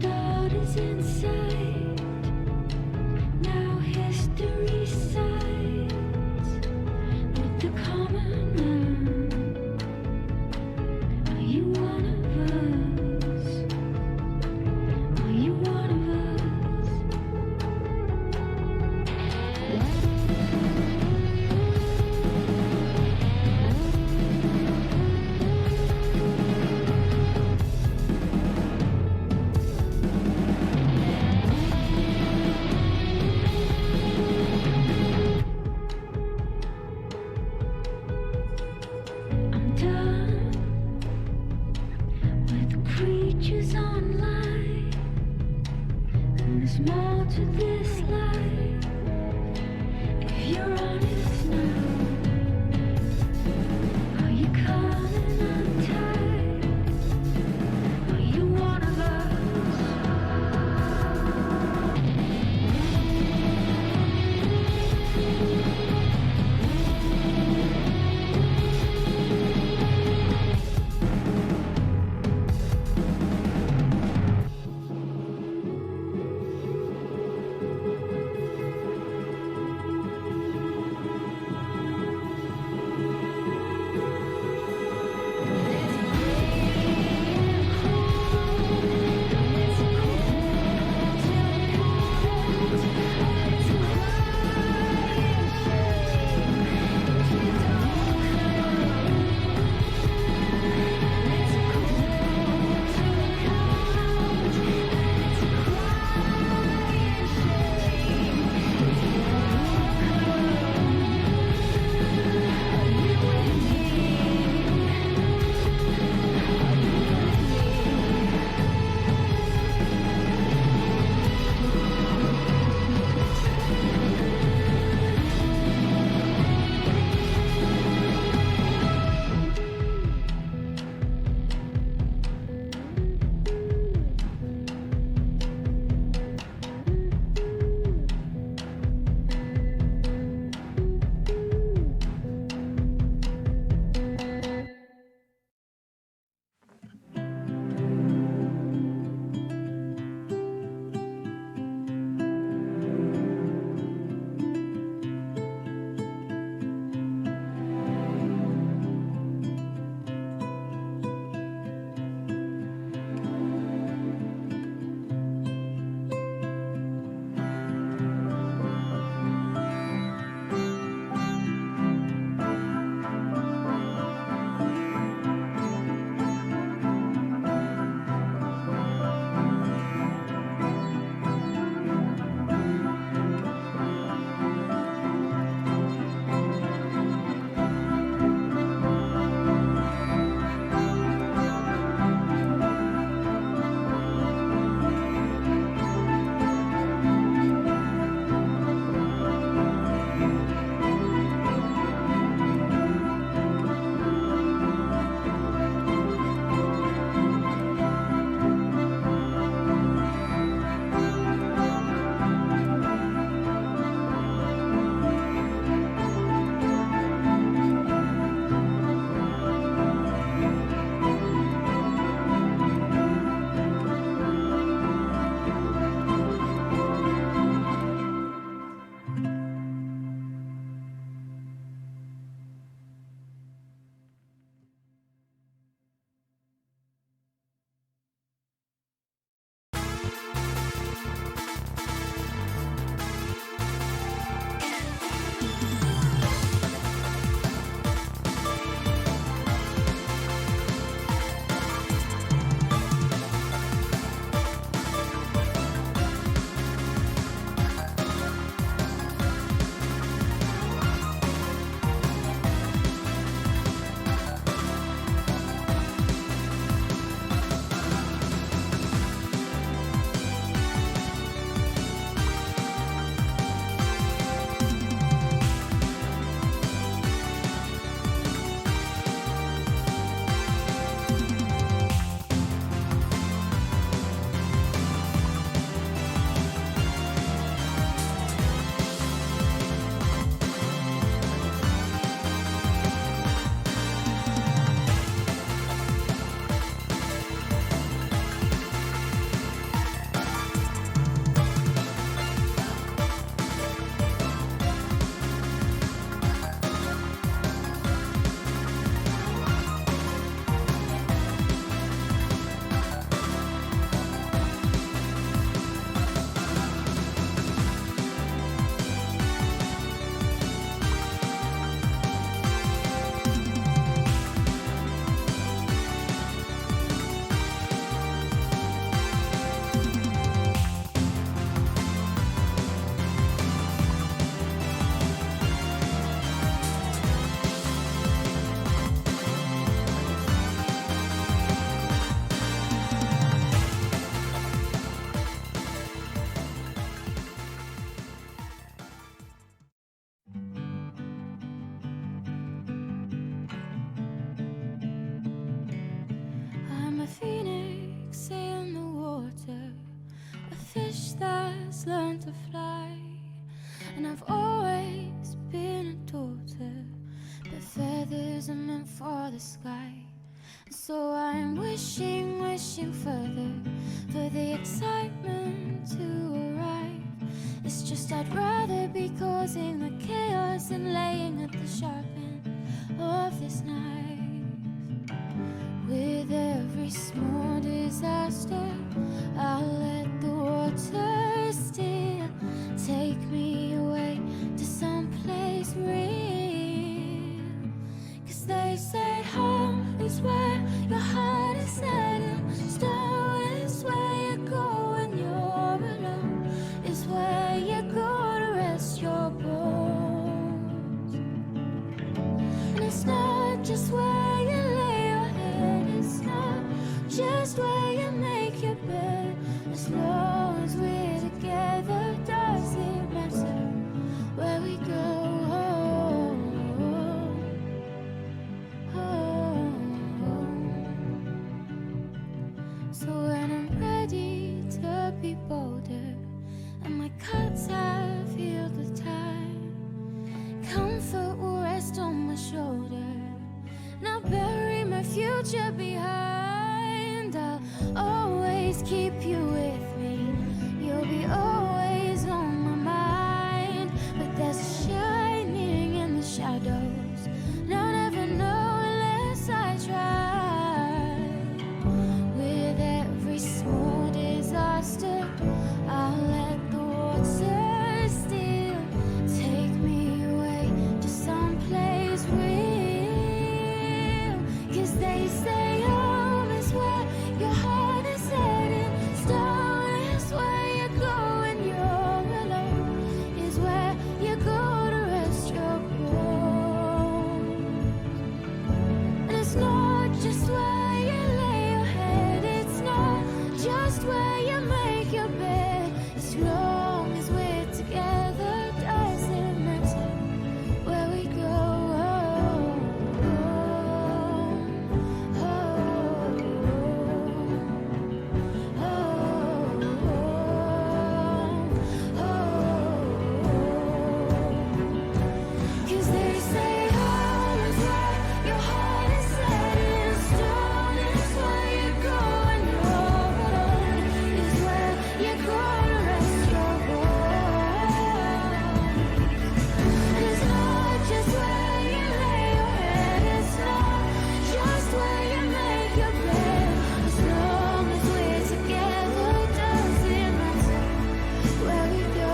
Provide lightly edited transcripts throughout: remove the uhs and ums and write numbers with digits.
start is in sight. Now history sides with the common man. Are you one of us? Are you one of us? I'm done with creatures online, and there's more to this life. If you're honest now, are you coming untied? Are you one of us? fish that's learned to fly. And I've always been a daughter, but feathers are meant for the sky. So I'm wishing, wishing further for the excitement to arrive. It's just I'd rather be causing the chaos than laying at the sharp end of this knife. With every small disaster, I'll let the water still take me away to someplace real. 'Cause they say home is where your heart is set, and stone is where you go when you're alone, is where you go to rest your bones. And it's not just where you lay your head, it's not just where you make your bed. As long as we're together, does it matter where we go? So when I'm ready to be bolder and my cuts have healed with time, comfort will rest on my shoulder, and I'll bury my future behind. I'll always keep you with me, you'll be always on my mind. But there's a shining in the shadows, and I'll never know unless I try. With every small disaster, I'll let the water still take me away to someplace real. 'Cause they say home is where your heart is headed, stone is where you go when you're alone, is where you go to rest your bones. And it's not just where you lay your head, it's not just where you make your bed. As long as we're together, doesn't matter where we go. Cause they say home is where your heart is set, and stone is where you go when you're alone, is where you go to rest your bones. It's not just where you lay your head, it's not just where you make your bed. As long as we're together, doesn't matter where we go.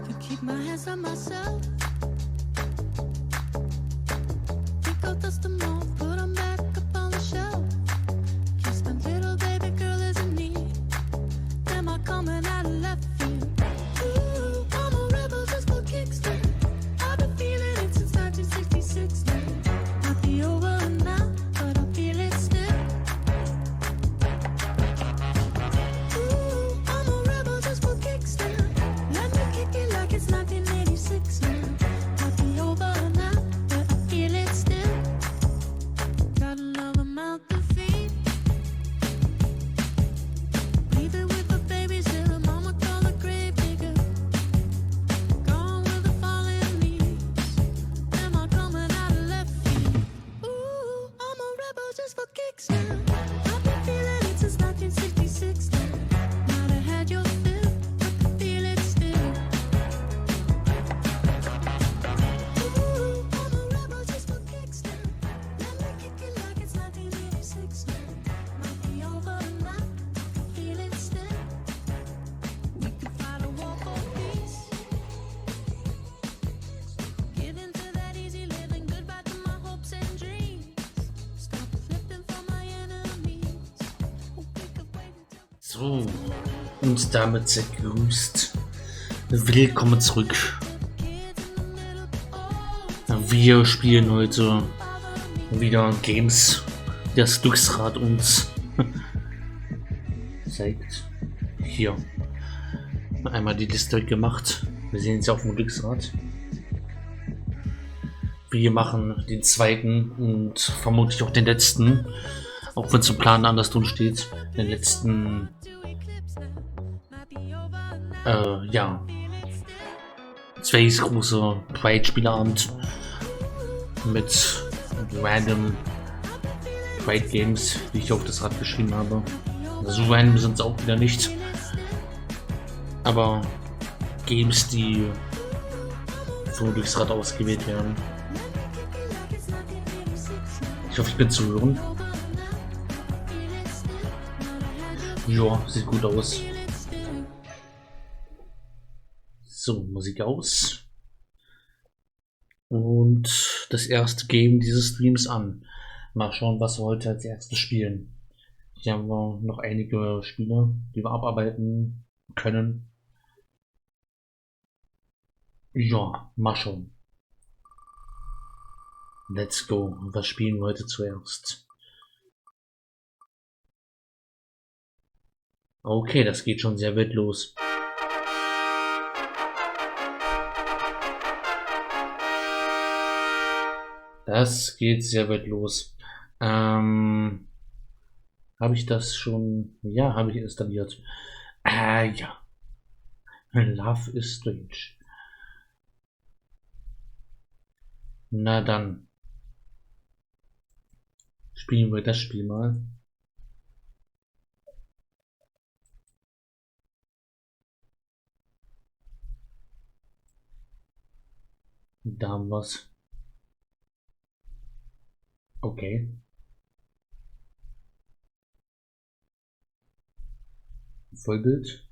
Can keep my hands on myself. Think I'll dust them off, put them back up on the shelf. Kiss my little baby girl is in need. Am I coming out of left field? Ooh, I'm a rebel just for kicks now. I've been feeling it since 1966 now. Might be over now, but I feel it still. Ooh, I'm a rebel just for kicks now. Let me kick it like it's 1986 now. So, und damit sehr gegrüßt. Willkommen zurück. Wir spielen heute wieder Games, das Glücksrad uns zeigt. Hier einmal die Liste gemacht. Wir sehen es auf dem Glücksrad. Wir machen den zweiten und vermutlich auch den letzten, auch wenn es im Plan anders drin steht. Den letzten, ja, Zwergis große Spieleabend mit random Pride Games, die ich auf das Rad geschrieben habe. So random sind es auch wieder nicht, aber Games, die so durchs Rad ausgewählt werden. Ich hoffe, ich bin zu hören. Ja, sieht gut aus. So, Musik aus. Und das erste Game dieses Streams an. Mal schauen, was wir heute als erstes spielen. Hier haben wir noch einige Spiele, die wir abarbeiten können. Ja, mal schauen. Let's go. Was spielen wir heute zuerst? Okay, das geht schon sehr wild los. Das geht sehr weit los. Habe ich das schon? Ja, habe ich installiert. Ja. Love is Strange. Na dann. Spielen wir das Spiel mal. Da haben wir's. Okay. Vollbild.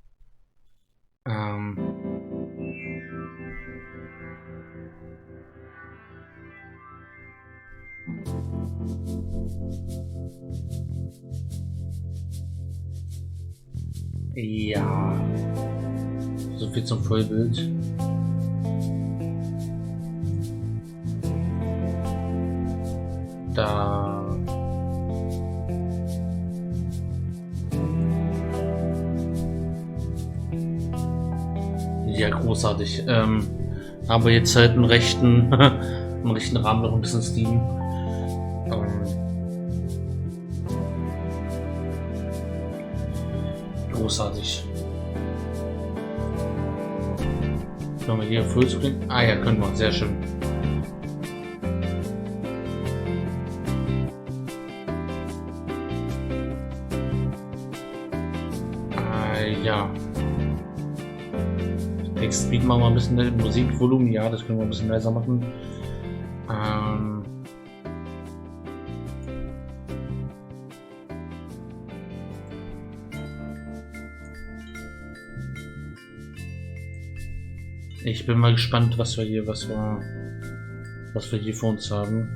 Ja. So viel zum Vollbild. Da. Ja, großartig. Aber jetzt halt einen rechten, einen rechten Rahmen noch ein bisschen Steam. Großartig. Können wir hier Fullscreen? Ah ja, können wir. Sehr schön. Ja. Speed machen wir ein bisschen Musikvolumen, ja, das können wir ein bisschen leiser machen. Ich bin mal gespannt, was wir hier vor uns haben.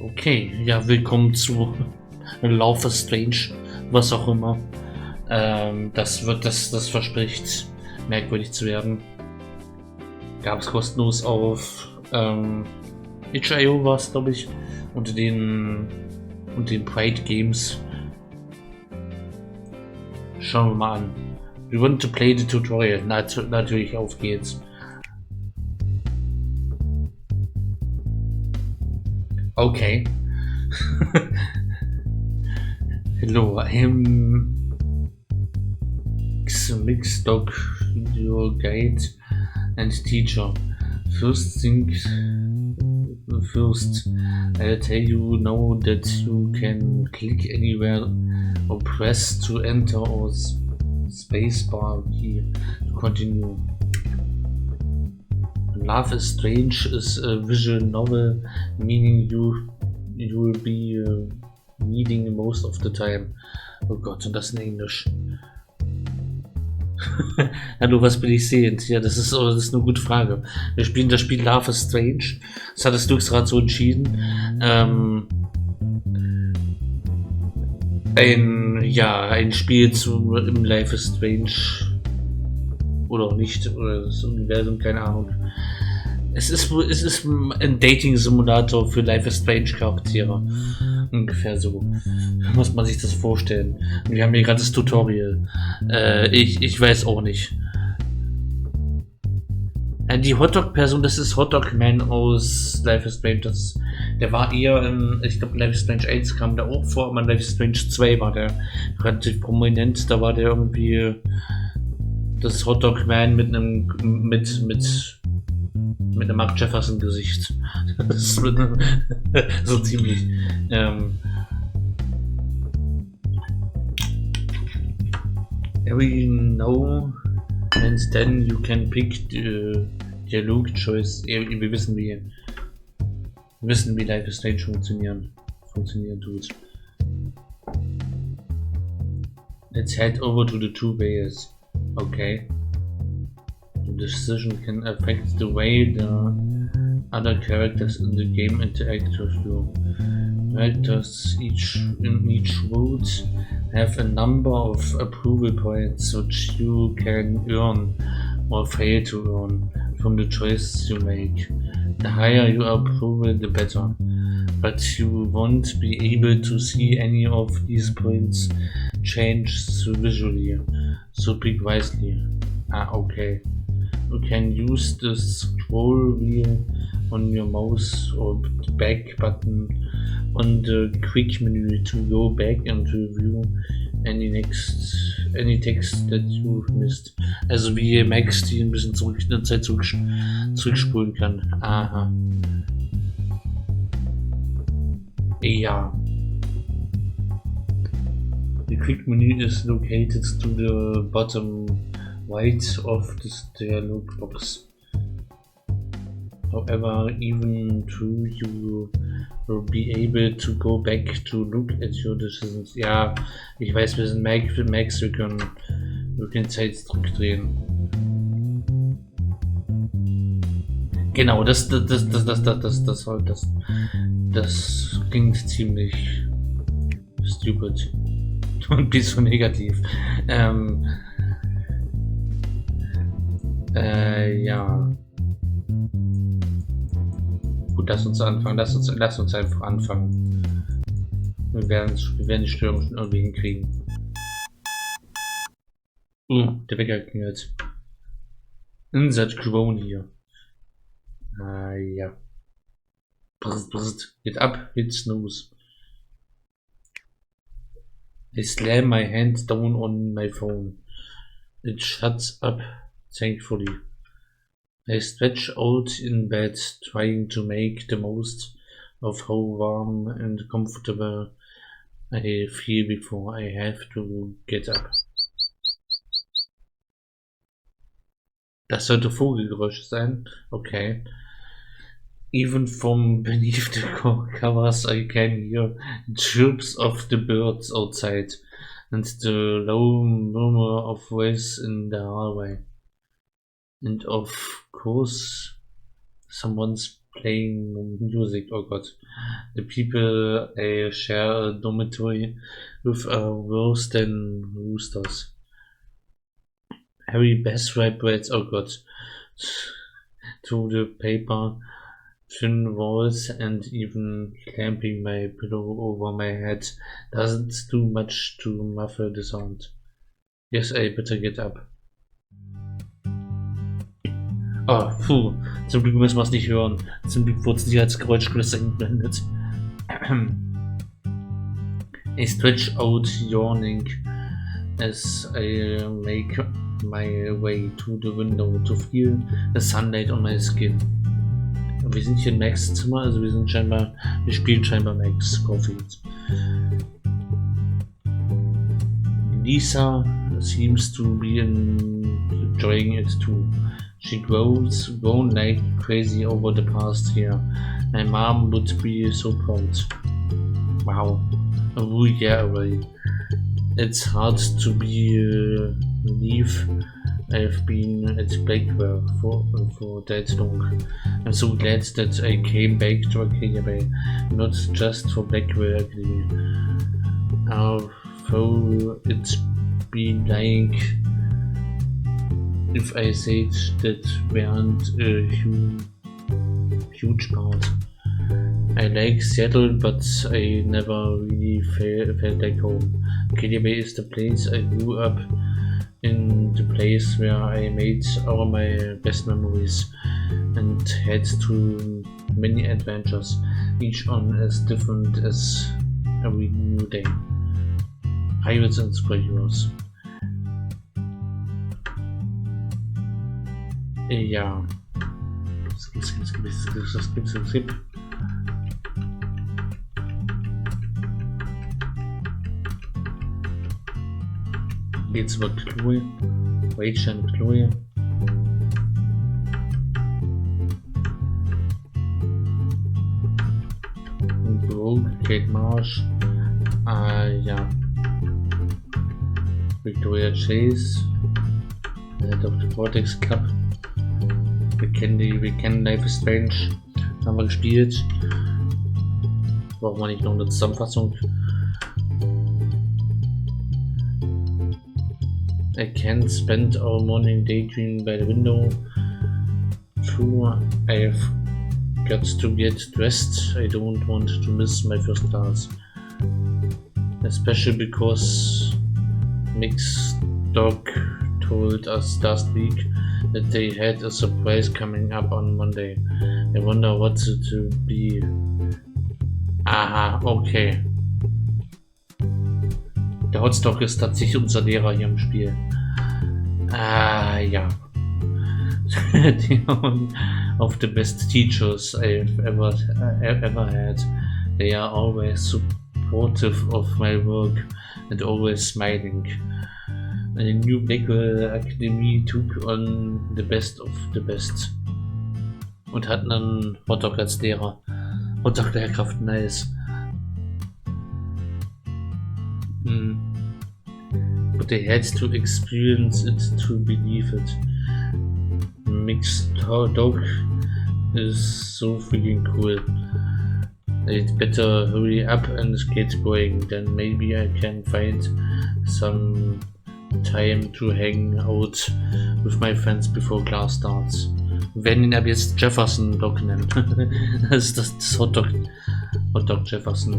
Okay, ja, willkommen zu Love is Strange, was auch immer. Das verspricht merkwürdig zu werden. Gab es kostenlos auf itch.io war es, glaube ich, unter den Pride Games. Schauen wir mal an. We want to play the tutorial. Natürlich, auf geht's. Okay. Hello, I'm Mixed Dog, your guide and teacher. First things first, I'll tell you now that you can click anywhere or press to enter or spacebar key to continue. Love is Strange is a visual novel, meaning you will be reading most of the time. Oh Gott, und das in Englisch. Hallo, was bin ich sehend? Ja, das ist eine gute Frage. Wir spielen das Spiel Love is Strange. Das hat das Glücksrad so entschieden. ein Spiel im Life is Strange oder auch nicht, oder das Universum, keine Ahnung. Es ist ein Dating-Simulator für Life is Strange Charaktere. Ungefähr so muss man sich das vorstellen. Und wir haben hier gerade das Tutorial. Ich weiß auch nicht. Die Hotdog-Person, das ist Hotdog-Man aus Life is Strange. Der war eher in, ich glaube, Life is Strange 1 kam der auch vor, aber in Life is Strange 2 war der relativ prominent. Da war der irgendwie das Hotdog-Man mit einem Mark Jefferson Gesicht. Das ist so ziemlich. Every now and then you can pick the Dialog choice. Wir wissen wie Life is Strange funktionieren tut. Let's head over to the two ways. Okay. The decision can affect the way the other characters in the game interact with you. Characters in each vote have a number of approval points which you can earn or fail to earn from the choices you make. The higher your approval, the better. But you won't be able to see any of these points change visually, so pick wisely. Okay. You can use the scroll wheel on your mouse or the back button on the quick menu to go back and review any text that you've missed. Also wie Max die ein bisschen in der Zeit zurückspulen kann. Aha. Ja. The quick menu is located to the bottom right of this dialog box. However, even though you will be able to go back to look at your decisions. Ja, ich weiß, wir sind Max, wir können Zeit zurückdrehen. Genau, das klingt ziemlich stupid und ein bisschen negativ. Ja. Gut, lass uns einfach anfangen. Wir werden die Störung schon irgendwie hinkriegen. Der Wecker klingelt. Insert Grown hier. Ja. Brrst, geht ab, hit snooze. I slam my hand down on my phone. It shuts up, thankfully. I stretch out in bed, trying to make the most of how warm and comfortable I feel before I have to get up. Das sollte Vogelgeräusch sein. Okay. Even from beneath the covers I can hear the chirps of the birds outside and the low murmur of voice in the hallway. And of course, someone's playing music. Oh God. The people I share a dormitory with are worse than roosters. Harry bass vibrates. Oh God. Through the paper, thin walls, and even clamping my pillow over my head doesn't do much to muffle the sound. Yes, I better get up. Ah, puh. Zum Glück müssen wir es nicht hören. Zum Glück wurde es nicht als Geräuschkulisse eingeblendet. I stretch out, yawning, as I make my way to the window to feel the sunlight on my skin. Wir sind hier in Max' Zimmer, also wir spielen scheinbar Max Caulfield. Lisa seems to be enjoying it too. She grown like crazy over the past year. My mom would be so proud. Wow. Oh yeah, already. It's hard to believe I've been at Blackwell for that long. I'm so glad that I came back to Academy, not just for Blackwell Academy. though it be like if I said that weren't a huge part. I like Seattle, but I never really felt like home. Kelly is the place I grew up in, the place where I made all my best memories and had too many adventures, each one as different as every new day. Pirates and superheroes. Ja. Skip. Geht's über Chloe, Rachel und Chloe. Und Brooke, Kate Marsh. Ja. Victoria Chase. Head of the Vortex Club. Wir kennen Life is Strange. Haben wir gespielt. Brauchen wir nicht noch eine Zusammenfassung. I can't spend our morning daydreaming by the window. True, I've got to get dressed. I don't want to miss my first class. Especially because Nick's dog told us last week that they had a surprise coming up on Monday. I wonder what it will be. Aha, okay. Der Hotstock ist tatsächlich unser Lehrer hier im Spiel. Ja. One of the best teachers I've ever had. They are always supportive of my work and always smiling. The new Blackwell Academy took on the best of the best. Und hatten einen Hotdog als Lehrer. Hotdog-Lehrkraft, nice. But they had to experience it to believe it. Mixed dog is so freaking cool. I'd better hurry up and get going, then maybe I can find some time to hang out with my friends before class starts. Wir werden ihn ab jetzt Jefferson Dog nennen. Das ist das Hotdog Jefferson.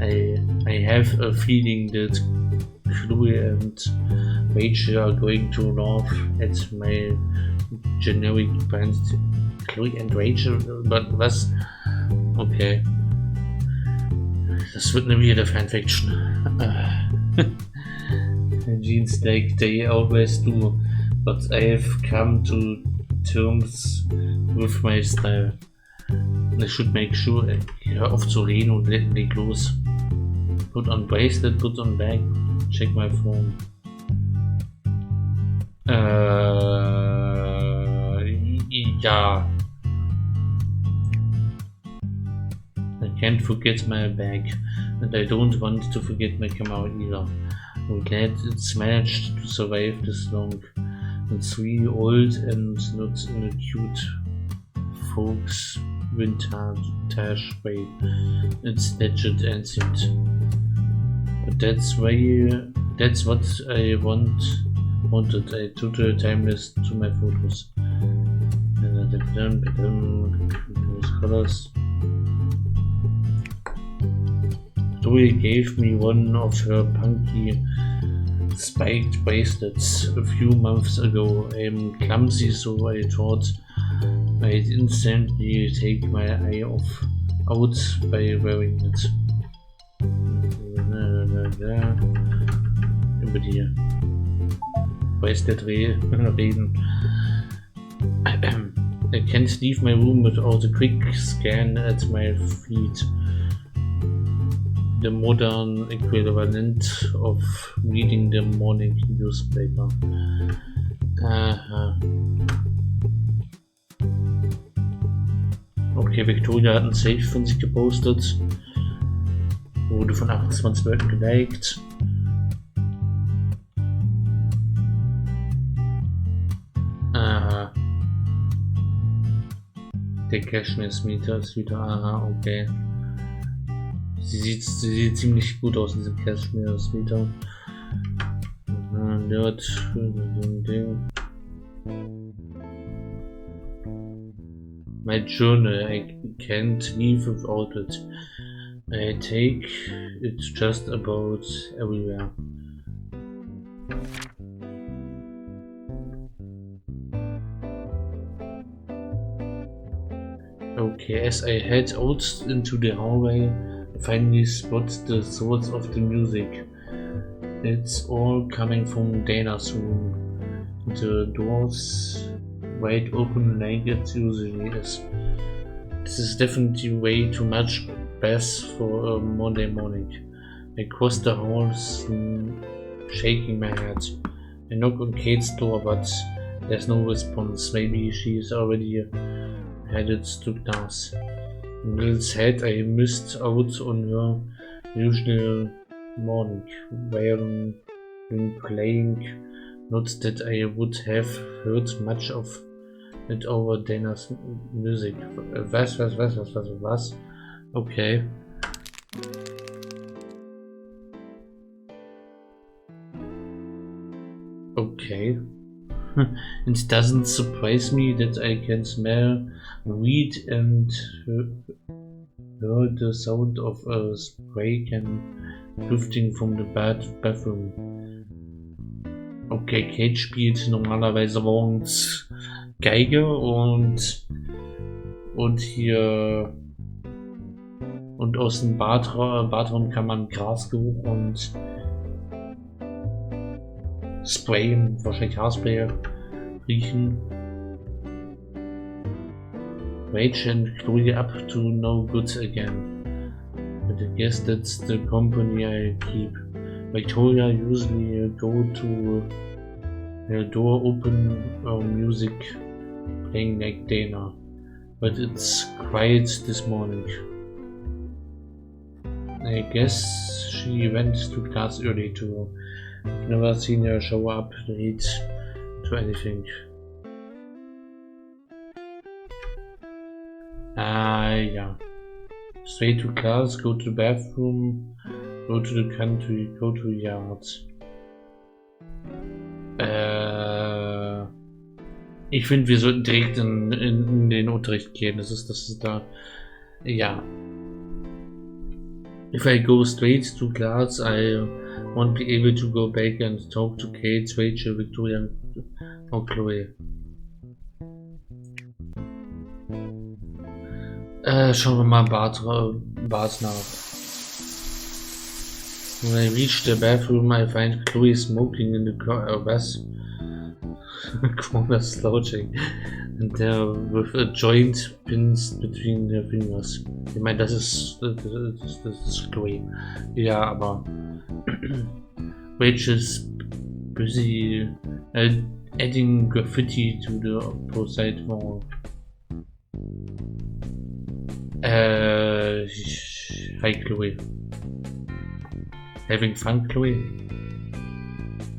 I have a feeling that Chloe and Rachel are going to laugh at my generic brand. Chloe and Rachel, was? Okay. Das wird nämlich wieder Fanfiction. Jeans like they always do, but I've come to terms with my style. I should make sure, hör auf zu reden und leg los. Put on bracelet, put on bag, check my phone. Ja. I can't forget my bag, and I don't want to forget my camera either. I'm glad it's managed to survive this long. It's really old and not in a cute folks vintage way. It's legit ancient. But that's what I wanted. I total timeless to my photos. Colors. Chloe gave me one of her punky spiked bracelets a few months ago. I'm clumsy, so I thought I'd instantly take my eye out by wearing it. Über die Bracelet reden. I can't leave my room without a quick scan at my feet. The modern equivalent of reading the morning newspaper. Okay, Victoria hat ein Safe von sich gepostet. Wurde von 28 Leuten geliked. Der Cashness-Meter ist wieder, okay. Sie sieht ziemlich gut aus in diesem Cashmere-Sweater. Dort Ding. My journal, I can't leave without it. I take it just about everywhere. Okay, as I head out into the hallway, I finally spot the source of the music. It's all coming from Dana's room. The door's wide open like it usually is. This is definitely way too much bass for a Monday morning. I cross the halls, shaking my head. I knock on Kate's door, but there's no response. Maybe she's already headed to class. In a little sad, I missed out on her usual morning while playing. Not that I would have heard much of it over Dana's music. Was? Okay. Okay. It doesn't surprise me that I can smell weed and hear the sound of a spray can drifting from the bathroom. Okay, Kate spielt normalerweise morgens Geige und hier und aus dem Badraum kann man Grasgeruch und Spray, wahrscheinlich Haarspray, riechen. Rage and Chloe up to no good again. But I guess that's the company I keep. Victoria usually go to her door open music playing like Dana, but it's quiet this morning. I guess she went to class early too. I've never seen her show up late to anything. Yeah. Straight to class, go to the bathroom, go to the country, go to the yard. Ich finde, wir sollten direkt in den Unterricht gehen. Das ist da. Ja. If I go straight to class, I won't be able to go back and talk to Kate, Rachel, Victoria, or Chloe. Schauen wir mal Bart nach. When I reach the bathroom, I find Chloe smoking in the corner slouching, and there with a joint pinned between her fingers. Ich meine, das ist Chloe. Ja, aber Rachel's busy adding graffiti to the opposite wall. Hi Chloe. Having fun, Chloe?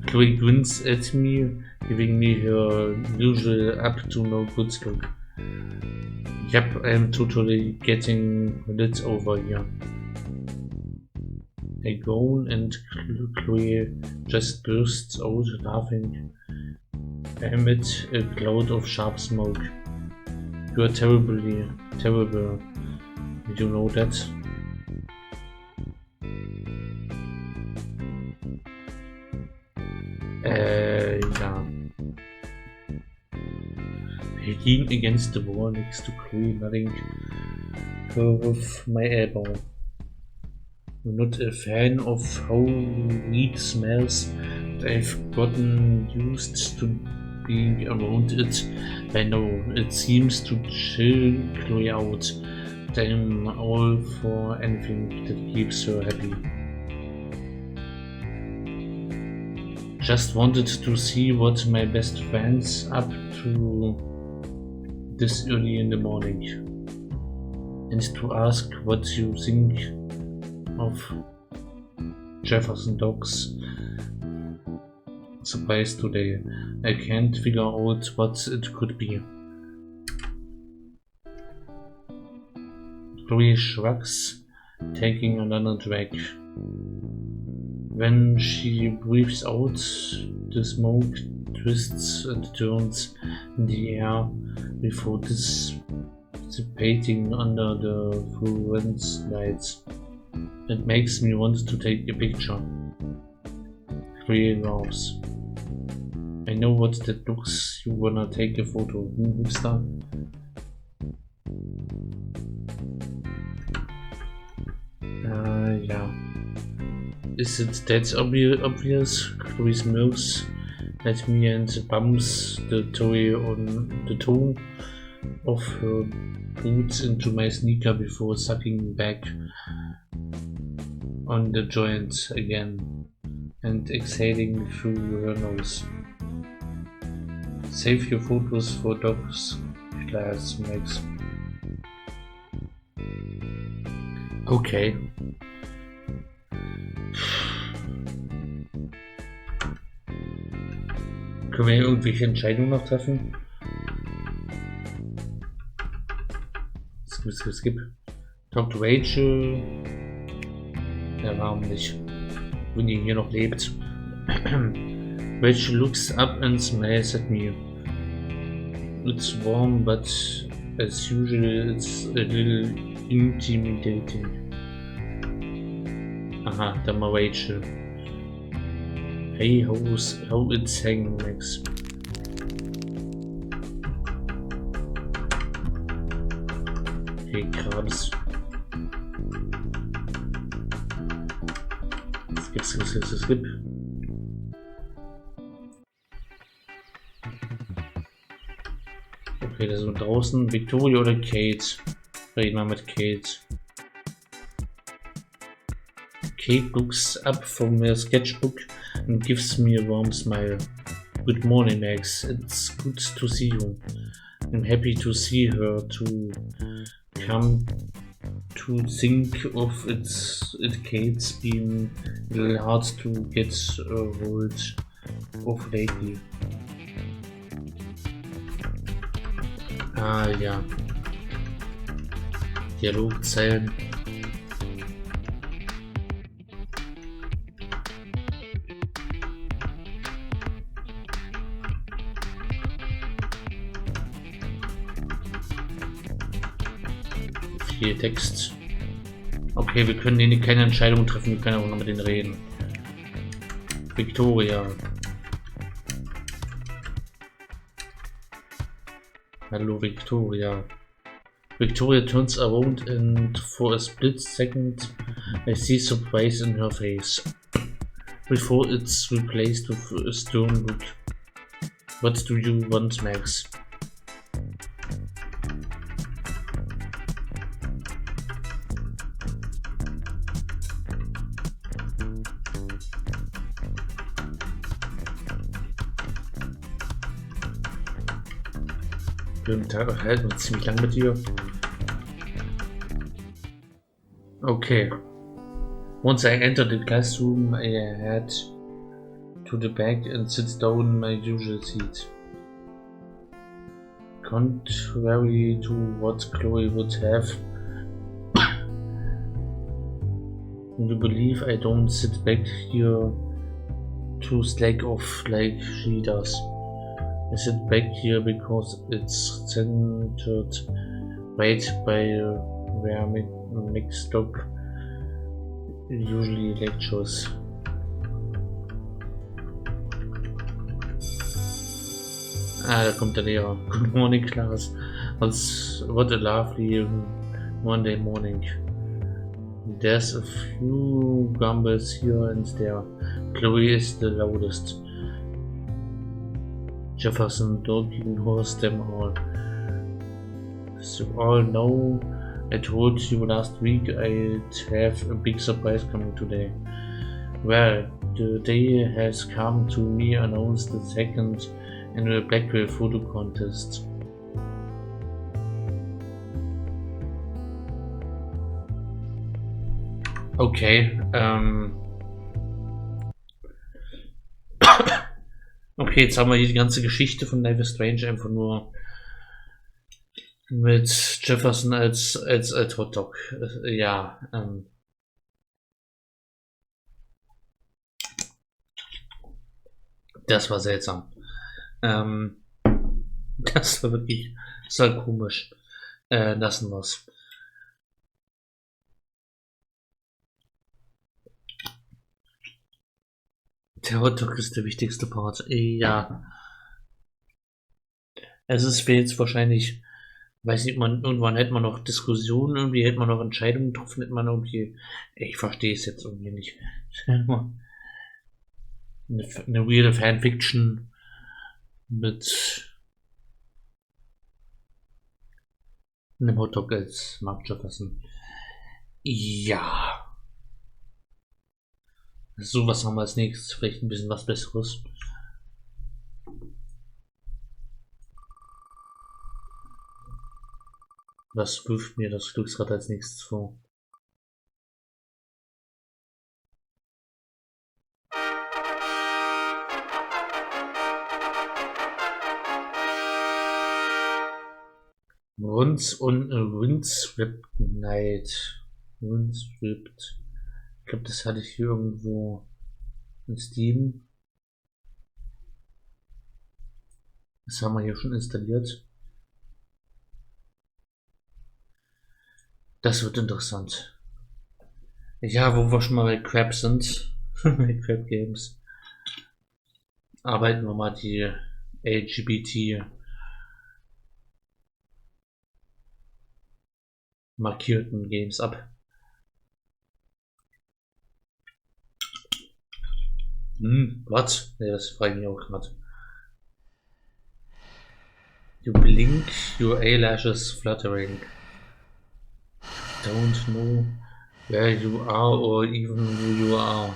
Chloe grins at me, giving me her usual up to no good look. Yep, I'm totally getting lit over here. I go and Chloe just bursts out laughing amid a cloud of sharp smoke. You are terrible. You know that? Yeah. I lean against the wall next to Chloe, nodding her with my elbow. I'm not a fan of how weed smells, but I've gotten used to being around it. I know it seems to chill Chloe out, but I'm all for anything that keeps her happy. Just wanted to see what my best friend's up to this early in the morning, and to ask what you think of Jefferson Dog's surprise today. I can't figure out what it could be. Chloe shrugs taking another drag. When she breathes out, the smoke twists and turns in the air before dissipating under the fluorescent lights. It makes me want to take a picture. 3 laughs. I know what that looks. You wanna take a photo? Hipster? Yeah. Is it that obvious? Chloe smirks at me and bumps the toe of her boots into my sneaker before sucking back on the joint again and exhaling through her nose. Save your photos for dogs, class Max. Okay. Können wir irgendwelche Entscheidungen noch treffen? Skip. Talk to Rachel. Ja, warum nicht? Wenn die hier noch lebt. Rachel looks up and smiles at me. It's warm, but as usual it's a little intimidating. Aha, da mal Rachel. Hey, how it's hanging, Max? Okay, Krabs. Skip. Okay, da sind wir draußen. Victoria oder Kate? Reden wir mit Kate. Kate looks up from her sketchbook and gives me a warm smile. Good morning, Max. It's good to see you. I'm happy to see her too. Come to think of it, Kate's been a little hard to get a hold of lately. Ah ja. Dialogzeilen. Viel Text. Okay, wir können denen keine Entscheidung treffen, wir können auch noch mit denen reden. Victoria. Hallo Victoria. Victoria turns around and for a split second I see surprise in her face. Before it's replaced with a stern look. What do you want, Max? Wir unterhalten uns ziemlich lang mit dir. Okay. Once I entered the classroom, I head to the back and sit down in my usual seat. Contrary to what Chloe would have, you believe I don't sit back here to slack off like she does. I sit back here because it's centered right by where NICHT usually lectures. Ah, da kommt der Lehrer. Good morning, class. What a lovely Monday morning. There's a few grumbles here and there. Chloe is the loudest. Jefferson dog ignores them all. As you all know, I told you last week I'd have a big surprise coming today. Well, the day has come to me announced the second annual Blackwell photo contest. Okay, okay, jetzt haben wir hier die ganze Geschichte von Life is Strange einfach nur Mit Jefferson als Hotdog. Ja, das war seltsam. Das war wirklich sehr komisch. Lassen wir's. Der Hotdog ist der wichtigste Part. Ja. Es wäre jetzt wahrscheinlich, weiß nicht, irgendwann hätte man noch Diskussionen, irgendwie hätte man noch Entscheidungen getroffen, hätte man irgendwie, ich verstehe es jetzt irgendwie nicht. Eine weirde Fanfiction mit einem Hotdog als Mark Jefferson. Ja. So, was haben wir als nächstes? Vielleicht ein bisschen was Besseres. Was wirft mir das Glücksrad als nächstes vor? Windswept Night. Windswept. Ich glaube, das hatte ich hier irgendwo in Steam. Das haben wir hier schon installiert. Das wird interessant. Ja, wo wir schon mal bei Crab sind, bei Crab Games, arbeiten wir mal die LGBT markierten Games ab. Was? Ne, das frage ich mich auch gerade. You blink, your eyelashes fluttering. Don't know where you are or even who you are.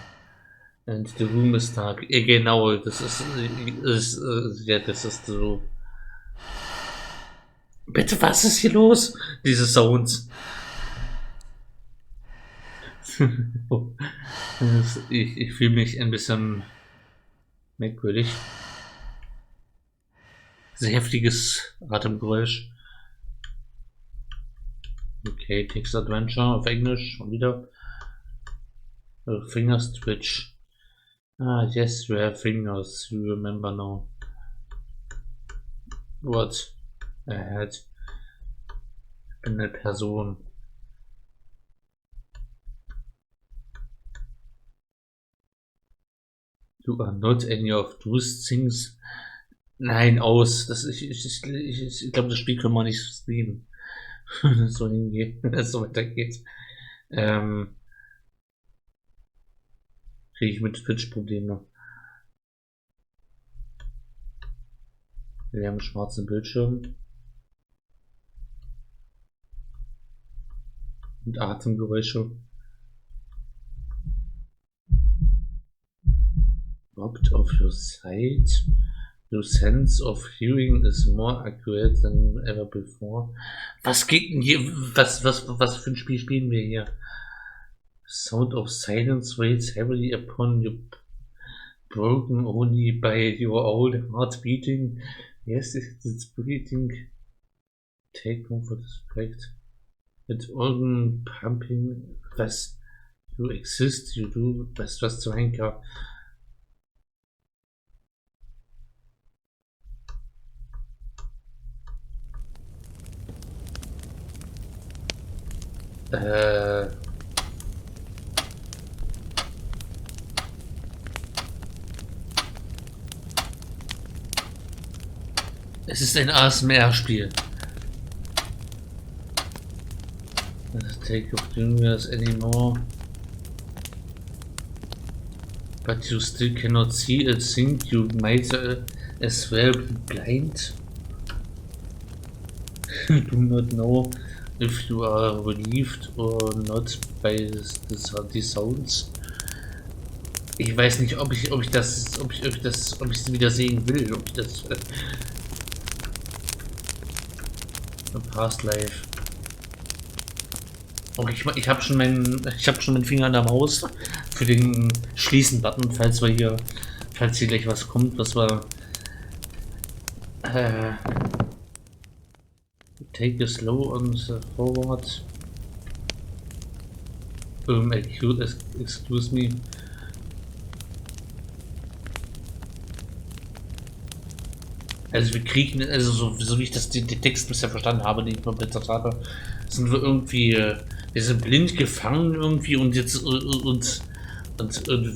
And the room is dark. Genau, das ist ja, das ist so. Bitte, was ist hier los? Diese Sounds. Ich fühle mich ein bisschen merkwürdig. Sehr heftiges Atemgeräusch. Okay, Text Adventure auf Englisch schon wieder. Fingers twitch. Ah, yes, you have fingers. You remember now. What? Ich bin eine Person. You are not any of those things. Nein, aus. Ich glaube, das Spiel können wir nicht streamen. Wenn es so hingeht, wenn es so weitergeht. Kriege ich mit Twitch Probleme. Wir haben einen schwarzen Bildschirm. Und Atemgeräusche. Robbed of your sight. Your sense of hearing is more accurate than ever before. Was geht denn hier? Was für ein Spiel spielen wir hier? Sound of silence weighs heavily upon you, broken only by your old heart beating. Yes, it's beating. Take comfort, respect. With organ pumping. Was? You exist, you do. Was zum Henker? Es ist ein ASMR-Spiel. Take of fingers anymore. But you still cannot see a thing. You might as well be blind. Do not know if you are relieved or not by the sounds. Ich weiß nicht, ob ich es wieder sehen will, ob ich das Past Life. Oh, ich habe schon meinen Finger an der Maus für den Schließen-Button, falls hier gleich was kommt, was wir Take it slow on the forward. Excuse me. Also wir kriegen, also so wie ich das die Text bisher verstanden habe, die ich mal blättert habe, sind wir irgendwie, wir sind blind gefangen irgendwie und jetzt und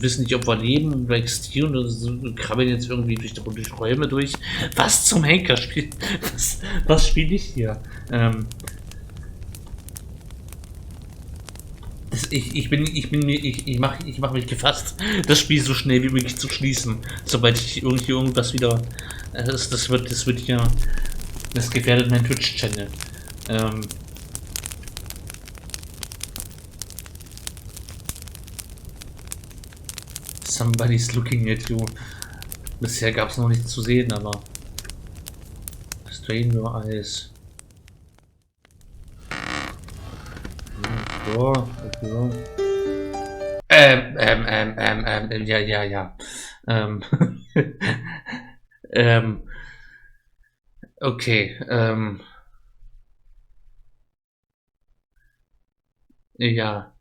wissen nicht, ob wir leben oder existieren oder so, krabbeln jetzt irgendwie durch Räume durch. Was zum Henker spielt? Was spiele ich hier? Ich mach mich gefasst, das Spiel so schnell wie möglich zu schließen, sobald ich irgendwie irgendwas wieder, das wird ja, das gefährdet mein Twitch-Channel. Somebody's looking at you. Bisher gab es noch nichts zu sehen, aber strain your eyes. Ja. Ja. Okay, ja.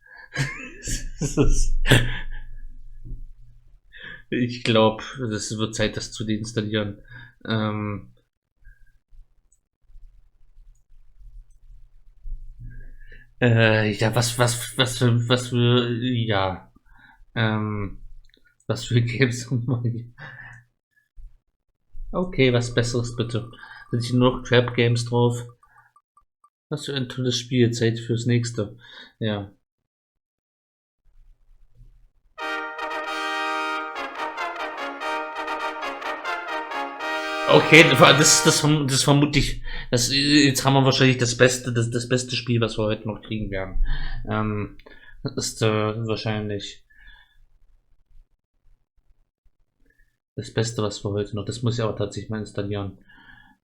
Ich glaube, es wird Zeit, das zu deinstallieren. Ja, ja. Was für Games haben wir hier? Okay, was Besseres bitte. Sind hier nur noch Trap Games drauf? Was für ein tolles Spiel. Zeit fürs nächste. Ja. Okay, das vermute ich. Jetzt haben wir wahrscheinlich das beste Spiel, was wir heute noch kriegen werden. Das ist wahrscheinlich das Beste, was wir heute noch. Das muss ich aber tatsächlich mal installieren.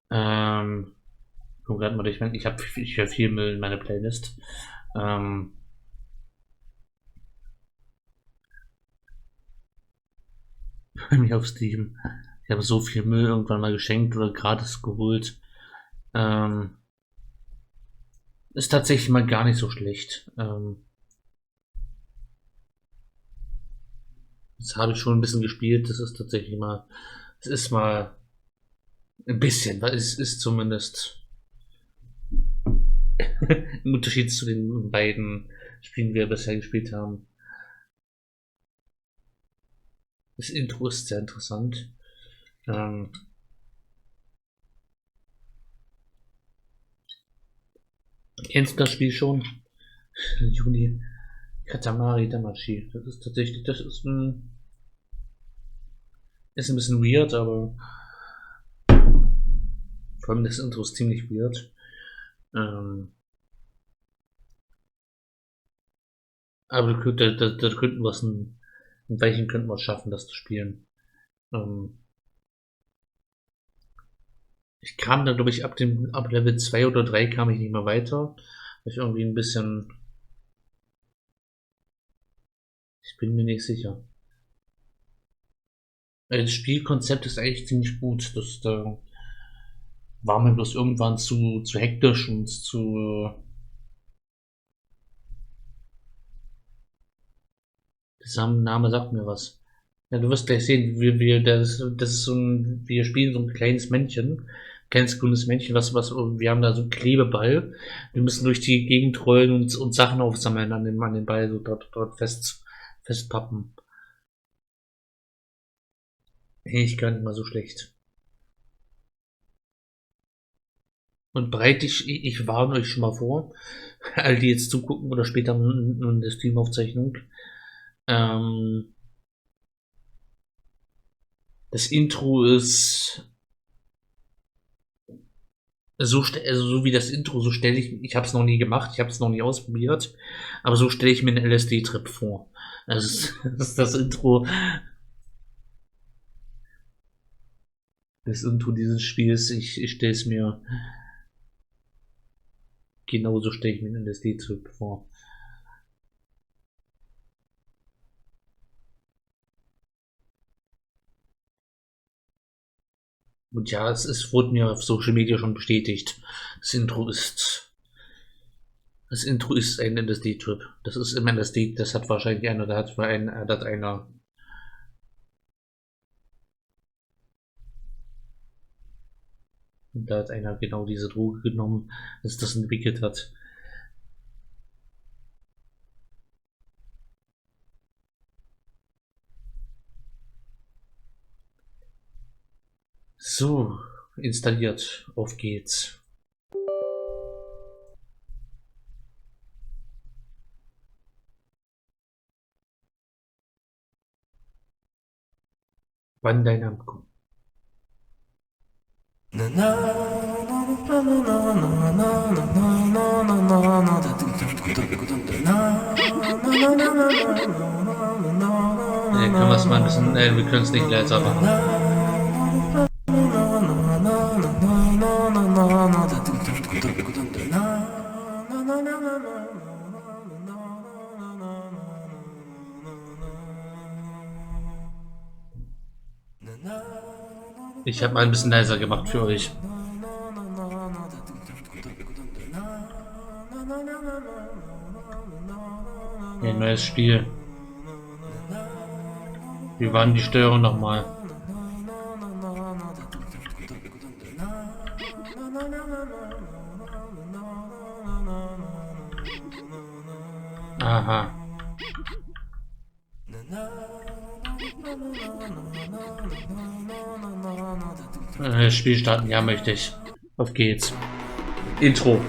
Guck grad mal durch. Ich hab viel Müll in meiner Playlist. Bei mir auf Steam. Ich habe so viel Müll irgendwann mal geschenkt oder gratis geholt. Ist tatsächlich mal gar nicht so schlecht. Das habe ich schon ein bisschen gespielt. Das ist tatsächlich mal. Es ist mal ein bisschen, weil es ist zumindest im Unterschied zu den beiden Spielen, die wir bisher gespielt haben. Das Intro ist sehr interessant. Kennst du das Spiel schon? Juni. Katamari Damacy. Das ist tatsächlich, ist ein bisschen weird, aber vor allem das Intro ist ziemlich weird. Aber da könnten wir es in welchen könnten wir es schaffen, das zu spielen. Ich kam da, glaube ich, ab Level 2 oder 3 kam ich nicht mehr weiter. Ich irgendwie ein bisschen. Ich bin mir nicht sicher. Das Spielkonzept ist eigentlich ziemlich gut. Das war mir bloß irgendwann zu hektisch und zu. Der Name sagt mir was. Ja, du wirst gleich sehen, das ist so wir spielen so ein kleines Männchen, kleines grünes Männchen, wir haben da so einen Klebeball. Wir müssen durch die Gegend rollen und Sachen aufsammeln an den Ball, so dort festpappen. Ich gar nicht mal so schlecht. Und ich warne euch schon mal vor, all die jetzt zugucken oder später in der Streamaufzeichnung. Das Intro ist so wie das Intro, so stelle ich habe es noch nie gemacht, ich habe es noch nie ausprobiert, aber so stelle ich mir einen LSD-Trip vor. Also das Intro, dieses Spiels, ich stelle es mir genauso stelle ich mir einen LSD-Trip vor. Und ja, wurde mir auf Social Media schon bestätigt. Das Intro ist ein LSD-Trip. Das ist im LSD, das hat wahrscheinlich einer, da hat einer genau diese Droge genommen, dass das entwickelt hat. So, installiert. Auf geht's. Wann dein Amt kommt. Ja, können wir es mal ein bisschen, wir können es nicht leiser machen. Ich habe mal ein bisschen leiser gemacht für euch. Ein neues Spiel. Wie waren die Steuerung nochmal? Aha. Spiel starten, ja, möchte ich. Auf geht's. Intro.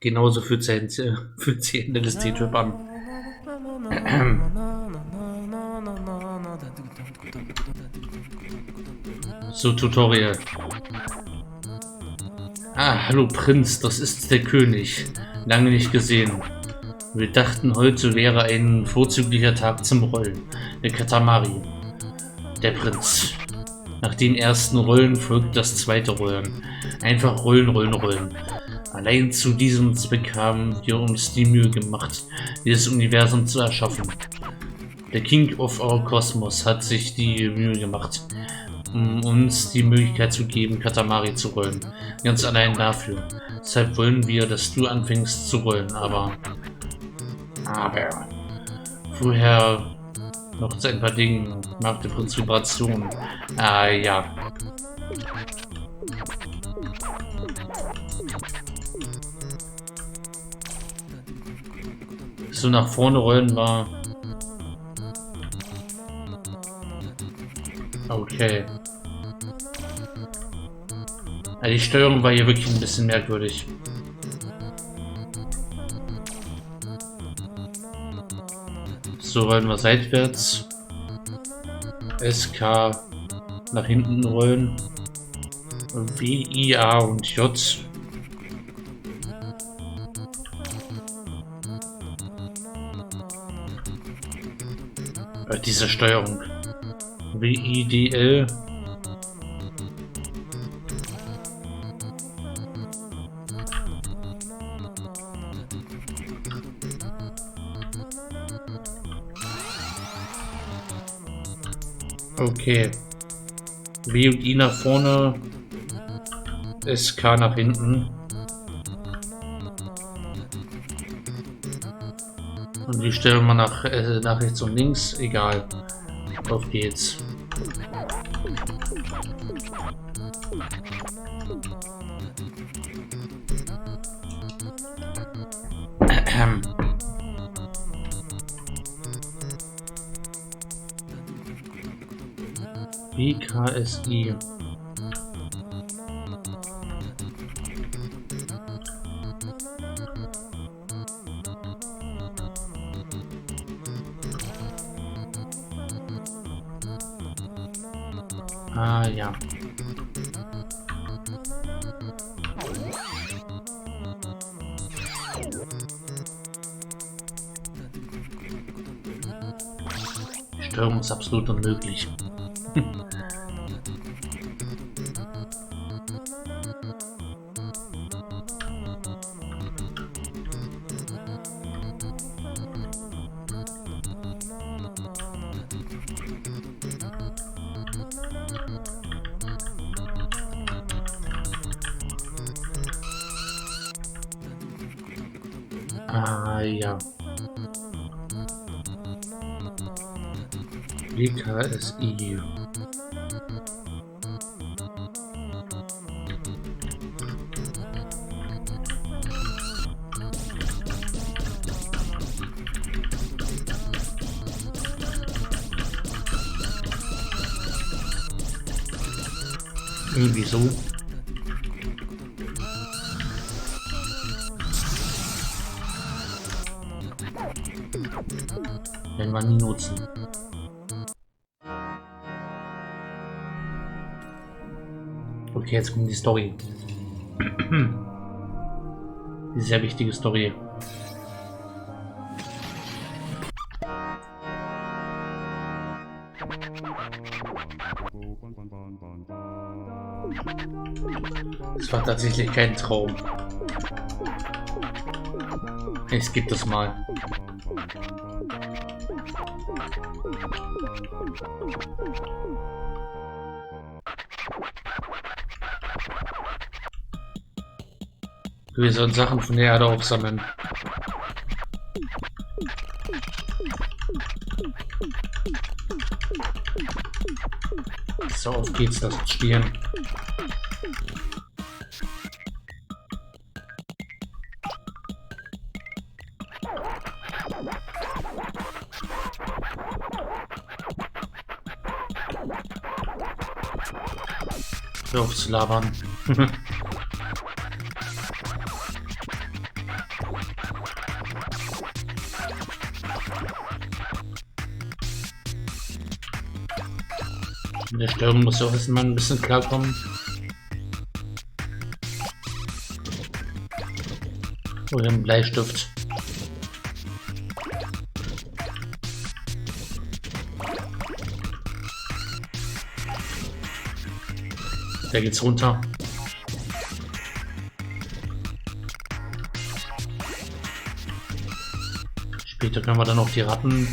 Genauso fühlt sich ein LSD-Trip an. So, Tutorial. Ah, hallo Prinz, das ist der König. Lange nicht gesehen. Wir dachten, heute wäre ein vorzüglicher Tag zum Rollen. Der Katamari. Der Prinz. Nach den ersten Rollen folgt das zweite Rollen. Einfach rollen, rollen, rollen. Allein zu diesem Zweck haben wir uns die Mühe gemacht, dieses Universum zu erschaffen. Der King of Our Cosmos hat sich die Mühe gemacht, um uns die Möglichkeit zu geben, Katamari zu rollen. Ganz allein dafür. Deshalb wollen wir, dass du anfängst zu rollen, aber vorher noch zu ein paar Dingen. Mag der Prinz Vibration. Ah ja. So nach vorne rollen war. Okay. Also die Steuerung war hier wirklich ein bisschen merkwürdig. So rollen wir seitwärts. SK nach hinten rollen. W, I, A und J. Diese Steuerung. W, I, D, L. Okay. W und I nach vorne. SK nach hinten. Und die stellen wir nach rechts und links. Egal. Auf geht's. BKSI. Ah ja. Steuerung ist absolut unmöglich. Ah ja. BKSI. Irgendwie so. Werden wir nie nutzen. Okay, jetzt kommt die Story. Die sehr wichtige Story. Es war tatsächlich kein Traum. Ich gebe das mal. Wir sollen Sachen von der Erde aufsammeln. So, auf geht's, das Spielen. Hör auf zu labern. In der Steuerung muss ja auch erstmal ein bisschen klarkommen. Oder ein Bleistift. Da geht's runter. Später können wir dann auch die Ratten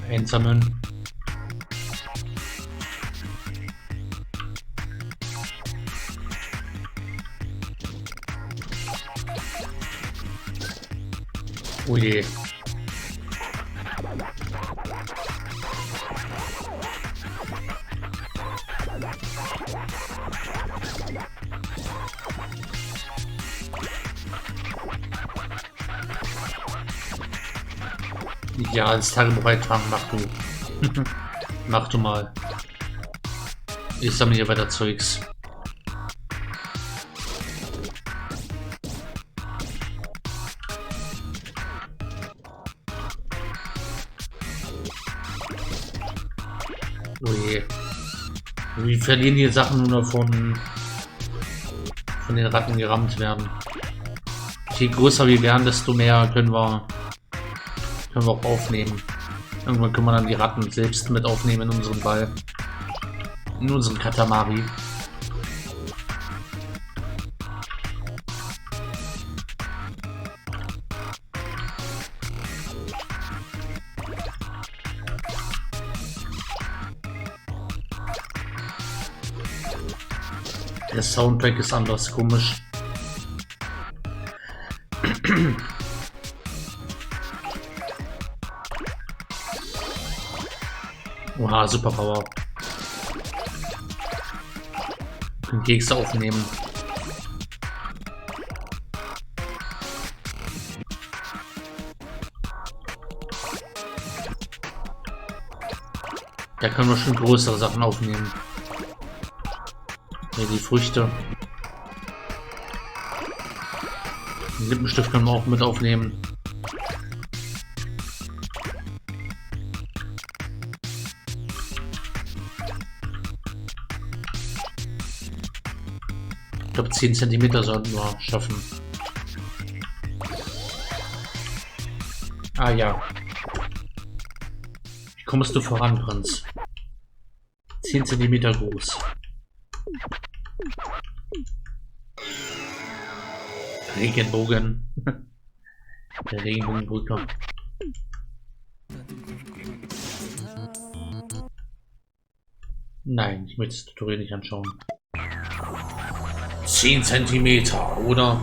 einsammeln. Oh je. Ja, als Tagebuch eintragen, mach du. Mach du mal. Ich sammle hier weiter Zeugs. Oh je. Wir verlieren hier Sachen nur von den Ratten gerammt werden. Je größer wir werden, desto mehr können wir auch aufnehmen. Irgendwann können wir dann die Ratten selbst mit aufnehmen in unseren Ball. In unseren Katamari. Der Soundtrack ist anders komisch. Oha, Superpower. Den Keks aufnehmen. Da können wir schon größere Sachen aufnehmen. Ja, die Früchte. Den Lippenstift können wir auch mit aufnehmen. Ich glaube 10 cm sollten wir schaffen. Ah ja. Wie kommst du voran, Prinz? 10 cm groß. Regenbogen. Der Regenbogenbrücke. Nein, ich möchte das Tutorial nicht anschauen. 10 cm, oder?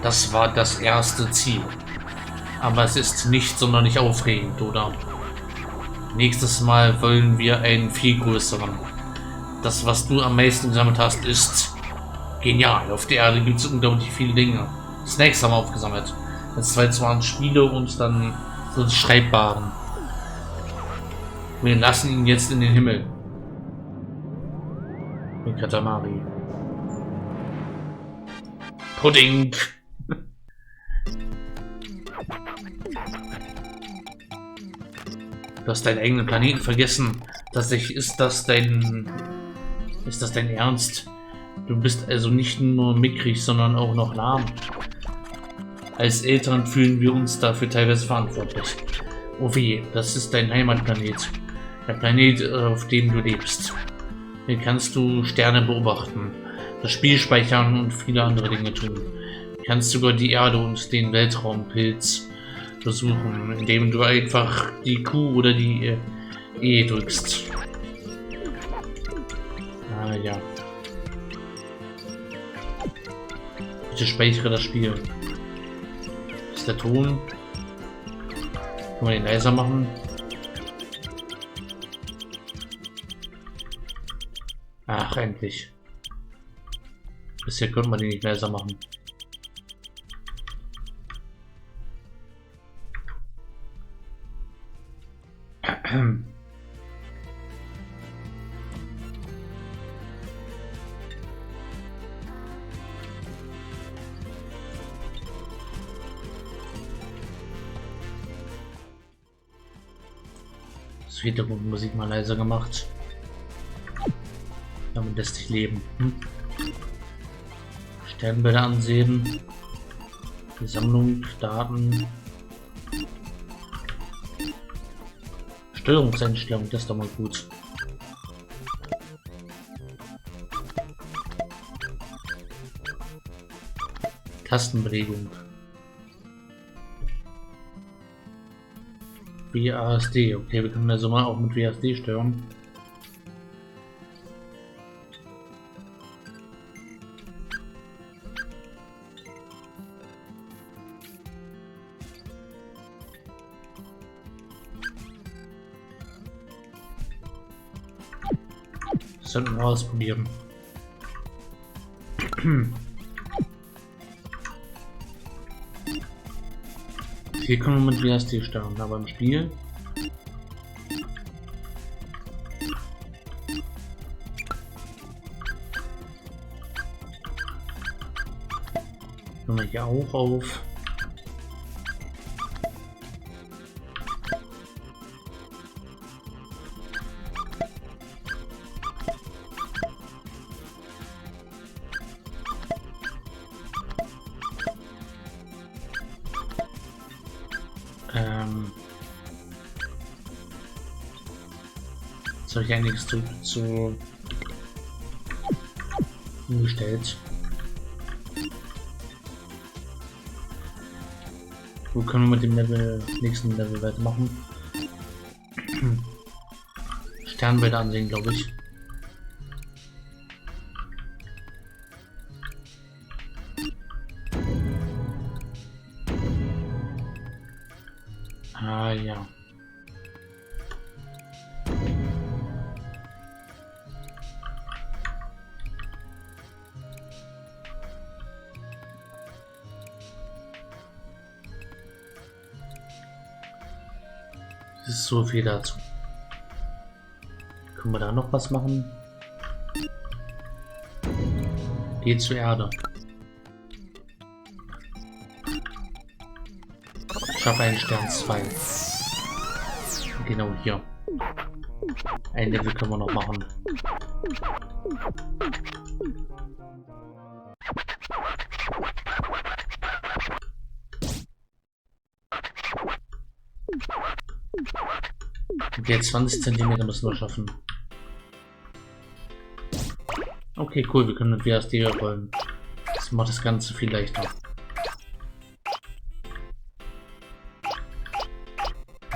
Das war das erste Ziel. Aber es ist nicht sonderlich aufregend, oder? Nächstes Mal wollen wir einen viel größeren. Das, was du am meisten gesammelt hast, ist genial. Auf der Erde gibt es unglaublich viele Dinge. Snacks haben wir aufgesammelt. Das zweite waren Spiele und dann so Schreibbaren. Wir lassen ihn jetzt in den Himmel. Mit Katamari. Pudding. Du hast deinen eigenen Planeten vergessen. Tatsächlich ist das dein Ernst? Du bist also nicht nur mickrig, sondern auch noch lahm. Als Eltern fühlen wir uns dafür teilweise verantwortlich. Oh weh, das ist dein Heimatplanet. Der Planet, auf dem du lebst. Hier kannst du Sterne beobachten, das Spiel speichern und viele andere Dinge tun. Du kannst sogar die Erde und den Weltraumpilz besuchen, indem du einfach die Q oder die E drückst. Ah ja. Bitte speichere das Spiel. Ist der Ton? Können wir den leiser machen? Ach, endlich. Bisher könnte man den nicht leiser machen. Das Hintergrundmusik mal leiser gemacht. Damit lässt sich leben. Sternbilder ansehen. Die Sammlung, Daten. Steuerungseinstellung, das ist doch mal gut. Tastenbelegung. WASD, okay, wir können also mal auch mit WASD steuern. Das sollten wir ausprobieren. Hier können wir mit WASD steuern, aber im Spiel können wir hier auch auf jetzt habe ich einiges zu umgestellt. Wo können wir mit dem nächsten Level weitermachen? Sternbilder ansehen, glaube ich. Ah ja. ist so viel dazu. Können wir da noch was machen? Geh zur Erde. Schaffe einen Stern 2. Genau hier. Ein Level können wir noch machen. Okay, 20 cm müssen wir schaffen. Okay, cool, wir können mit WSD rollen. Das macht das Ganze viel leichter.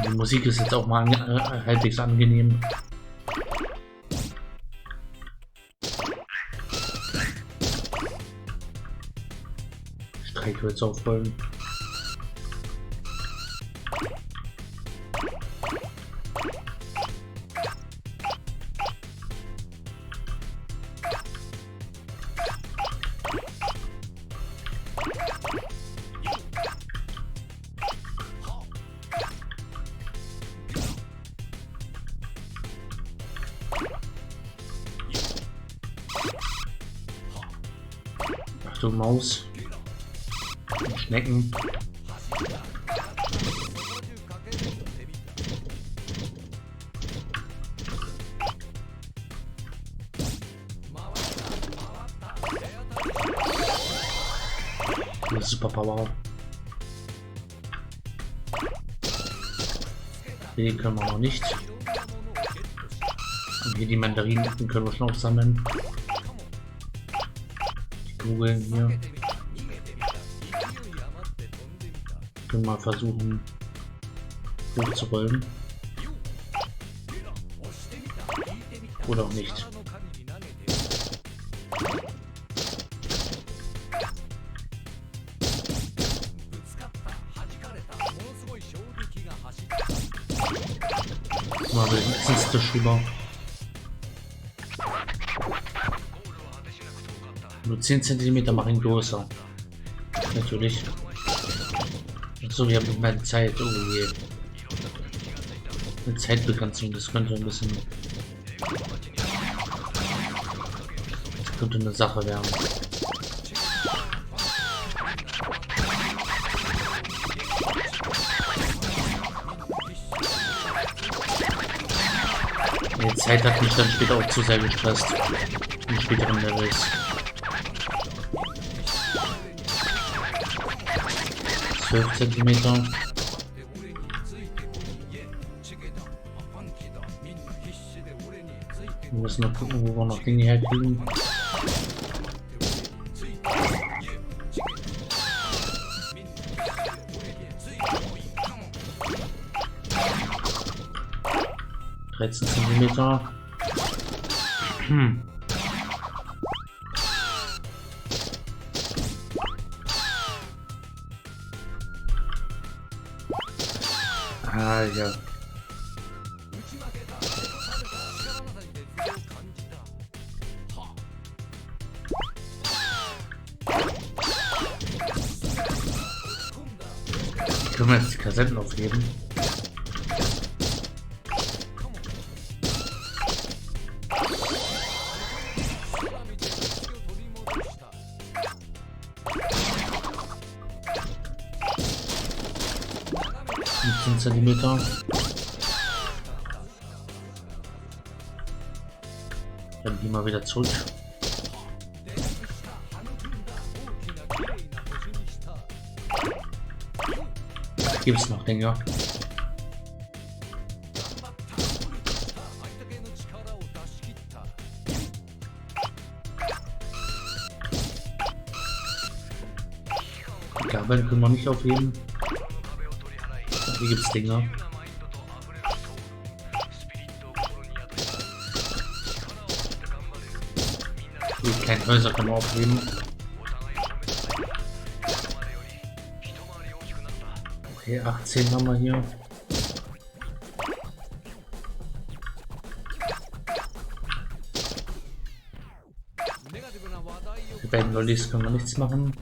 Die Musik ist jetzt auch mal halbwegs angenehm. Streichholz aufrollen. Achtung, Maus. Und Schnecken. Super Power. Den können wir noch nicht. Und hier die Mandarinen können wir schon aufsammeln. Die Kugeln hier. Können wir mal versuchen hochzurollen. Oder auch nicht. Mal den Essenstisch rüber. Nur 10 cm mache ich ihn größer. Natürlich. So, wir haben nicht mehr Zeit. Oh je. Eine Zeitbegrenzung, das könnte ein bisschen. Das könnte eine Sache werden. Die Zeit hat mich dann später auch zu sehr gestresst. In späteren Levels. 12 cm. Wir müssen noch gucken, wo wir noch Dinge herkriegen. Zentimeter. Ah ja. Können wir jetzt die Kassetten aufheben? Zentimeter. Dann gehen wir wieder zurück. Gibt es noch Dinge? Die Gabeln können wir nicht aufheben. Hier gibt es Dinge. Die kleinen Häuser können wir aufheben. Okay, 18 haben wir hier. Die beiden Lollis können wir nichts machen.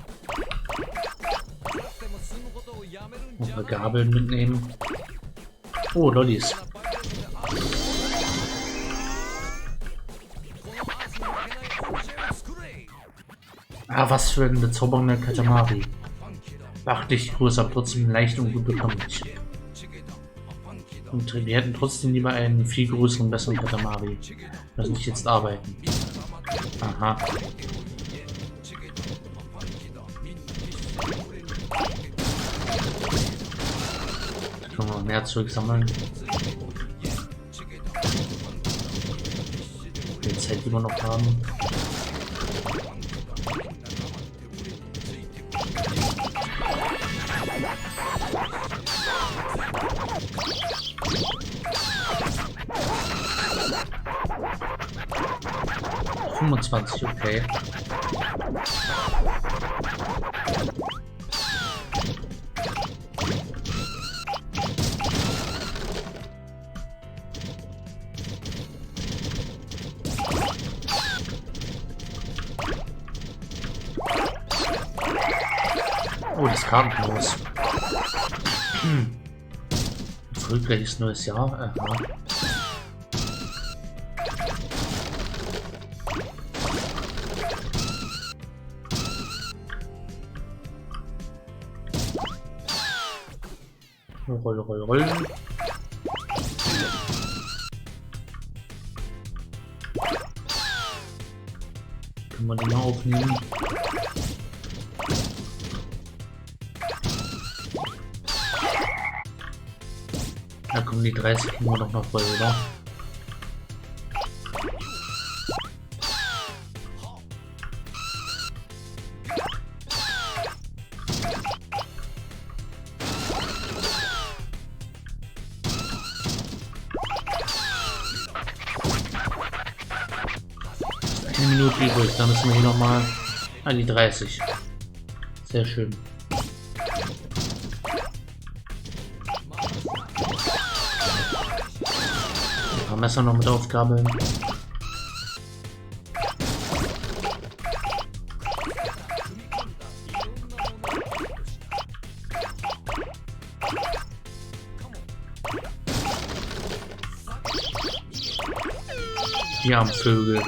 Unsere Gabeln mitnehmen. Oh, Lollis. Ah, was für ein bezaubernder Katamari. Beachtlich groß, aber trotzdem leicht und gut bekömmlich. Und wir hätten trotzdem lieber einen viel größeren, besseren Katamari. Lass mich jetzt arbeiten. Aha. Da können wir noch mehr Zeug sammeln. Die Zeit, die wir noch haben. Okay. Oh, das Kartenhaus. Erfolgreiches neues Jahr. Aha. Roll, roll, roll. Können wir den mal aufnehmen? Da kommen die 30 nur noch mal voll, oder? Minute übrig, dann müssen wir hier nochmal an die 30. Sehr schön. Ein paar Messer noch mit aufgabeln. Die armen Vögel.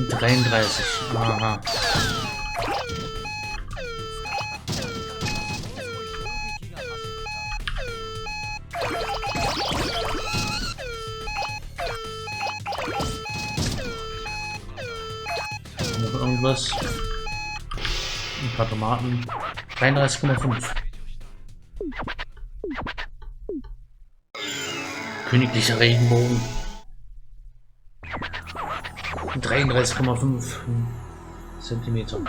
33. Aha. Noch irgendwas? Ein paar Tomaten. 33,5. Königlicher Regenbogen. 33,5 Zentimeter.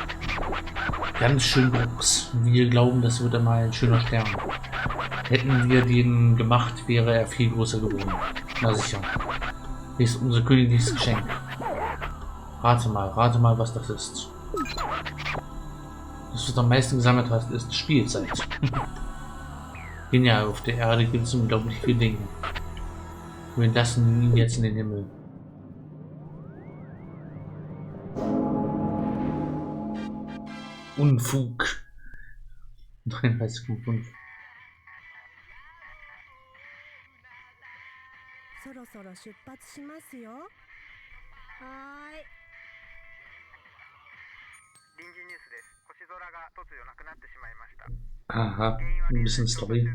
Ganz schön groß. Wir glauben, das wird einmal ein schöner Stern. Hätten wir den gemacht, wäre er viel größer geworden. Na sicher. Hier ist unser königliches Geschenk. Rate mal, was das ist. Das, was du am meisten gesammelt hast, ist Spielzeit. Genial, auf der Erde gibt es unglaublich viele Dinge. Wir lassen ihn jetzt in den Himmel. Unfug. 33,5. そろそろ出発しますよ。はーい。臨時ニュースです。星空が突如なくなってしまいました。 Aha, ein bisschen Story.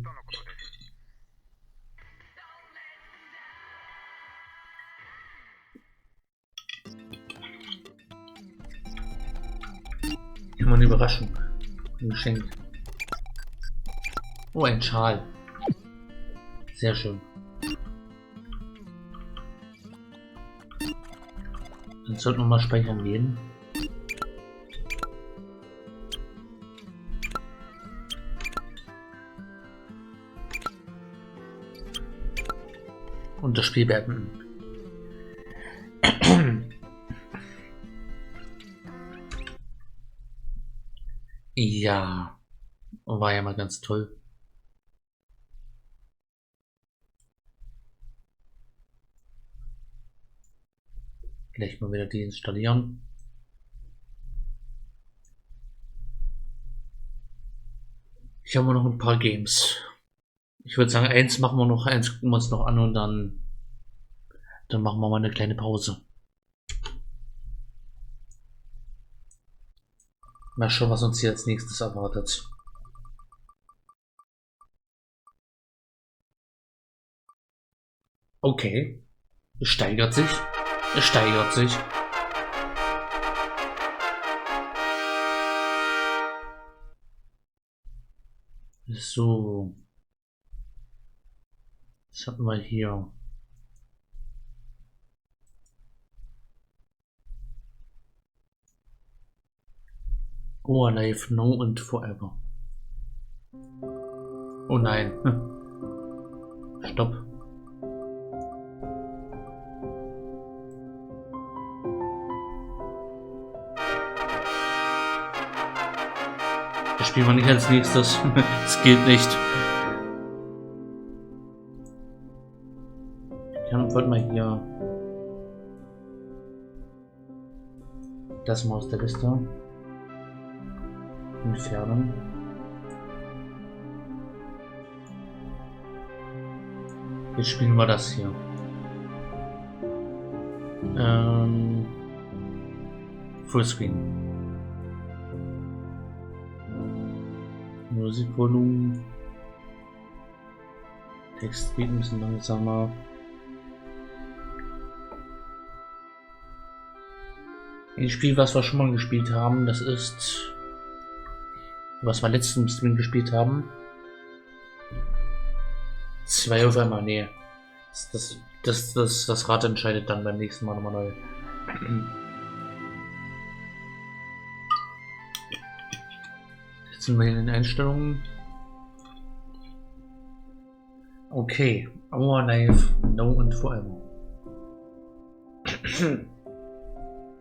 Immer eine Überraschung. Ein Geschenk. Oh, ein Schal. Sehr schön. Dann sollten wir mal speichern gehen. Und das Spiel beenden. Ja, war ja mal ganz toll. Vielleicht mal wieder deinstallieren. Ich habe noch ein paar Games. Ich würde sagen, eins machen wir noch, eins gucken wir uns noch an und dann machen wir mal eine kleine Pause. Mal schauen, was uns hier als nächstes erwartet. Okay. Es steigert sich. Es steigert sich. So. Was hatten wir hier? Oh, Life, No and Forever. Oh nein. Stopp. Das spielen wir nicht als nächstes. Es geht nicht. Ich wollte mal hier das mal aus der Liste entfernen. Jetzt spielen wir das hier. Fullscreen. Musikvolumen. Text geht ein bisschen langsamer. Ein Spiel, was wir schon mal gespielt haben, das ist, was wir letzten Stream gespielt haben. 2 auf einmal, nee. Das Rad entscheidet dann beim nächsten Mal nochmal neu. Jetzt sind wir in den Einstellungen. Okay, Our Life, No and Forever.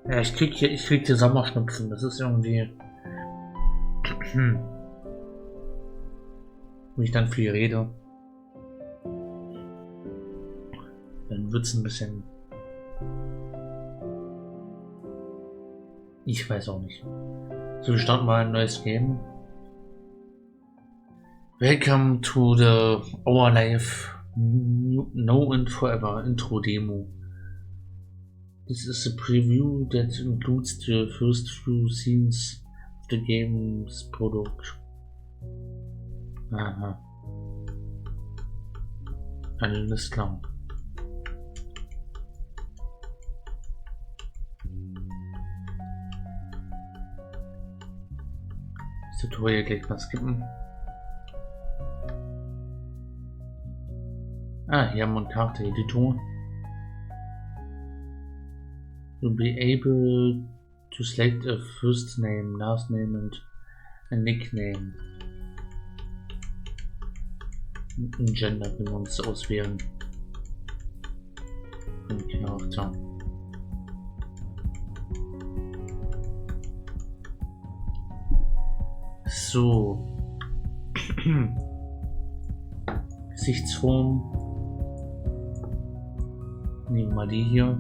Ja, ich krieg hier Sommerschnupfen, das ist irgendwie... Wenn ich dann viel rede, dann wird's ein bisschen... Ich weiß auch nicht. So, wir starten mal ein neues Game. Welcome to the Our Life No and Forever Intro Demo. This is a preview that includes the first few scenes of the game's product. Aha. Alles klar. Das Tutorial gleich mal skippen. Hier haben wir eine Karte, Editor. You'll be able to select a first name, last name and a nickname. Ein Gender können wir uns auswählen. Ein Charakter. So. Gesichtsform. Nehmen wir mal die hier.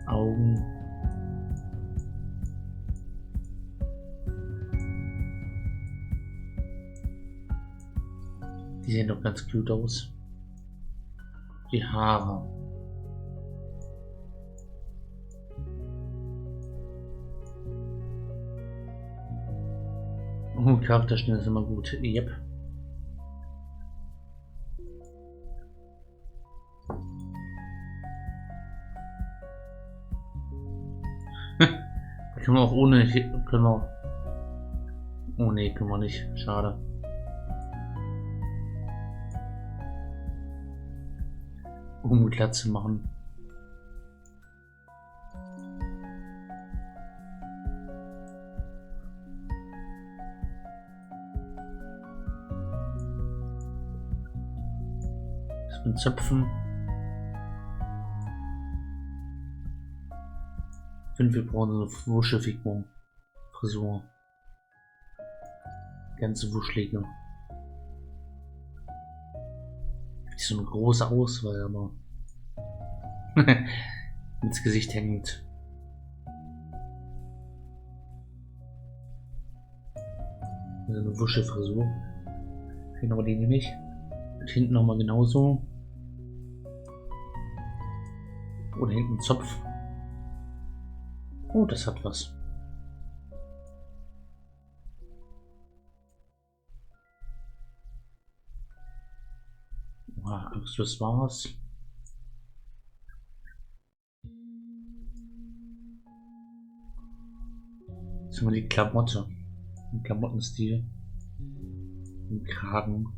Augen. Die sehen doch ganz cute aus. Die Haare. Oh, Charakterschnitt ist immer gut. Yep. Können wir auch ohne, können wir, oh ne, können wir nicht, schade. Um glatt zu machen. Das mit Zöpfen. 5, wir brauchen so eine Wuschelfigur. Frisur. Ganz wuschelige. Nicht so eine große Auswahl, aber. ins Gesicht hängt. Also eine Wuschelfrisur. Okay, aber die nehme ich. Und hinten nochmal genauso. Oder hinten Zopf. Oh, das hat was. Wow, das war's. Jetzt haben wir die Klamotte. Den Klamottenstil. Den Kragen.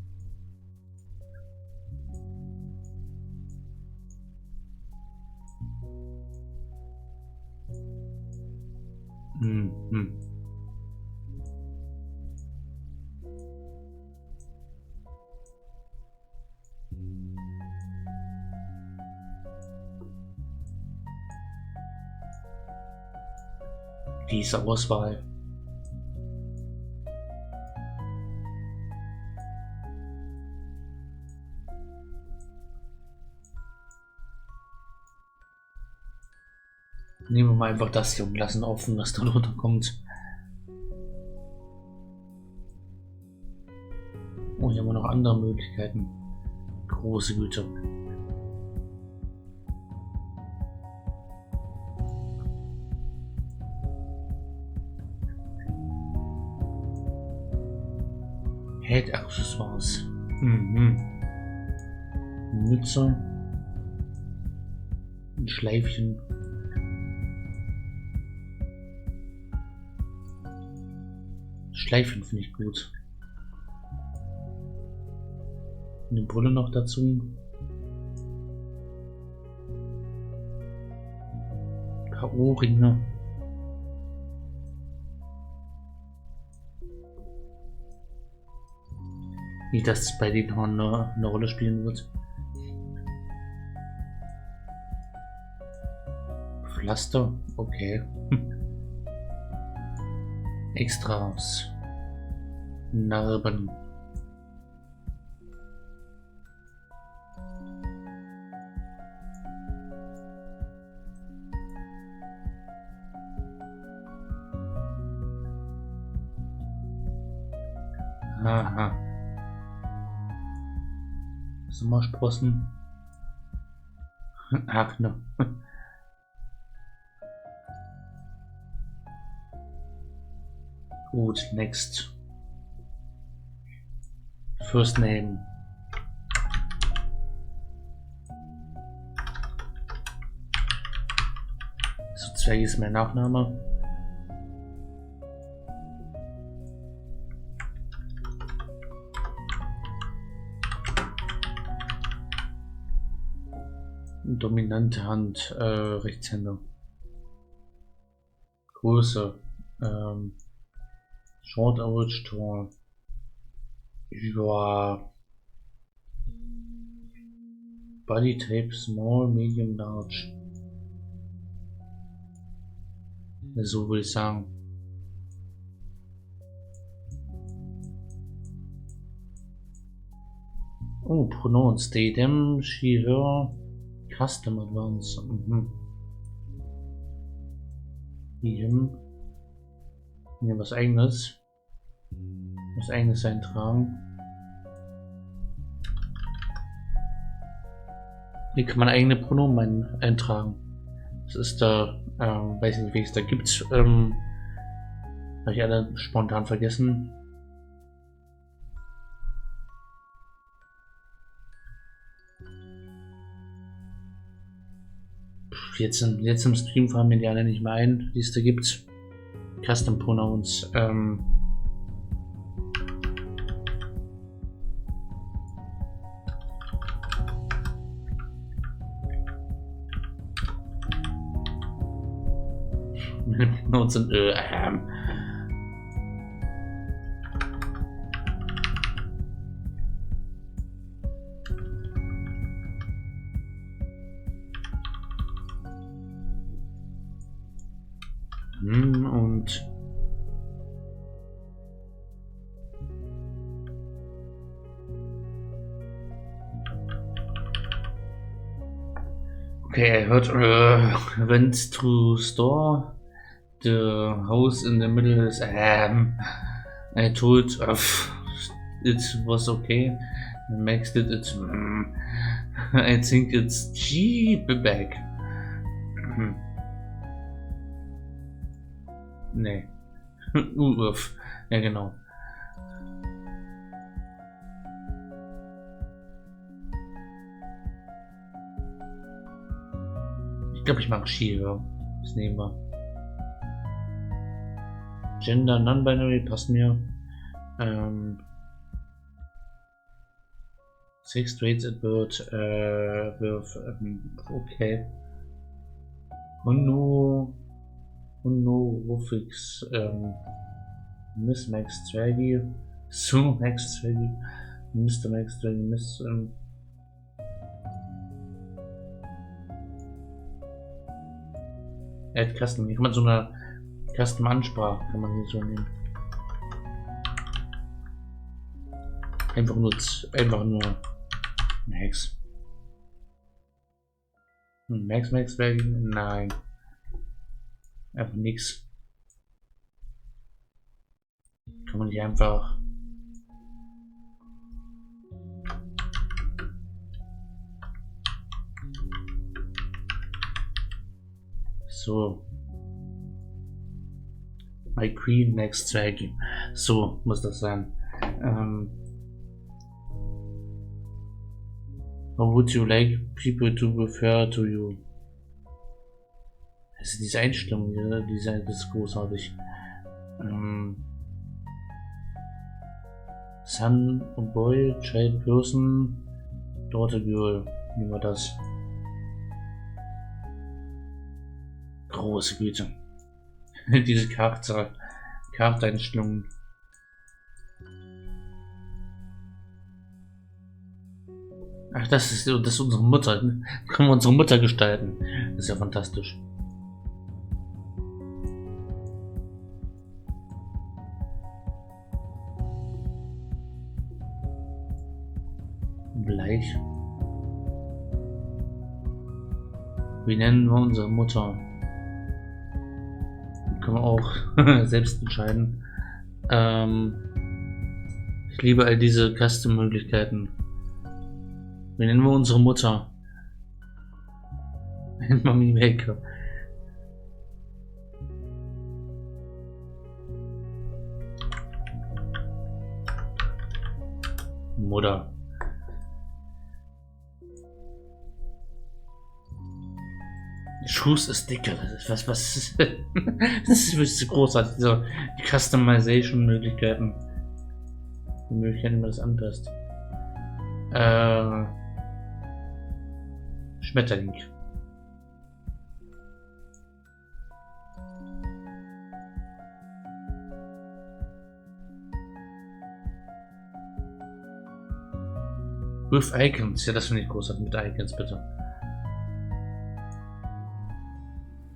Diese Auswahl. Nehmen wir mal einfach das hier und lassen offen, was da drunter kommt. Oh, hier haben wir noch andere Möglichkeiten. Große Güte. Head-Accessoires. Mütze. Ein Schleifchen. Schleifchen finde ich gut. Eine Brille noch dazu. Ein paar Ohrringe. Nicht, dass es bei den Haaren eine Rolle spielen wird. Pflaster, okay. Extras. Narben. Aha. Sommersprossen. Ach ne. Gut, next. First name. So, Zwergis ist mein Nachname. Dominante Hand, Rechtshänder. Größe, Short, Average, Tall. Ja. Body Type, Small, Medium, Large. So würde ich sagen. Oh, Pronouns, they, them, she, her. Custom Advance. Him. Hier was eigenes. Was eigenes eintragen. Hier kann man eigene Pronomen eintragen. Das ist da, weiß nicht, welches da gibt. Habe ich alle spontan vergessen. Jetzt im Stream fallen mir die alle nicht mehr ein, die es da gibt. Custom Pronouns. Meine Pronouns sind und Okay, I heard went to store. The house in the middle is I told it was okay. Max did it. I think it's cheap back. Nee. Ja, genau. Ich glaube, ich mag Skier. Das nehmen wir. Gender non-binary passt mir. Sex, traits at birth, okay. Honorifics, Miss Max Zwergi, Sue Max Zwergi, Mr. Max Zwergi, Miss, Add Custom, hier kann man so eine Custom-Ansprache, kann man hier so nehmen. Einfach nur Max. Max Zwergi? Nein. Einfach nix. Kann man nicht einfach. So. My Queen Max Zwergi. So muss das sein. How would you like people to refer to you? Also diese Einstellung, ja, das ist großartig. Son und Boy, Child Person, Daughter Girl. Nehmen wir das. Große Güte. Diese Charaktereinstellungen. Ach, das ist unsere Mutter. Können wir unsere Mutter gestalten. Das ist ja fantastisch. Gleich. Wie nennen wir unsere Mutter? Können wir auch selbst entscheiden. Ich liebe all diese Custom-Möglichkeiten. Wie nennen wir unsere Mutter? Mami Maker. Mutter. Schuss ist dicker. Das ist was ist das ist wirklich großartig. Die Customization-Möglichkeiten. Die Möglichkeiten, wie man das anpasst. Schmetterling. With Icons. Ja, das finde ich großartig mit Icons, bitte.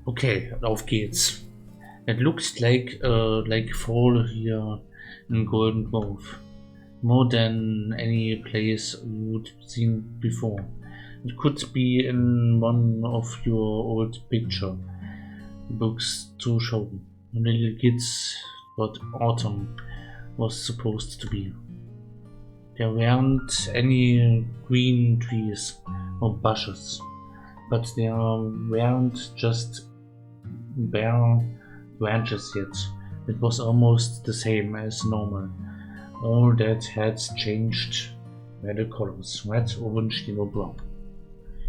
Okay, auf geht's. It looks like fall here in Golden Grove. More than any place you'd seen before. It could be in one of your old picture books to show little kids what autumn was supposed to be. There weren't any green trees or bushes, but there weren't just bare branches yet. It was almost the same as normal. All that had changed were the colors: red, orange, yellow, brown.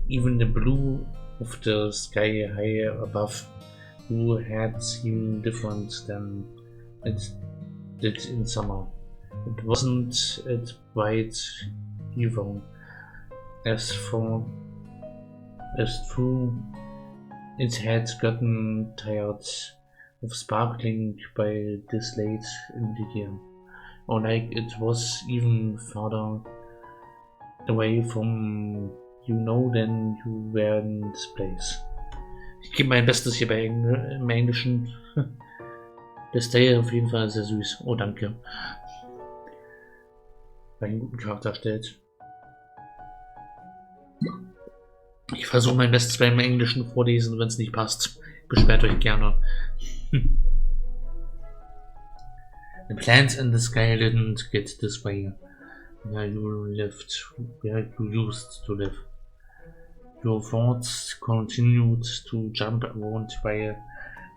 Even the blue of the sky high above blue had seemed different than it did in summer. It wasn't it bright even as true it had gotten tired of sparkling by this late in the year. Or like it was even farther away from than you were in this place. Ich gebe mein Bestes hier im Englischen. Der Stay auf jeden Fall sehr süß. Oh, danke. Weil einen guten Charakter stellt. Ich versuche mein Bestes beim Englischen vorlesen, wenn es nicht passt. Beschwert euch gerne. The plants in the sky didn't get this way. Where you lived, where you used to live. Your thoughts continued to jump around while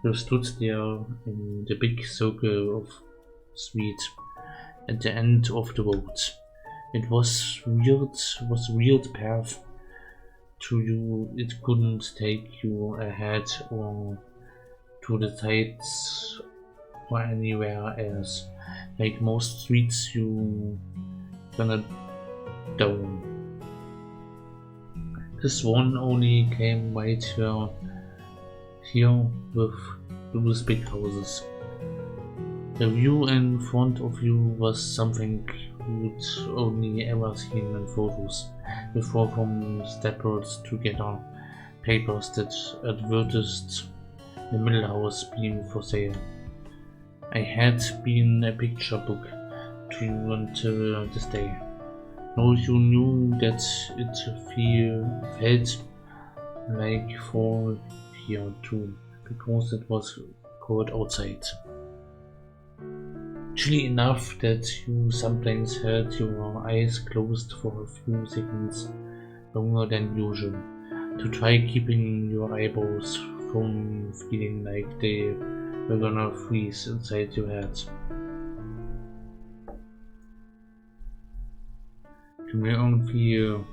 you stood there in the big circle of sweet at the end of the road. It was a weird path to you. It couldn't take you ahead or to the sides or anywhere else. Like most streets, you went down. This one only came right here with those big houses. The view in front of you was something you'd only ever seen in photos before, from stapled together papers that advertised the middle house being for sale. I had been a picture book to you until this day. Now you knew that it felt like fall here too, because it was cold outside. Chilly enough that you sometimes held your eyes closed for a few seconds longer than usual, to try keeping your eyeballs from feeling like they were gonna freeze inside your head. Können wir irgendwie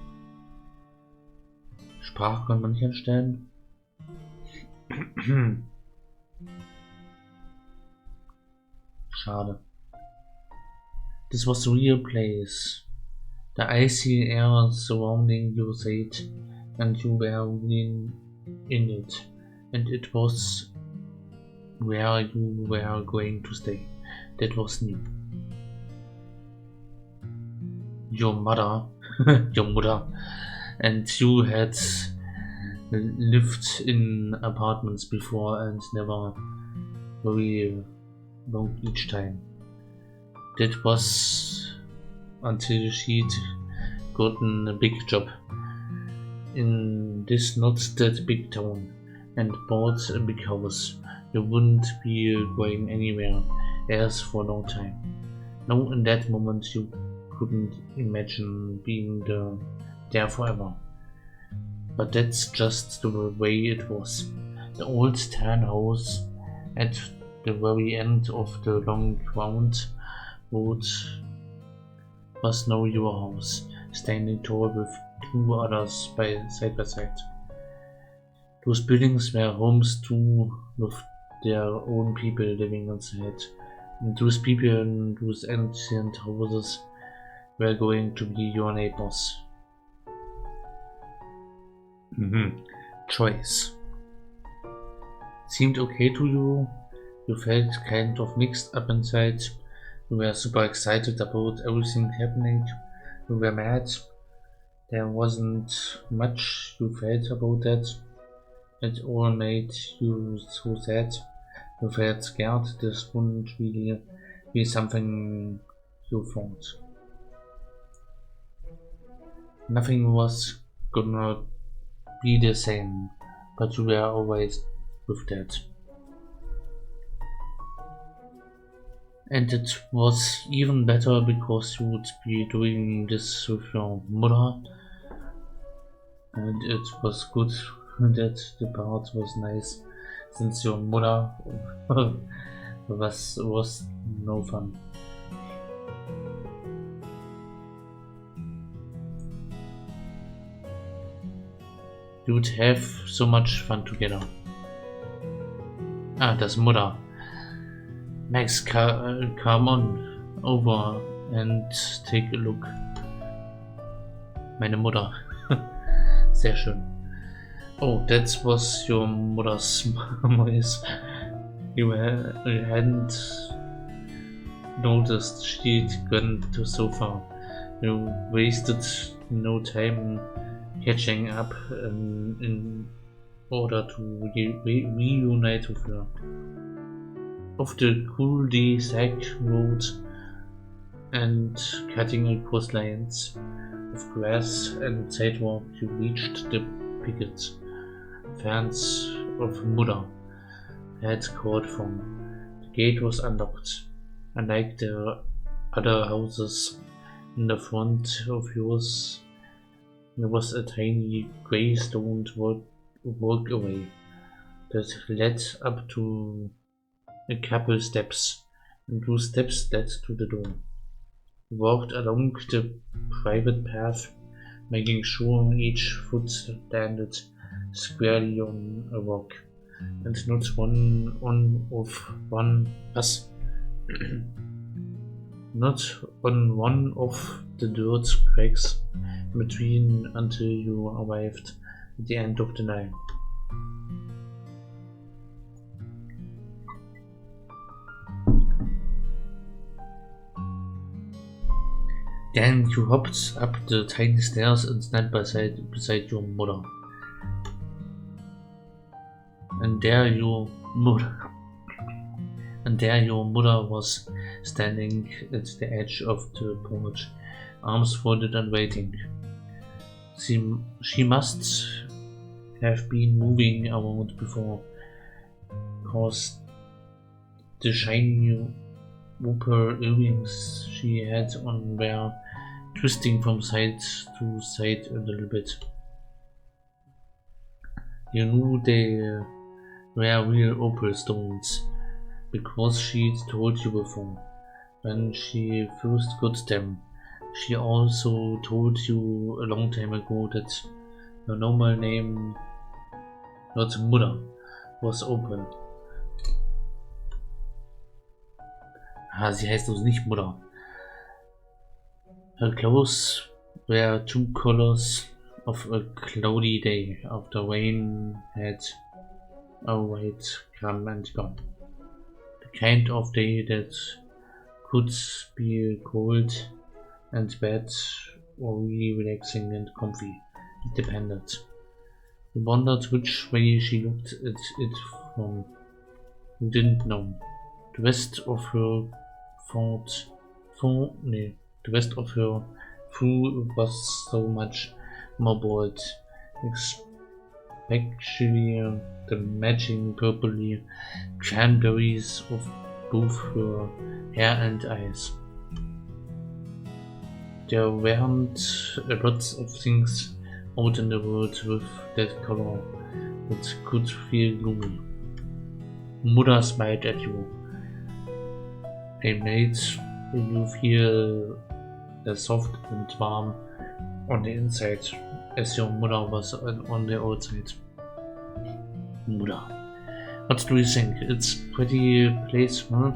Sprachkonten nicht erstellen? Schade. This was a real place. The icy air surrounding your seat, and you were in it, and it was where you were going to stay. That was new. Your mother, and you had lived in apartments before, and never very long each time. That was until she'd gotten a big job in this not that big town and bought a big house. You wouldn't be going anywhere else for a long time. Now in that moment you couldn't imagine being there forever. But that's just the way it was. The old tan house at the very end of the long round road was now your house, standing tall with two others side by side. Those buildings were homes too, with their own people living inside, and those people in those ancient houses were going to be your neighbors. Choice. Seemed okay to you. You felt kind of mixed up inside. You were super excited about everything happening. You were mad. There wasn't much you felt about that. It all made you so sad. You felt scared this wouldn't really be something you thought. Nothing was gonna be the same, but you were always with that. And it was even better because you would be doing this with your mother, and it was good that the part was nice, since your mother was no fun. You would have so much fun together. Das Mutter. Max, come on over and take a look. Meine Mutter. Sehr schön. Oh, that was your mother's voice. You hadn't noticed she'd gone so far. You wasted no time catching up in order to reunite with her. Off the cul-de-sac road and cutting across lanes of grass and sidewalk, you reached the pickets. Fans of Mother had called from. The gate was unlocked. Unlike the other houses in the front of yours, there was a tiny grey stone walkway that led up to a couple steps, and 2 steps led to the door. You walked along the private path, making sure each foot landed squarely on a rock, and not not on one of the dirt cracks between until you arrived at the end of the line. Then you hopped up the tiny stairs and stood beside your mother. And there your mother was standing at the edge of the porch, arms folded and waiting. She must have been moving around before, cause the shiny whooper earrings she had on were twisting from side to side a little bit. You knew they were real opal stones, because she'd told you before. When she first got them, she also told you a long time ago that her normal name, not Mother, was Opal. Sie heißt also nicht Mutter. Her clothes were 2 colors of a cloudy day after rain had already come and gone. The kind of day that could be cold and bad or really relaxing and comfy. It depended. You wondered which way she looked at it from. You didn't know. The rest of her the rest of her food was so much more bold, especially the matching purpley cranberries of both her hair and eyes. There weren't lots of things out in the world with that color that could feel gloomy. Mother smiled at you. They made you feel soft and warm on the inside, as your mother was on the outside. Mother. What do you think? It's a pretty place, huh?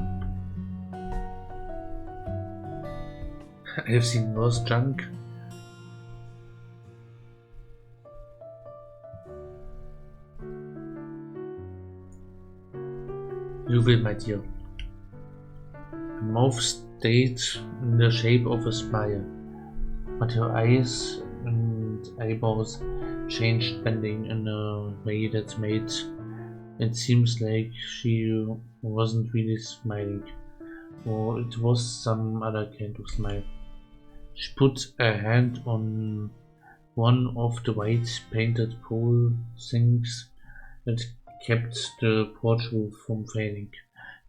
I've seen worse junk. You will, my dear. Her mouth stayed in the shape of a smile, but her eyes and eyebrows changed, bending in a way that made it seem like she wasn't really smiling, or it was some other kind of smile. She put a hand on one of the white painted pole things that kept the porch roof from failing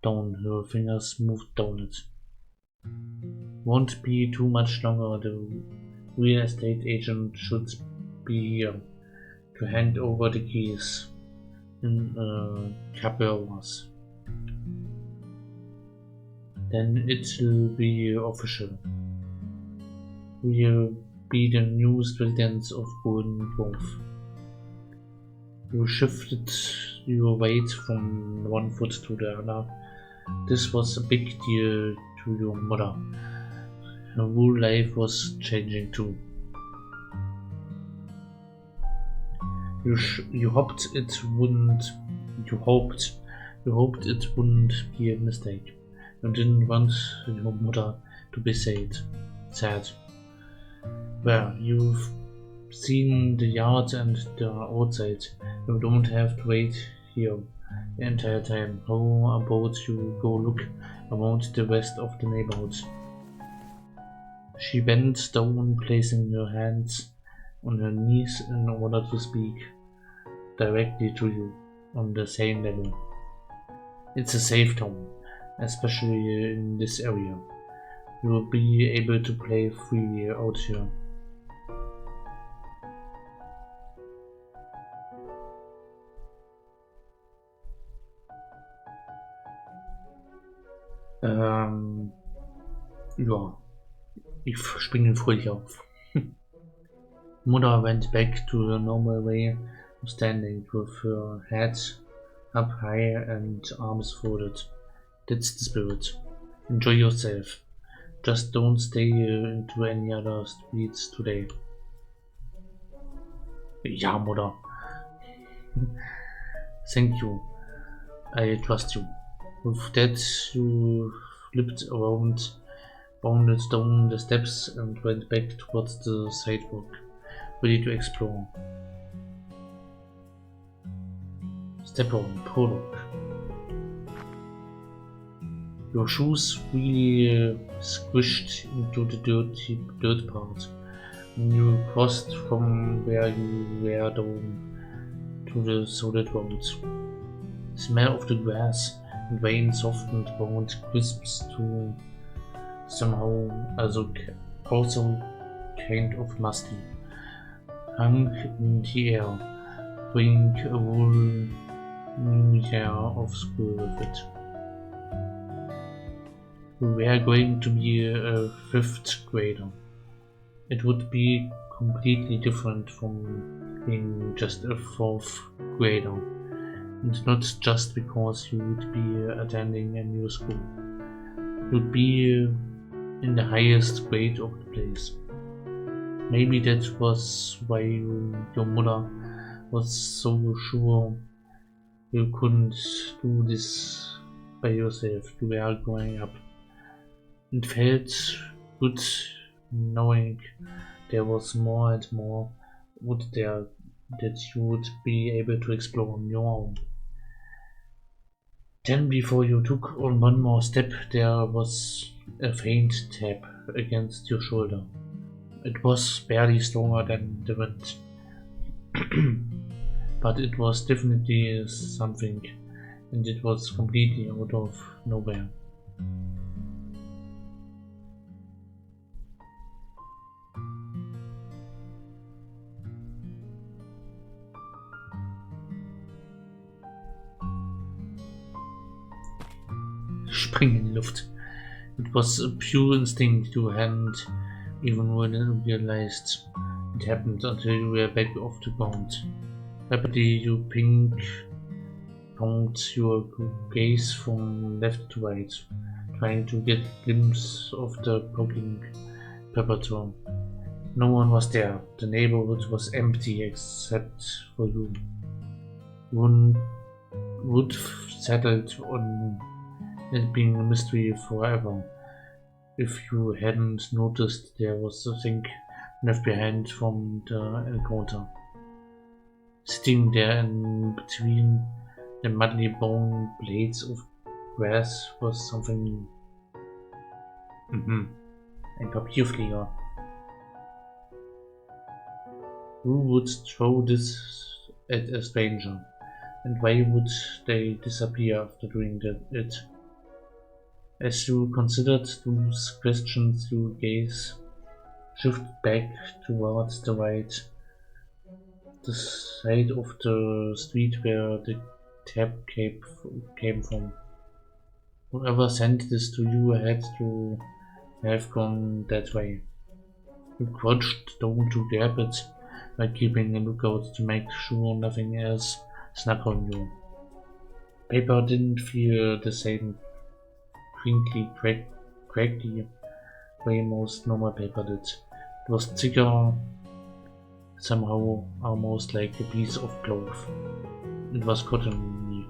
down. Her fingers moved down it. Won't be too much longer. The real estate agent should be here to hand over the keys in a couple hours. Then it'll be official. We'll be the new residents of Golden Grove. You shifted your weight from one foot to the other. This was a big deal to your mother. Her whole life was changing too. You hoped it wouldn't be a mistake. You didn't want your mother to be sad. Well, you've seen the yard and the outside. You don't have to wait here the entire time. How about you go look around the rest of the neighborhood? She bent down, placing her hands on her knees in order to speak directly to you on the same level. It's a safe tone, especially in this area. You will be able to play freely out here. Ja, ich springe fröhlich auf. Mother went back to the normal way of standing with her head up high and arms folded. That's the spirit. Enjoy yourself. Just don't stay into any other streets today. Ja, Mutter. Thank you. I trust you. With that, you flipped around, bounded down the steps, and went back towards the sidewalk, ready to explore. Step on, prologue. Your shoes really squished into the dirt part when you crossed from where you were down to the solid road. The smell of the grass and rain softened round crisps to somehow also kind of musty. Hung in the air, bring a whole new year of school with it. We were going to be a 5th grader. It would be completely different from being just a 4th grader. And not just because you would be attending a new school. You'd be in the highest grade of the place. Maybe that was why your mother was so sure you couldn't do this by yourself. You were growing up. It felt good knowing there was more and more out there that you would be able to explore on your own. Then before you took on one more step, there was a faint tap against your shoulder. It was barely stronger than the wind, but it was definitely something, and it was completely out of nowhere. Spring in die Luft. It was a pure instinct you hadn't even realized it happened until you were back off the ground. Rapidly you ping-ponged your gaze from left to right, trying to get a glimpse of the poking preparatory. No one was there. The neighborhood was empty except for you. One would settled on it being a mystery forever if you hadn't noticed there was something left behind from the encounter. Sitting there in between the muddy bone blades of grass was something. Ein Papierflieger. Who would throw this at a stranger? And why would they disappear after doing it? As you considered those questions, your gaze shifted back towards the right, the side of the street where the tap came from. Whoever sent this to you had to have gone that way. You crouched down to grab it by keeping a lookout to make sure nothing else snuck on you. Paper didn't feel the same crinkly, crackly way most normal paper did. It was thicker, somehow almost like a piece of cloth. It was cottony.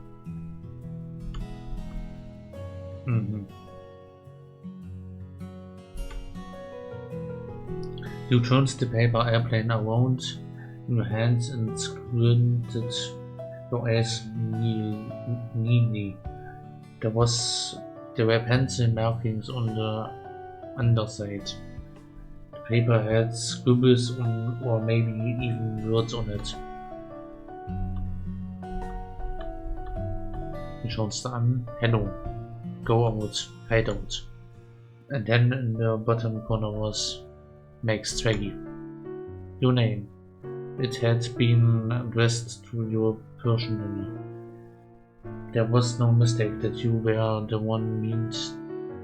You turned the paper airplane around in your hands and squinted your eyes neatly. There were pencil markings on the underside. The paper had scribbles on, or maybe even words on it. Wir schauen uns da an. Hello. Go out. Hide out. And then in the bottom corner was Max Zwergi. Your name. It had been addressed to you personally. There was no mistake that you were the one meant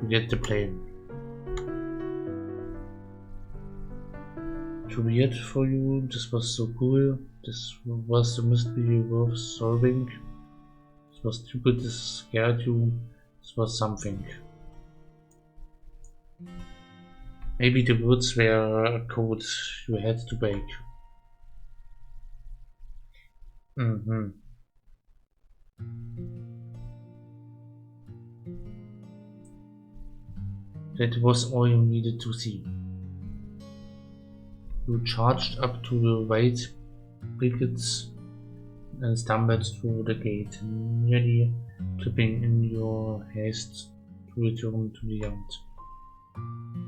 to get the plane. Too weird for you, this was so cool, this was the mystery worth solving, this was stupid, this scared you, this was something. Maybe the words were a code you had to break. That was all you needed to see. You charged up to the white briquettes and stumbled through the gate, nearly tripping in your haste to return to the yard.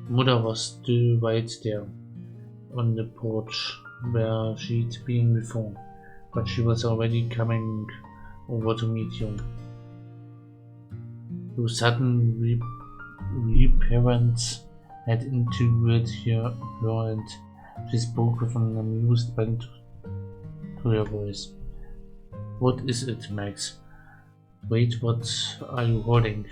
Mother was still right there on the porch where she'd been before, but she was already coming over to meet you. Your sudden reappearance had interviewed her and she spoke with an amused bend to her voice. What is it, Max? Wait, what are you holding?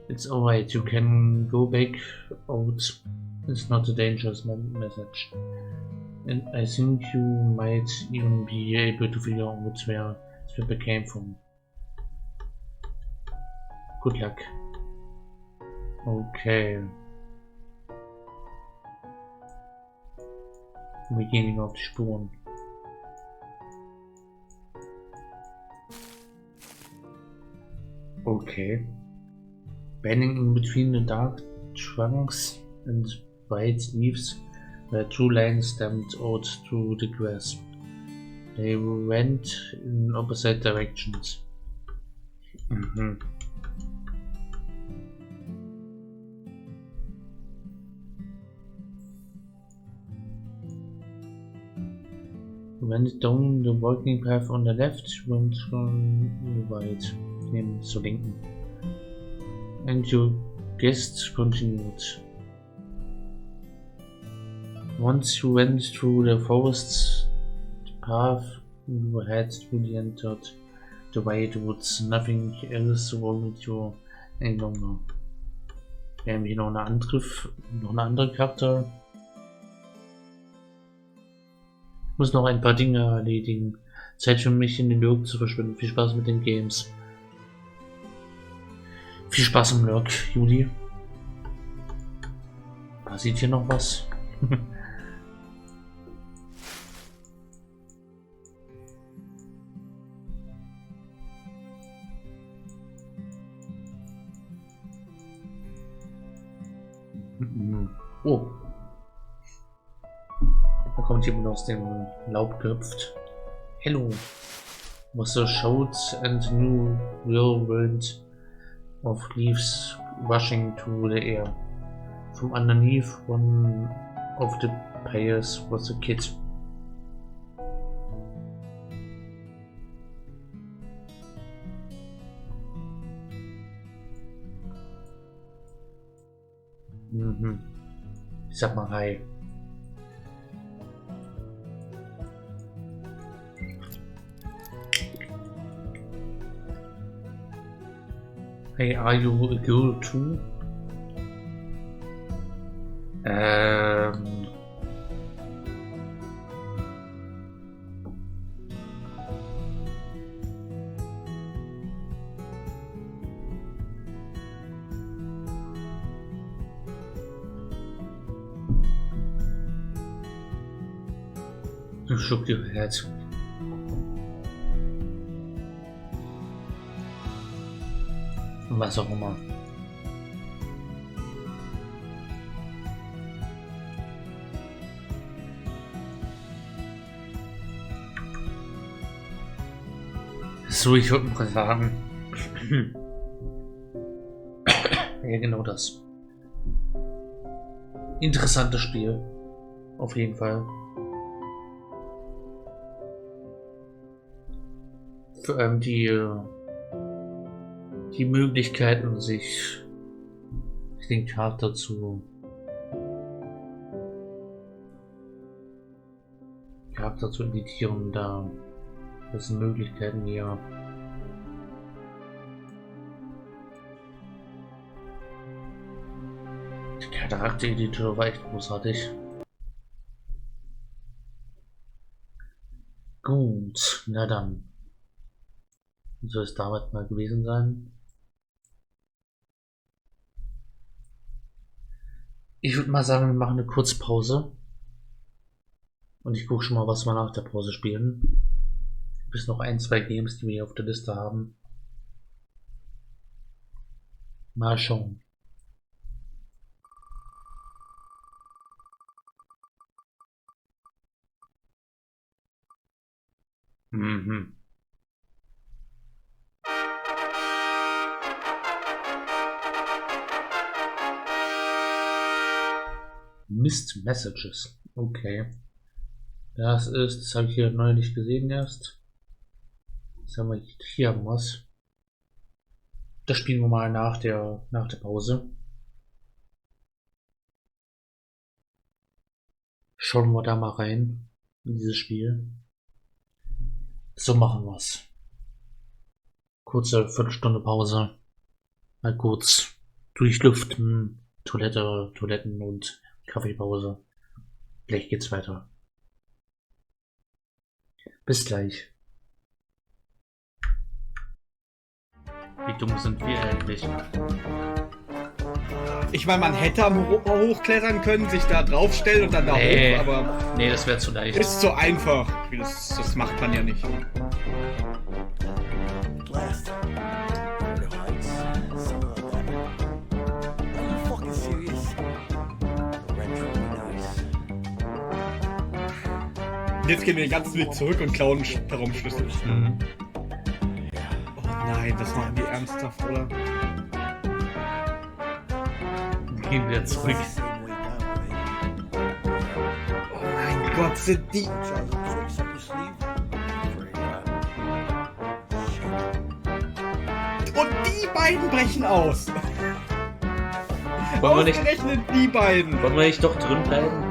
It's alright, you can go back out. It's not a dangerous message. And I think you might even be able to figure out where Slipper came from. Good luck. Okay. Wir gehen ihn auf die Spuren. Okay. Bending in between the dark trunks and white leaves were two lines stamped out through the grass. They went in opposite directions. You went down the walking path on the left, went on the right, zur linken. And your guests continued. Once you went through the forest path, you had truly entered the white woods. Nothing else worried you any longer. Wir haben hier noch eine andere Karte. Ich muss noch ein paar Dinge erledigen. Zeit für mich in den Lurk zu verschwinden. Viel Spaß mit den Games. Viel Spaß im Lurk, Juli. Sieht hier noch was? Oh. Da kommt jemand aus dem Laub gehüpft. Hello. Was a shout and new whirlwind of leaves rushing through the air. From underneath one of the piers was a kid. Ich sag mal hi. Hey, are you a girl too? You shook your head. Was auch immer. So, ich würde mal sagen, Ja, genau das. Interessantes Spiel. Auf jeden Fall. Vor allem die Möglichkeiten, sich den Charakter zu editieren, da sind Möglichkeiten hier. Der Charaktereditor war echt großartig. Gut, na dann. Soll es damit mal gewesen sein? Ich würde mal sagen, wir machen eine Kurzpause. Und ich gucke schon mal, was wir nach der Pause spielen. Bis noch ein, zwei Games, die wir hier auf der Liste haben. Mal schauen. Mhm. Missed Messages. Okay. Das habe ich hier neulich gesehen erst. Jetzt haben wir hier was. Das spielen wir mal nach der Pause. Schauen wir da mal rein in dieses Spiel. So machen wir's. Kurze Viertelstunde Pause. Mal kurz durchlüften, Toiletten und Kaffeepause. Gleich geht's weiter. Bis gleich. Wie dumm sind wir eigentlich? Ich meine, man hätte am hochklettern können, sich da draufstellen und dann da hoch, aber... Nee, das wäre zu leicht. Ist zu einfach. Das macht man ja nicht. Jetzt gehen wir den ganzen Weg zurück und klauen den Raumschlüssel. Mhm. Oh nein, das machen die ernsthaft, oder? Gehen wir zurück. Oh mein Gott, sind die... Und die beiden brechen aus. Ausgerechnet die beiden. Wollen wir nicht doch drin bleiben?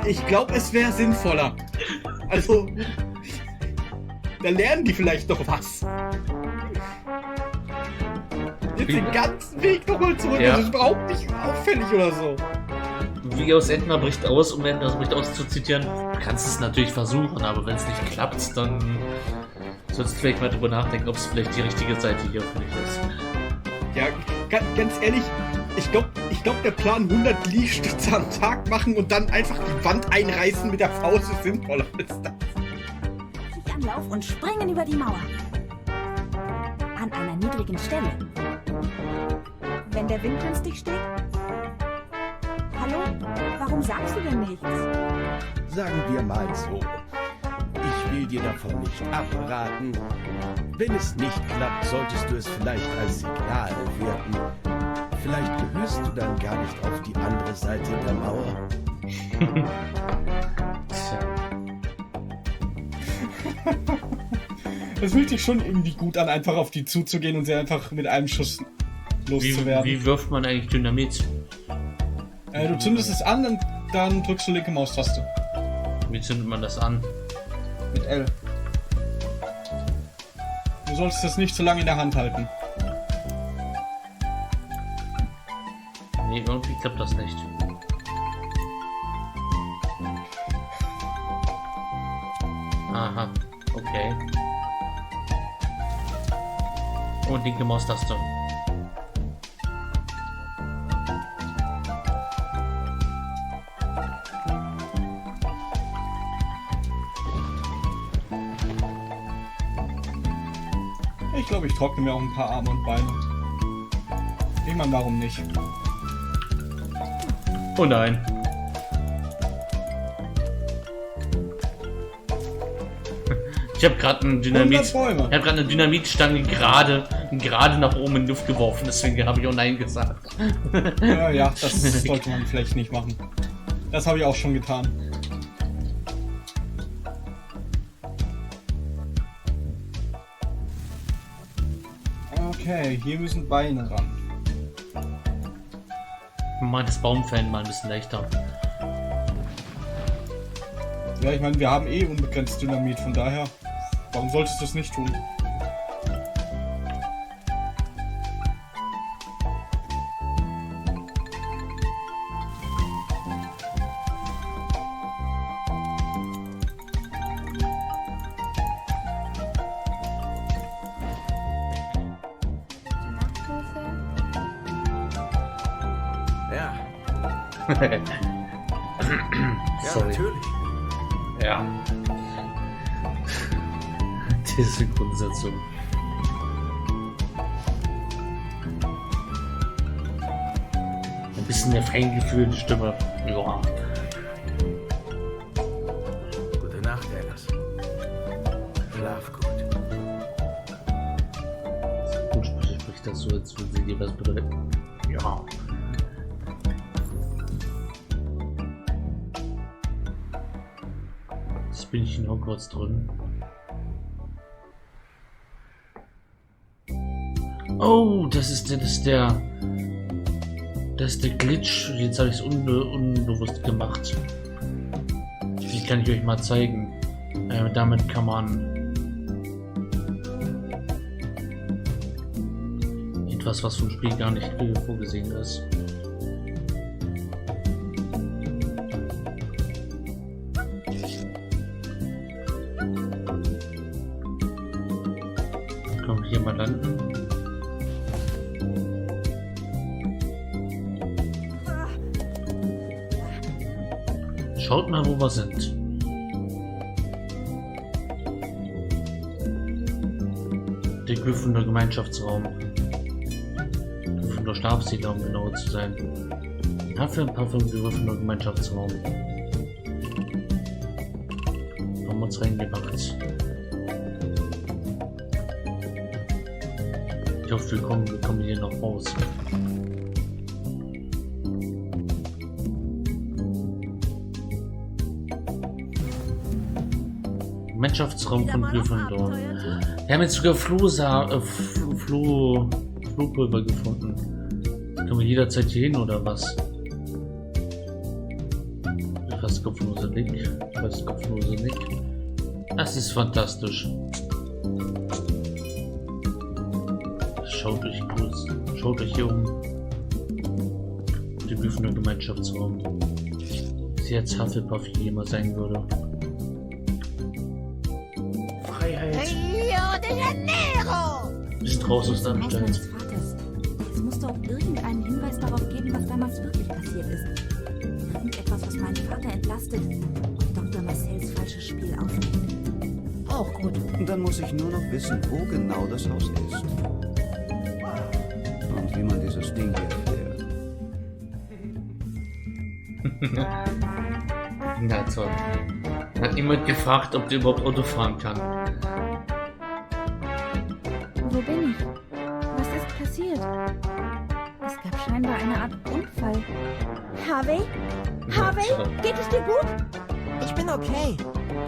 Ich glaube, es wäre sinnvoller. Also, da lernen die vielleicht noch was. Jetzt den ganzen Weg nochmal zurück. Ja. Das ist überhaupt nicht auffällig oder so. Wie aus Entner bricht aus, um Entner bricht aus zu zitieren. Du kannst es natürlich versuchen, aber wenn es nicht klappt, dann sollst du vielleicht mal drüber nachdenken, ob es vielleicht die richtige Seite hier für dich ist. Ja, ganz ehrlich, ich glaube, der Plan 100 Liegestütze am Tag machen und dann einfach die Wand einreißen mit der Faust ist sinnvoller als das. Sich Anlauf und springen über die Mauer. An einer niedrigen Stelle. Wenn der Wind günstig steht? Hallo? Warum sagst du denn nichts? Sagen wir mal so. Ich will dir davon nicht abraten. Wenn es nicht klappt, solltest du es vielleicht als Signal werten. Vielleicht gehörst du dann gar nicht auf die andere Seite der Mauer. Es fühlt sich schon irgendwie gut an, einfach auf die zuzugehen und sie einfach mit einem Schuss loszuwerden. Wie wirft man eigentlich Dynamit? Du zündest es an und dann drückst du linke Maustaste. Wie zündet man das an? Mit L. Du solltest das nicht zu lange in der Hand halten. Nee, irgendwie klappt das nicht. Aha, okay. Und linke Maustaste. Ich glaube, ich trockne mir auch ein paar Arme und Beine. Ich meine, warum nicht? Oh nein. Ich habe gerade eine 100 Bäume. Dynamitstange gerade nach oben in die Luft geworfen, deswegen habe ich auch Nein gesagt. Ja, das sollte man vielleicht nicht machen. Das habe ich auch schon getan. Okay, hier müssen Beine ran. Mal das Baumfällen mal ein bisschen leichter. Ja, ich meine, wir haben eh unbegrenzt Dynamit, von daher, warum solltest du es nicht tun? Die Nachthilfe? Ja, Sorry. natürlich. Ja. Die Synchronisation. Ein bisschen mehr feingefühlte Stimme. Ja. Gute Nacht, Alice. Schlaf gut. Synchronsprecher spricht das so, als würde sie dir was bedeuten. Ja. Jetzt bin ich in Hogwarts drin. Oh, das ist der Glitch. Jetzt habe ich es unbewusst gemacht. Die kann ich euch mal zeigen. Damit kann man etwas, was vom Spiel gar nicht vorgesehen ist. Können wir hier mal landen? Schaut mal, wo wir sind. Der Gryffindor Gemeinschaftsraum. Gryffindor Stabsiedler, um genauer zu sein. Hufflepuff im Gryffindor Gemeinschaftsraum. Haben wir uns reingemacht. Ich hoffe, wir kommen hier noch raus. Gemeinschaftsraum von Gryffindor. Wir haben jetzt sogar Flohpulver gefunden. Können wir jederzeit hier hin oder was? Fast kopflose Nick. Das ist fantastisch. Schaut euch hier um. Den Gryffindor Gemeinschaftsraum. Wie jetzt Hufflepuff hier immer sein würde. Ist raus aus der Anstalt. Meines Vaters. Es muss doch irgendeinen Hinweis darauf geben, was damals wirklich passiert ist. Irgendetwas, was meinen Vater entlastet und Dr. Marcells falsches Spiel aufnimmt. Auch gut. Dann muss ich nur noch wissen, wo genau das Haus ist. Und wie man dieses Ding hier fährt. Na toll. Hat niemand gefragt, ob der überhaupt Auto fahren kann. Wo bin ich? Was ist passiert? Es gab scheinbar eine Art Unfall. Harvey? Harvey? Geht es dir gut? Ich bin okay.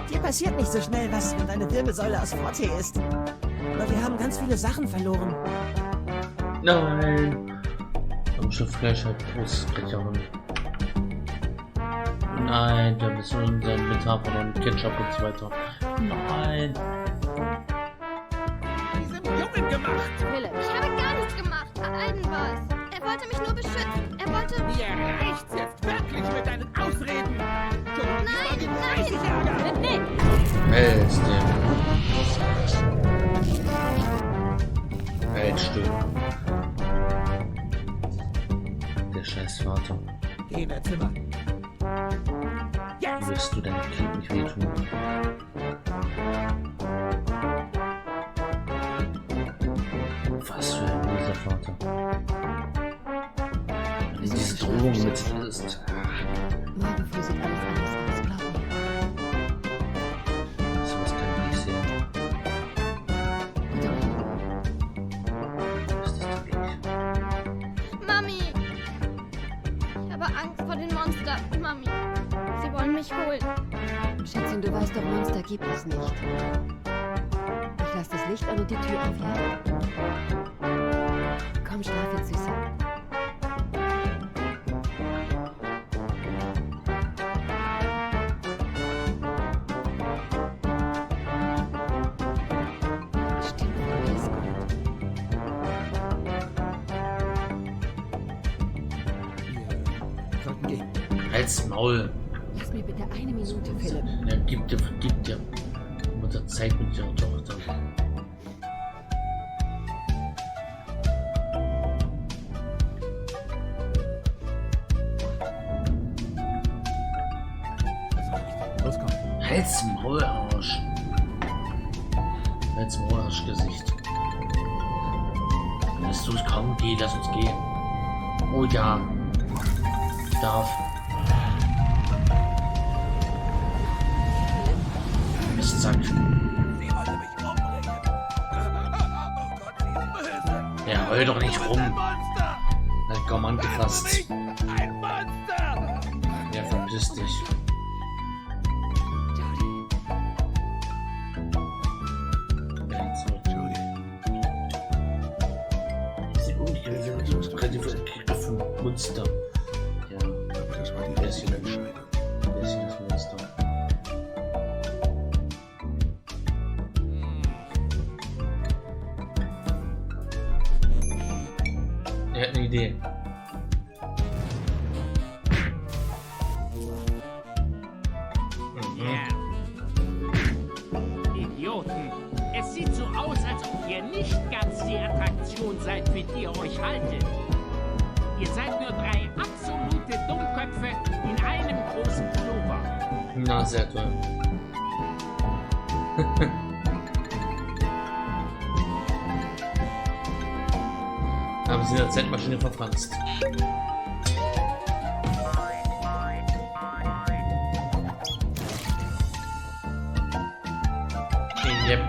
Dir passiert nicht so schnell was, wenn deine Wirbelsäule aus Frotte ist. Aber wir haben ganz viele Sachen verloren. Nein. Am Fleisch hat Großbrecherin. Nein, der ist in seinem Inventar verloren, Ketchup und so weiter. Nein. Diesem Jungen gemacht. Philipp, ich habe gar nichts gemacht. Allen was. Er wollte mich nur beschützen. Er wollte... Mir reicht's jetzt wirklich mit deinen Ausreden. Schon Nein, über nein. 30 Jahre. Nee. Ist der. Halt still. Der scheiß Vater. Geh in dein Zimmer. Jetzt! Wirst du deinem Kind nicht wehtun? Was für ein böser Vater. Wenn diese Drohung mit ist. Morgen früh sieht alles anders aus, glaub mir. Sowas kann ich nicht sehen. Monster gibt es nicht. Ich lasse das Licht an und die Tür auf, ja? Komm, schlaf jetzt, Süße. Stimmt, alles gut. Wir sollten gehen. Halt's Maul. Lass mir bitte eine Minute, Philipp. Ja, gib dir. Mutter Zeit mit ihrer Tochter. Los, komm. Halt's Maul, Arsch. Halt's Maul, Arschgesicht. Lass du es kommen, lass uns gehen. Oh ja. Ich darf. Zack. Ja, heul doch nicht rum. Na komm, angefasst. Ja, verpiss dich. Monster. Ja, Das war die bisschen Entscheidung. bisschen das Monster. Er hat eine Idee. Idioten! Es sieht so aus, als ob ihr nicht ganz die Attraktion seid, für die ihr euch haltet. Ihr seid nur 3 absolute Dummköpfe in einem großen Pullover. Na, sehr toll. Haben sie in der Zeitmaschine verfranst. Yep.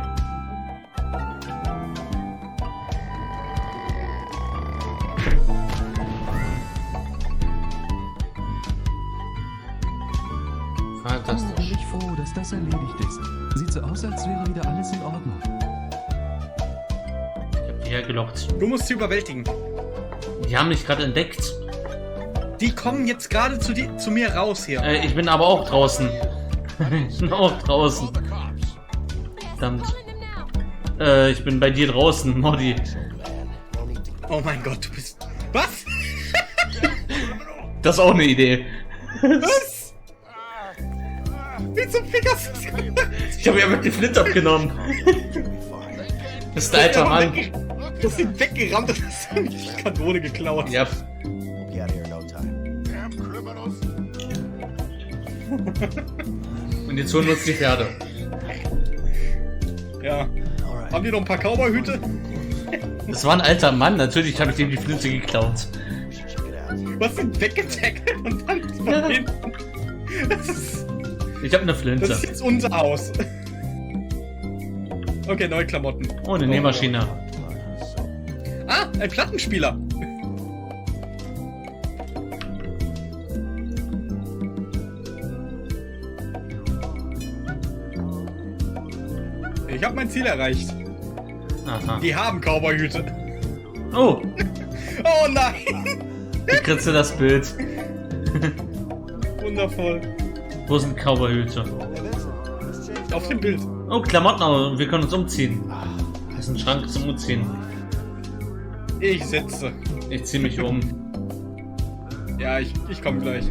Fantastisch. Bin ich froh, dass das erledigt ist. Sieht so aus, als wäre wieder alles in Ordnung. Ich hab die hergelockt. Du musst sie überwältigen. Die haben mich gerade entdeckt. Die kommen jetzt gerade zu mir raus hier. Ich bin aber auch draußen. Ich bin auch draußen. Verdammt. Ich bin bei dir draußen, Modi. Oh mein Gott, du bist... Was? Das ist auch eine Idee. Was? Wie zum Fick hast du das gemacht? Ich habe ja mit die Flint abgenommen. Das ist der alte Mann. Du hast ihn weggerammt und hast ihm die Kanone geklaut. Ja. Und jetzt holen wir uns die Pferde. Ja. Haben die noch ein paar Cowboy-Hüte? Das war ein alter Mann, natürlich habe ich dem die Flinte geklaut. Du hast ihn weggetackelt und dann von hinten. Ich habe eine Flinte. Das ist jetzt unser Haus. Okay, neue Klamotten. Oh, eine Nähmaschine. Ah, ein Plattenspieler. Ich habe mein Ziel erreicht. Aha. Die haben Cowboy-Hüte. Oh. Oh nein. Ich kritze das Bild. Wundervoll. Wo sind Cowboy-Hüte? Auf dem Bild. Oh, Klamotten, aber wir können uns umziehen. Das ist ein Schrank zum Umziehen. Ich setze. Ich ziehe mich um. Ja, ich komme gleich.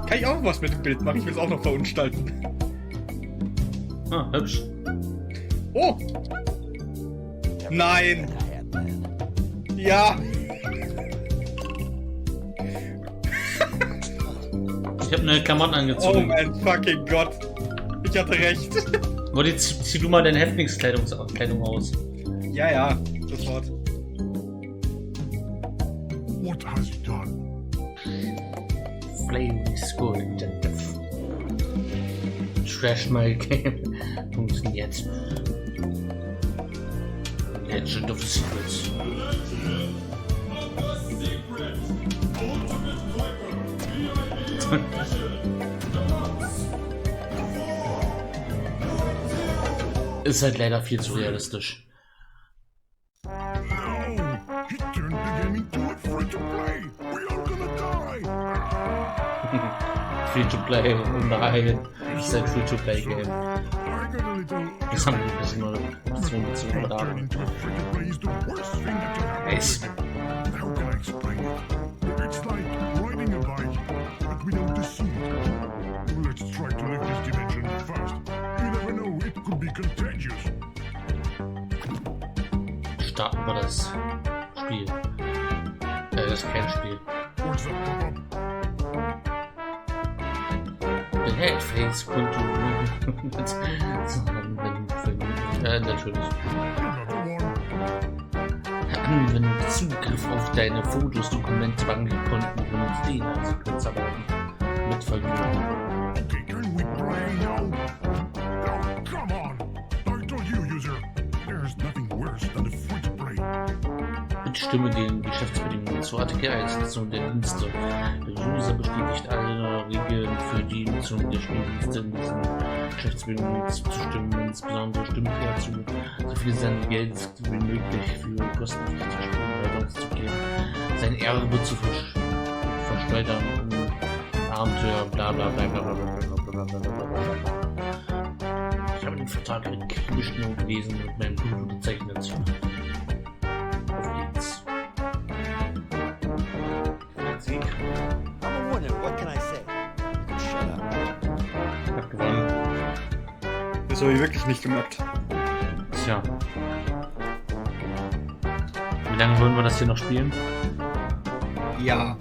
Kann ich auch was mit dem Bild machen? Ich will es auch noch verunstalten. Ah, hübsch. Oh! Nein! Ja! Ich habe eine Klamotten Oh angezogen. mein fucking Gott! Ich hatte recht. Wollte, zieh du mal deine Häftlingskleidung aus. Ja, ja, sofort. What has he done? Flaming Skull Detective. Trash my game. Funktioniert. Legend of Secrets. Ist halt leider viel zu realistisch. Free-to-play, nein, ist ein Free-to-play-Game. Das haben wir ein bisschen übertragen. Echt? Starten wir das Spiel. Das ist kein Spiel. Headface-Konto. Natürlich. Anwenden Zugriff auf deine Fotos, Dokumente, Bankkonten und Sequenz erwarten. Mit Vergnügen. Stimme den Geschäftsbedingungen zur Artikel-Einsetzung der Dienste. Der User bestätigt alle Regeln für die Nutzung der Spieldienste in diesen Geschäftsbedingungen zuzustimmen, insbesondere stimmt er zu, so viel sein Geld wie möglich für kostenpflichtige Spiele auszugeben, sein Erbe zu versteuern, um Abenteuer, bla bla bla bla bla bla bla bla bla bla. Ich habe den Vertrag akribisch genau gelesen und mit meinem Blut unterzeichnet. Das habe ich wirklich nicht gemerkt. Tja. Wie lange wollen wir das hier noch spielen? Ja.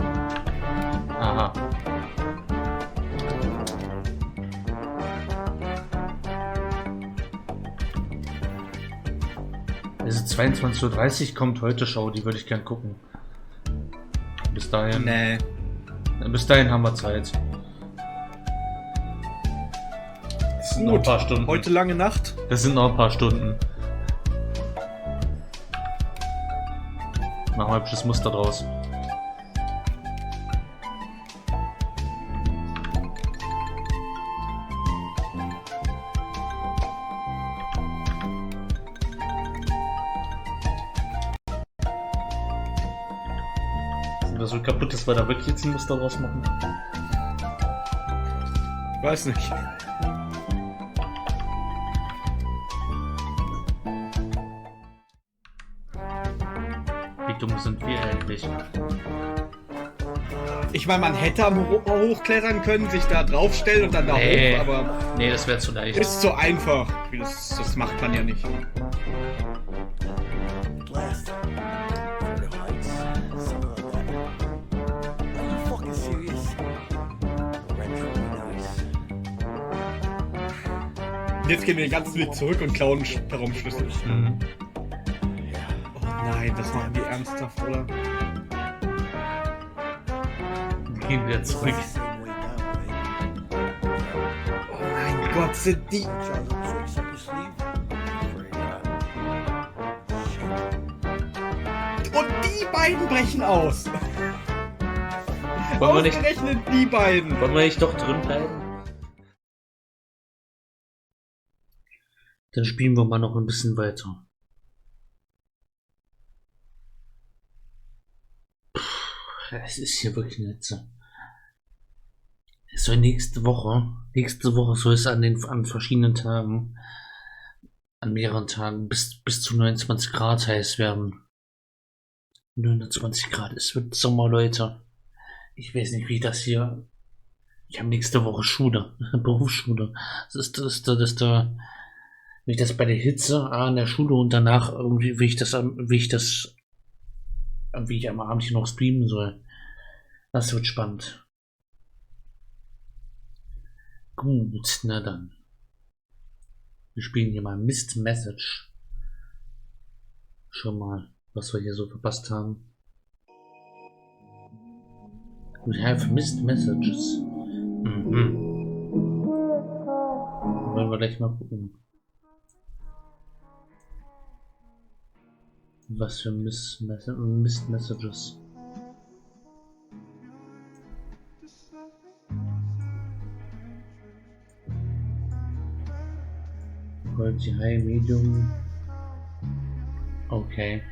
Aha. Also 22:30 Uhr kommt heute Show, die würde ich gern gucken. Bis dahin. Nee. Bis dahin haben wir Zeit. Das sind noch ein paar Stunden. Heute lange Nacht. Das sind noch ein paar Stunden. Machen wir ein hübsches Muster draus. Sind wir so kaputt, dass wir da wirklich jetzt ein Muster draus machen? Weiß nicht. Wie dumm sind wir eigentlich? Ich meine, man hätte am hochklettern können, sich da draufstellen und dann da hoch, aber... Nee, das wäre zu leicht. Ist zu einfach. Das macht man ja nicht. Jetzt gehen wir den ganzen Weg zurück und klauen den Raumschlüssel. Mhm. Oh nein, das machen die ernsthaft, oder? Gehen wir zurück. Oh mein Gott, sind die... Und die beiden brechen aus. Ausgerechnet die beiden. Wollen wir nicht doch drin bleiben? Dann spielen wir mal noch ein bisschen weiter. Es ist hier wirklich nicht so. Es soll nächste Woche soll es an verschiedenen Tagen, an mehreren Tagen bis zu 29 Grad heiß werden. 29 Grad, es wird Sommer, Leute. Ich weiß nicht, wie das hier... Ich habe nächste Woche Schule, Berufsschule. Das ist wie ich das bei der Hitze an der Schule und danach irgendwie, wie ich am Abend hier noch streamen soll. Das wird spannend. Gut, na dann. Wir spielen hier mal Missed Message. Schon mal, was wir hier so verpasst haben. We have missed messages. Mhm. Wollen wir gleich mal gucken. Was für Missed Messages. Difficulty High, Medium. Okay.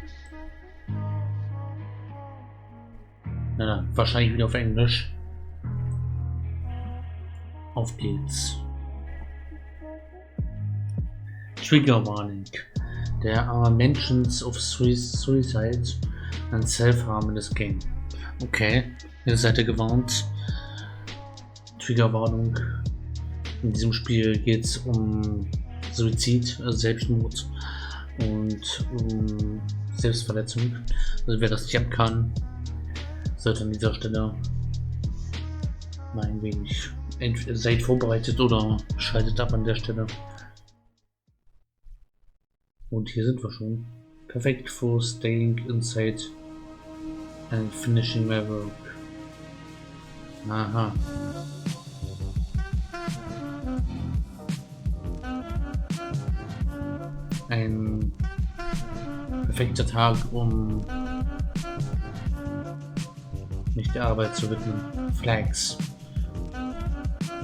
Na, wahrscheinlich wieder auf Englisch. Auf geht's. Trigger Warning. There are mentions of suicide and self-harm in this game. Okay, ihr seid ihr gewarnt. Triggerwarnung. In diesem Spiel geht es um Suizid, also Selbstmord und um Selbstverletzung. Also wer das nicht ab kann, sollte an dieser Stelle mal ein wenig entweder seid vorbereitet oder schaltet ab an der Stelle. Und hier sind wir schon. Perfect for staying inside and finishing my work. Aha. Ein perfekter Tag, um mich der Arbeit zu widmen. Flags.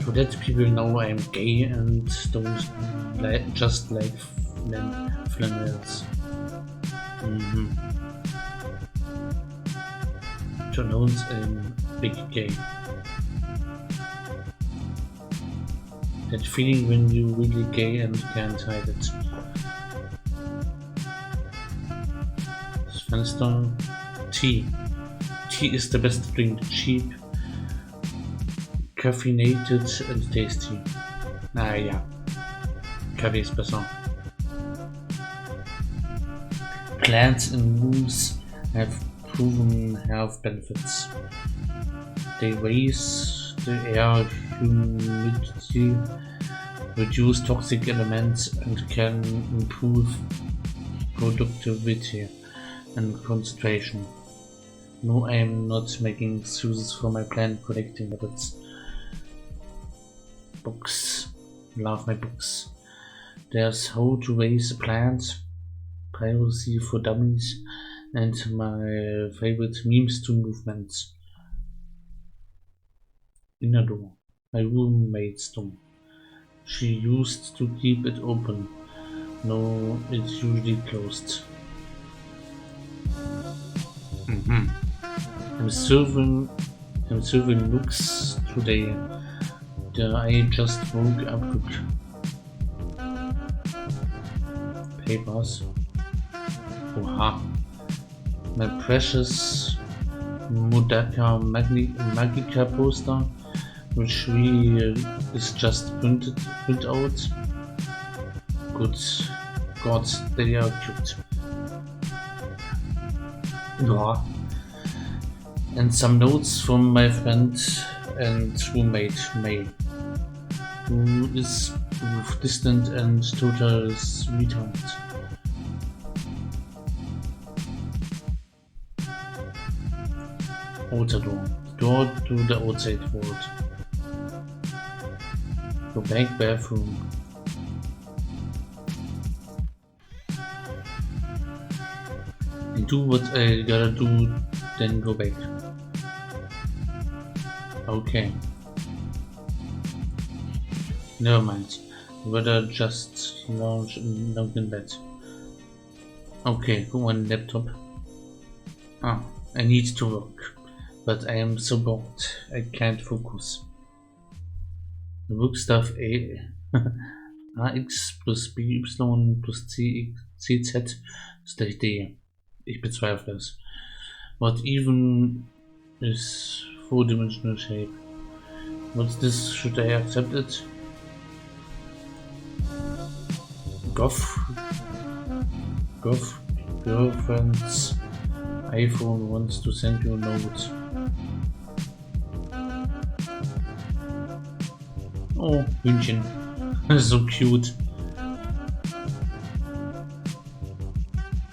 To let people know I'm gay and don't just like flannels. To announce I'm big gay. That feeling when you're really gay and can't hide it. Das Fenster. Tea. Tea is the best drink. Cheap, caffeinated and tasty. Ja. Kaffee ist besser. Plants and moves have proven health benefits. They raise the air humidity, reduce toxic elements, and can improve productivity and concentration. No, I am not making excuses for my plant collecting habits. Books. Love my books. There's How to Raise a Plant, Privacy for Dummies, and my favorite memes to movements. Inner door. My roommate's door. She used to keep it open. No, it's usually closed. I'm serving looks today. I just woke up. Papers. Oha. My precious Modaka Magica poster, which is just print out. Good God, they are cute. Yeah. And some notes from my friend and roommate May, who is distant and total sweetheart. Outer door to the outside world. Go back bathroom. And do what I gotta do, then go back. Okay. Never mind. Rather just lounge in bed. Okay, go on laptop. I need to work, but I am so bored. I can't focus. The work stuff AX plus BY plus CZ ist gleich D. Ich bezweifle es. What even is 4-dimensional shape? What's this? Should I accept it? Goth girlfriend's iPhone wants to send you a note. Oh, Hühnchen. So cute.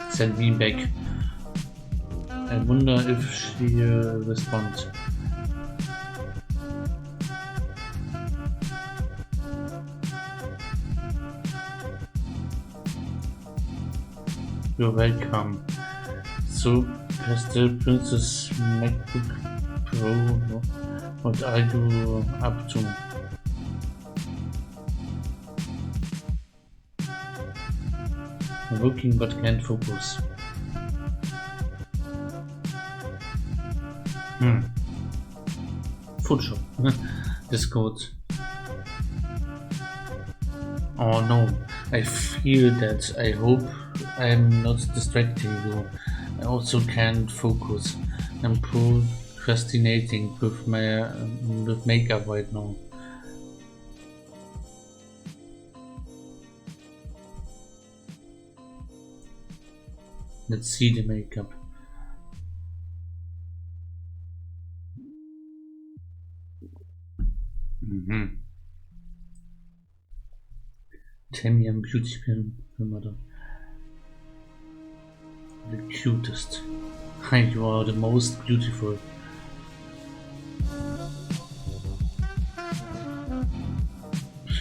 Send me back. I wonder if she responds. You're welcome. So, Pastel Princess MacBook Pro, what are you up to? Working but can't focus. Food shop. Discord. Oh no, I feel that. I hope I'm not distracting you. I also can't focus. I'm procrastinating with my with makeup right now. Let's see the makeup. Tell me I'm beautiful, mother. The cutest. You are the most beautiful.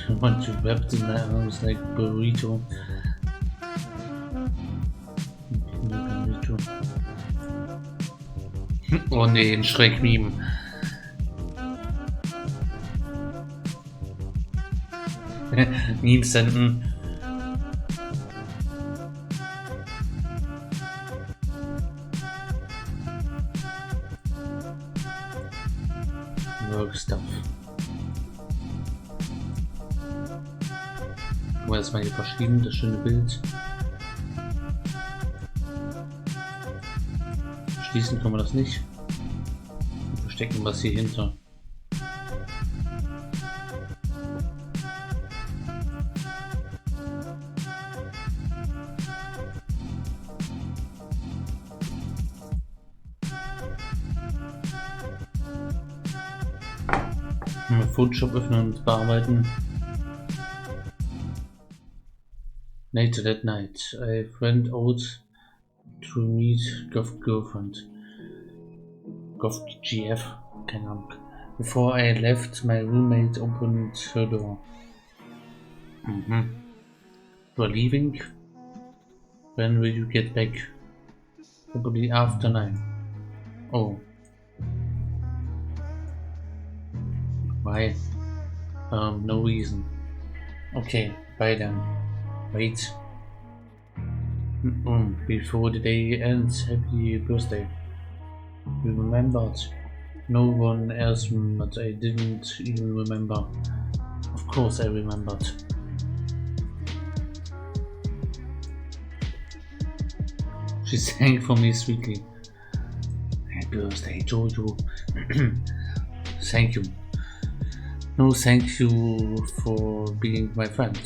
I want to wrap in my arms like burrito. Oh nee, ein Schreckmeme. Memes senden. Work stuff. Guck mal, das mal hier verschieben, das schöne Bild. Schließen kann man das nicht. Wir verstecken was hier hinter. Photoshop öffnen und bearbeiten. Later that night, I went out to meet girlfriend. GF, keine Ahnung. Before I left, my roommate opened her door. You are leaving? When will you get back? Probably after 9. Oh. Why? No reason. Okay, bye then. Wait. Before the day ends, happy birthday. You remembered? No one else remembered. I didn't even remember. Of course I remembered. She sang for me sweetly. Happy birthday, Jojo. Thank you. No, thank you for being my friend.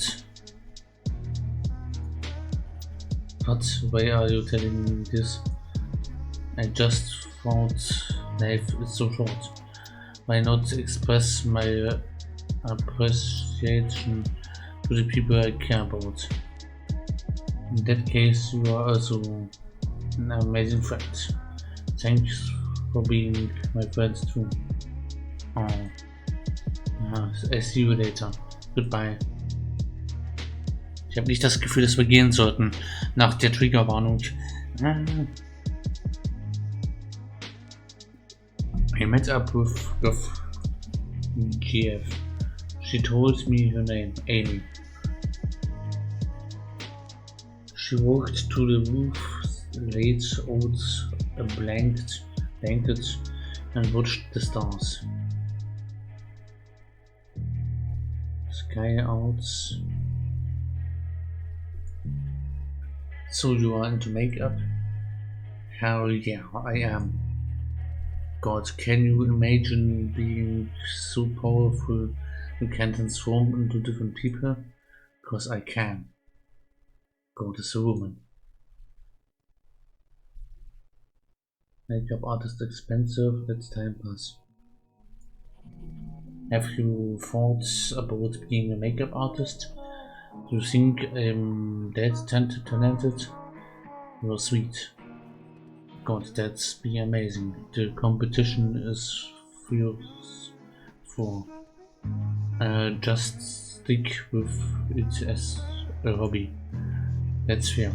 But why are you telling me this? I just thought life is so short. Why not express my appreciation to the people I care about? In that case, you are also an amazing friend. Thanks for being my friend too. Oh. I see you later. Goodbye. Ich habe nicht das Gefühl, dass wir gehen sollten. Nach der Triggerwarnung. I met up with GF. She told me her name, Amy. She walked to the roof, laid out a blanket and watched the stars. Sky out. So you are into makeup? Hell yeah, I am. God, can you imagine being so powerful you can transform into different people? Because I can. God is a woman. Makeup artist expensive, let's time pass. Have you thought about being a makeup artist? Do you think I'm that talented? You're sweet. God, that's be amazing. The competition is fierce. Just stick with it as a hobby. That's fair.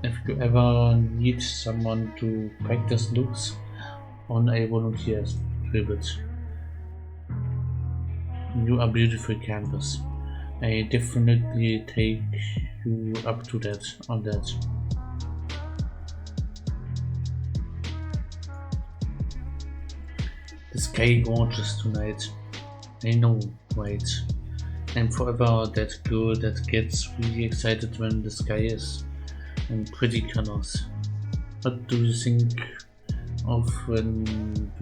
If you ever need someone to practice looks on a volunteer tribute. You are beautiful canvas. I definitely take you up to that on that. The sky gorgeous tonight. I know, right? I'm forever that girl that gets really excited when the sky is in pretty colors. What do you think of when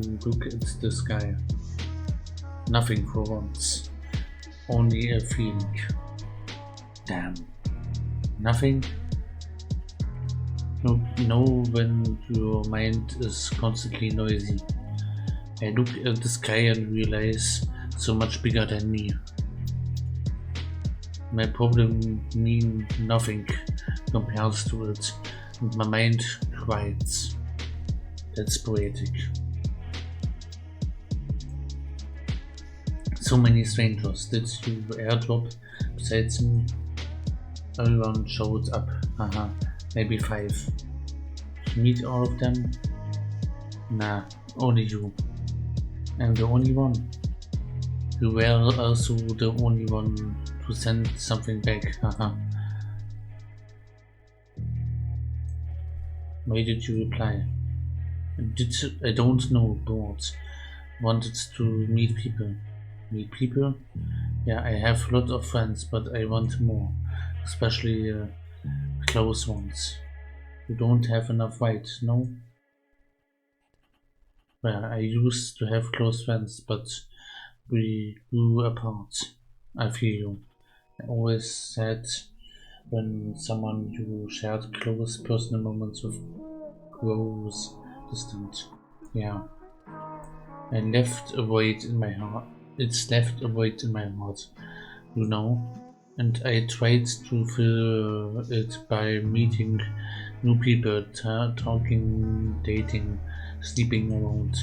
you look at the sky? Nothing for once. Only a feeling. Damn. Nothing? No, when your mind is constantly noisy. I look at the sky and realize so much bigger than me. My problem mean nothing compared to it, and my mind cries. That's poetic. So many strangers. Did you airdrop besides me? Everyone showed up. Haha, maybe 5. You meet all of them? Nah, only you. I'm the only one. You were also the only one to send something back. Haha. Why did you reply? I don't know, bored. Wanted to meet people. Meet people? Yeah, I have a lot of friends, but I want more. Especially close ones. You don't have enough, right? No? Well, I used to have close friends, but we grew apart. I feel you. I always said when someone you shared close personal moments with grows distant. Yeah. I left a void in my heart. It's left a void in my heart, you know, and I tried to fill it by meeting new people, talking, dating, sleeping around.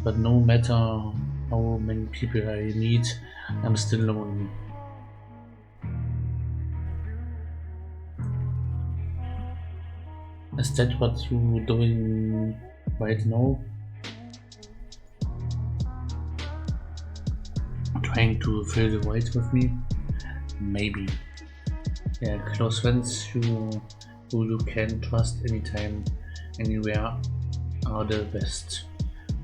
But no matter how many people I meet, I'm still lonely. Is that what you're doing right now? Trying to fill the void with me? Maybe. Yeah, close friends who you can trust anytime, anywhere are the best.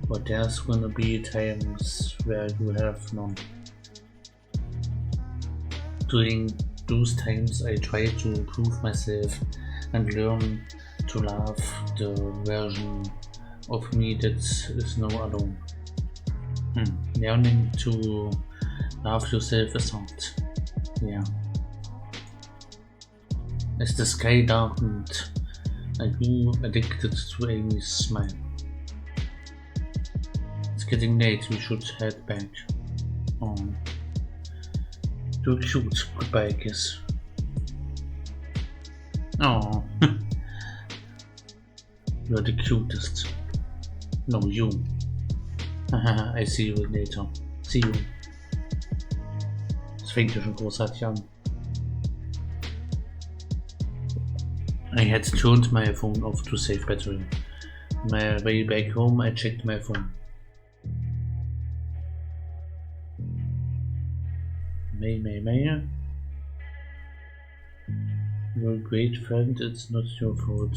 But there's gonna be times where you have none. During those times I try to improve myself and learn to love the version of me that is now alone. Learning to love yourself is hard. Yeah. As the sky darkened, I grew addicted to Amy's smile. It's getting late, we should head back. Oh. You're cute, goodbye kiss. Oh. You're the cutest. No, you. I see you later. See you. Das fängt ja schon großartig an. I had turned my phone off to save battery. On my way back home, I checked my phone. May. You're a great friend, it's not your fault.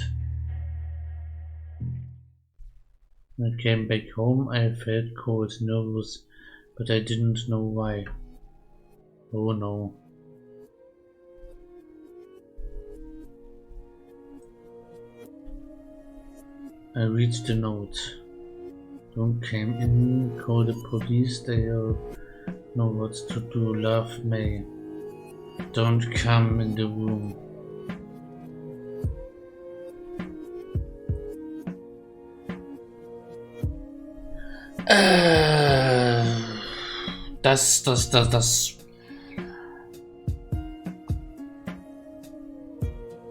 When I came back home, I felt cold, nervous, but I didn't know why. Oh no. I read the note. Don't come in, call the police, they'll know what to do, love May. Don't come in the room. Das.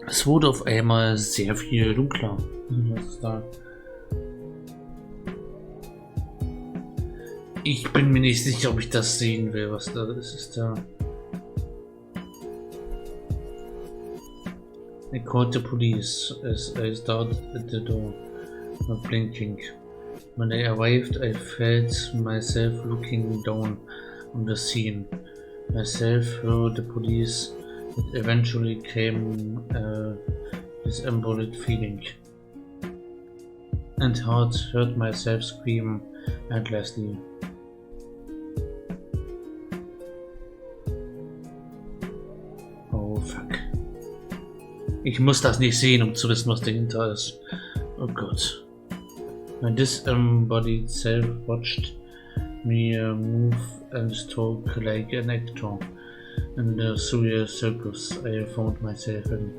Es wurde auf einmal sehr viel dunkler. Was ist da? Ich bin mir nicht sicher, ob ich das sehen will, was da ist. Ist da? I called the police as I started at the door, not blinking. When I arrived, I felt myself looking down on the scene. myself through the police. It eventually came disembodied feeling, and heard myself scream endlessly. Oh fuck. Ich muss das nicht sehen, um zu wissen, was dahinter ist. Oh Gott. My disembodied self watched me move and talk like an actor in the surreal circus I found myself in.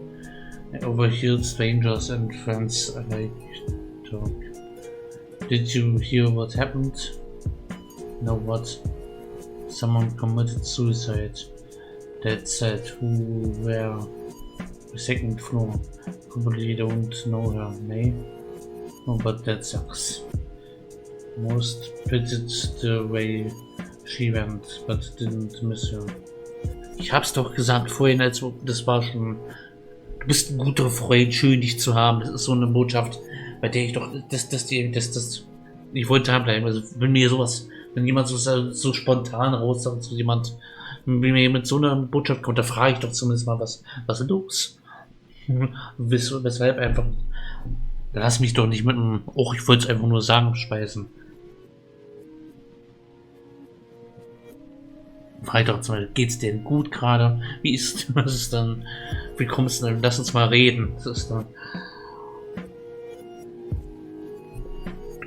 I overheard strangers and friends alike talk. Did you hear what happened? No, what? Someone committed suicide. That said, who were the second floor? Probably don't know her, nay? Oh, but that sucks. Most pitied the way she went, but didn't miss her. Ich hab's doch gesagt vorhin, das war schon. Du bist ein guter Freund, schön dich zu haben. Das ist so eine Botschaft, bei der ich doch, ich wollte da bleiben. Also wenn jemand so spontan raus sagt, so jemand, wenn mir mit so einer Botschaft kommt, da frage ich doch zumindest mal, was ist los? Weshalb einfach, lass mich doch nicht mit einem, ich wollte es einfach nur sagen, speisen. Frag doch mal, geht's dir denn gut gerade? Wie kommst du denn? Lass uns mal reden. Das ist dann.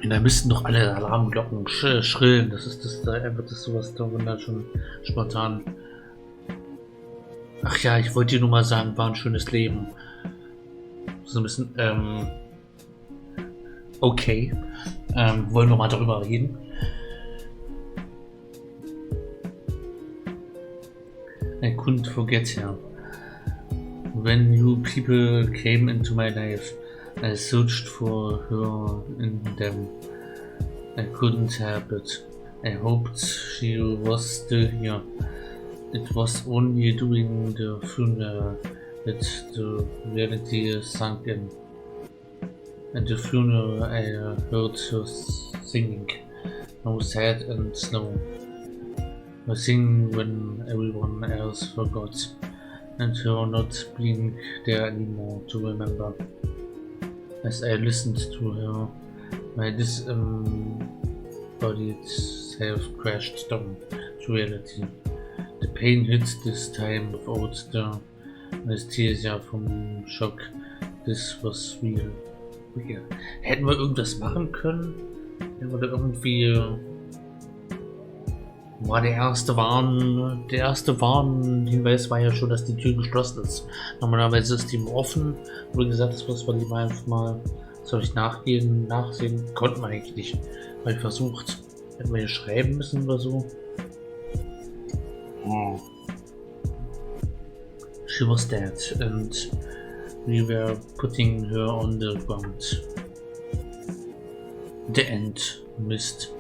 Und da müssten doch alle Alarmglocken schrillen. Da wird das sowas da wunderschön spontan. Ach ja, ich wollte dir nur mal sagen, war ein schönes Leben. So ein bisschen, okay. Wollen wir mal darüber reden? I couldn't forget her. When you people came into my life, I searched for her in them. I couldn't help it. I hoped she was still here. It was only during the funeral that the reality sunk in. At the funeral I heard her singing, no sad and slow. I sing when everyone else forgot, and her not being there anymore to remember. As I listened to her, my disembodied self crashed down to reality. The pain hit this time without the anesthesia from shock. This was real. Hätten wir irgendwas machen können? Hätten wir da irgendwie... Der erste Warnhinweis war ja schon, dass die Tür geschlossen ist. Normalerweise ist die offen. Wie gesagt, das muss man lieber einfach mal, soll ich nachsehen, konnten wir eigentlich nicht. Weil versucht, hätten wir hier schreiben müssen oder so. Oh. She was dead and we were putting her on the ground. The end. Missed.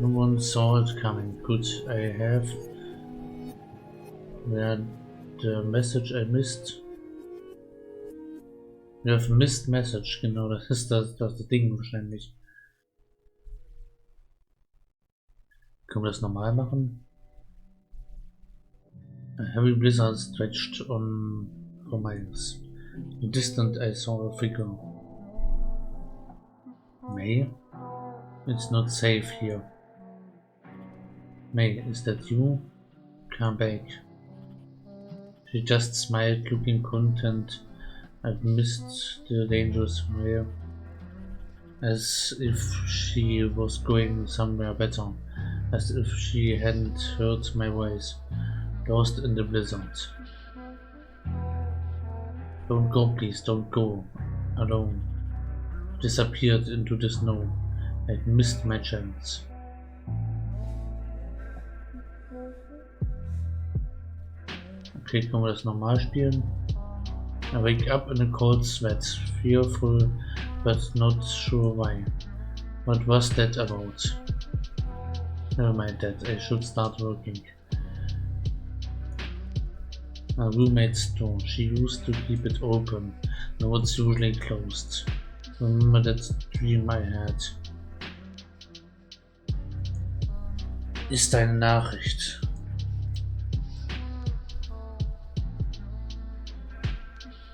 No one saw it coming. Could I have the message I missed? You have missed message, genau, das ist das Ding wahrscheinlich. Können wir das normal machen? A heavy blizzard stretched on for miles. In the distance I saw a figure. May? It's not safe here. May, is that you? Come back. She just smiled, looking content. I've missed the dangerous fire. As if she was going somewhere better. As if she hadn't heard my voice. Lost in the blizzard. Don't go, please, don't go. Alone. Disappeared into the snow. I'd missed my chance. Okay, können wir das normal spielen? I wake up in a cold sweat, fearful but not sure why. What was that about? Never mind that, I should start working. My roommate's door, she used to keep it open, now it's usually closed. Remember that dream I had. Ist eine Nachricht.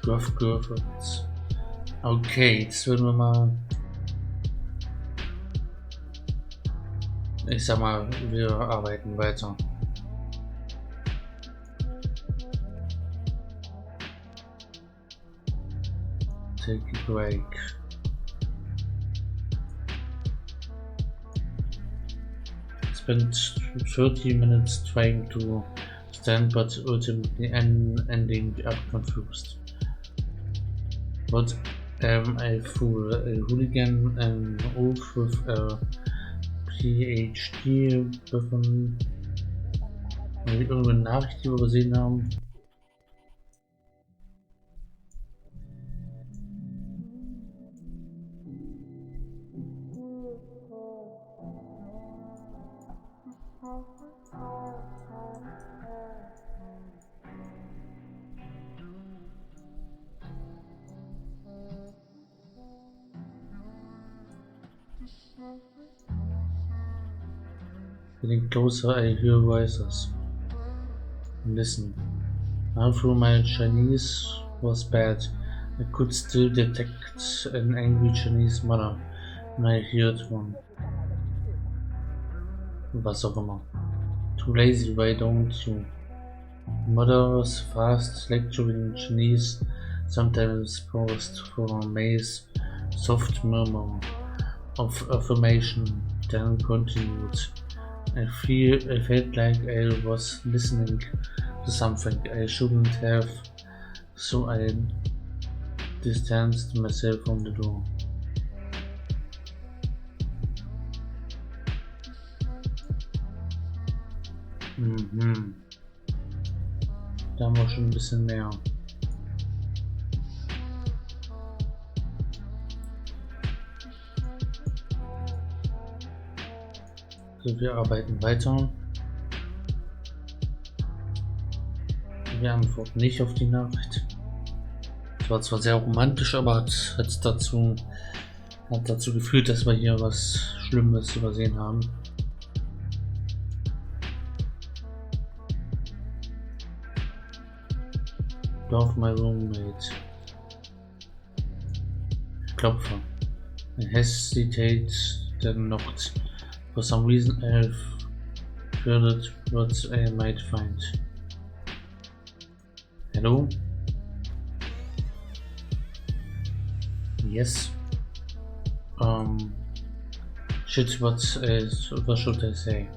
Griffith. Okay, jetzt würden wir mal. Ich sag mal, wir arbeiten weiter. Take a break. Spent 30 minutes trying to stand, but ultimately ending up confused. What am I fool? A hooligan, an oath with a PhD bekommen, weil wir irgendeine Nachricht übersehen haben. Getting closer, I hear voices. Listen. Although my Chinese was bad, I could still detect an angry Chinese mother when I heard one. Was auch immer. Too lazy, why don't you? Mother was fast lecturing Chinese, sometimes paused for a maze, soft murmur of affirmation, then continued. I felt like I was listening to something I shouldn't have, so I distanced myself from the door. Da haben wir schon ein bisschen mehr. So, wir arbeiten weiter. Wir antworten nicht auf die Nachricht. Es war zwar sehr romantisch, aber hat dazu geführt, dass wir hier was Schlimmes übersehen haben. Love my roommate. Klopfer. I hesitate, then knocked. For some reason I feared what I might find. Hello? Yes. Shit, what should I say?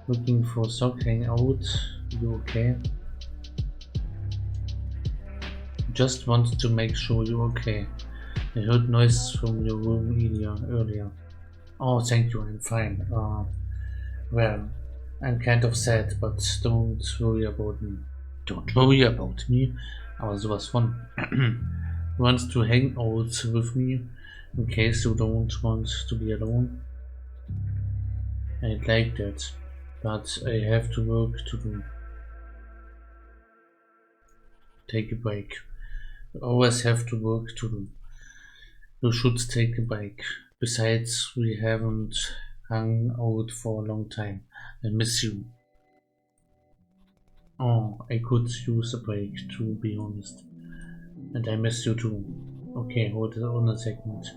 Looking for sock, hang out, you okay? Just wanted to make sure you're okay. I heard noise from your room earlier. Oh, thank you, I'm fine. Well, I'm kind of sad, but don't worry about me. Don't worry about me? Aber sowas von. Want to hang out with me, in case you don't want to be alone? I'd like that, but I have to work to do. Take a break. You always have to work to do. You should take a break. Besides, we haven't hung out for a long time. I miss you. Oh, I could use a break, to be honest. And I miss you too. Okay, hold on a second.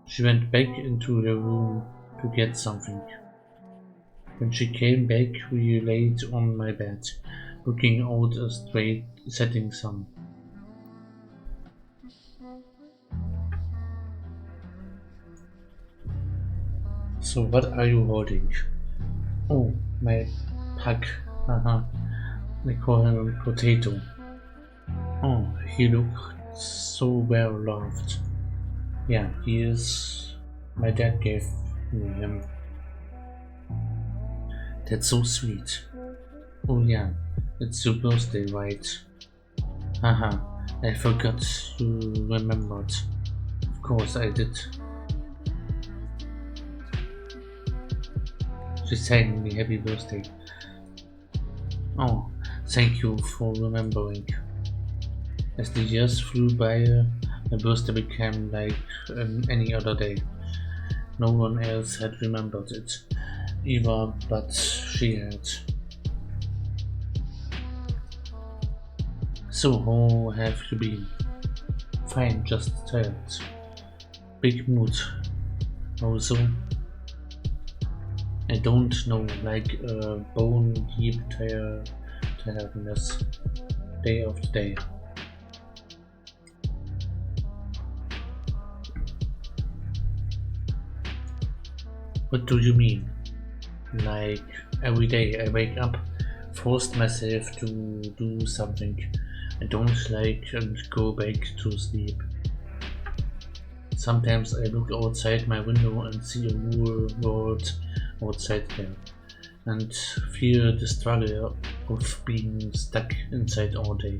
She went back into her room to get something. When she came back, we laid on my bed, looking out a straight setting sun. So what are you holding? Oh, my pug. They call him a potato. Oh, he looked so well loved. Yeah, he is. My dad gave me him. That's so sweet. Oh yeah, it's your birthday, right? Haha, I forgot you remembered. Of course I did. She sang me happy birthday. Oh, thank you for remembering. As the years flew by, my birthday became like any other day. No one else had remembered it, either, but she had. So, how have you been? Fine, just tired. Big mood. How so? I don't know, like a bone deep tiredness. Day after day. What do you mean? Like every day I wake up, forced myself to do something I don't like and go back to sleep. Sometimes I look outside my window and see a whole world outside there and feel the struggle of being stuck inside all day.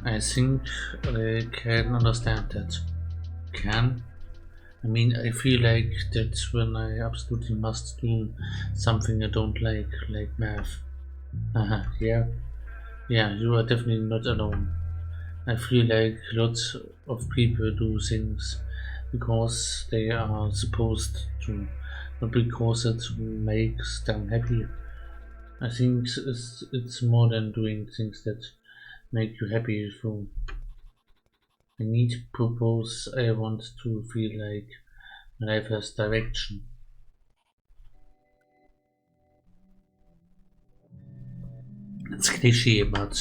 I think I can understand that. Can? I mean, I feel like that's when I absolutely must do something I don't like math. Yeah, you are definitely not alone. I feel like lots of people do things because they are supposed to, not because it makes them happy. I think it's more than doing things that make you happy. So I need purpose. I want to feel like life has direction. It's cliche, but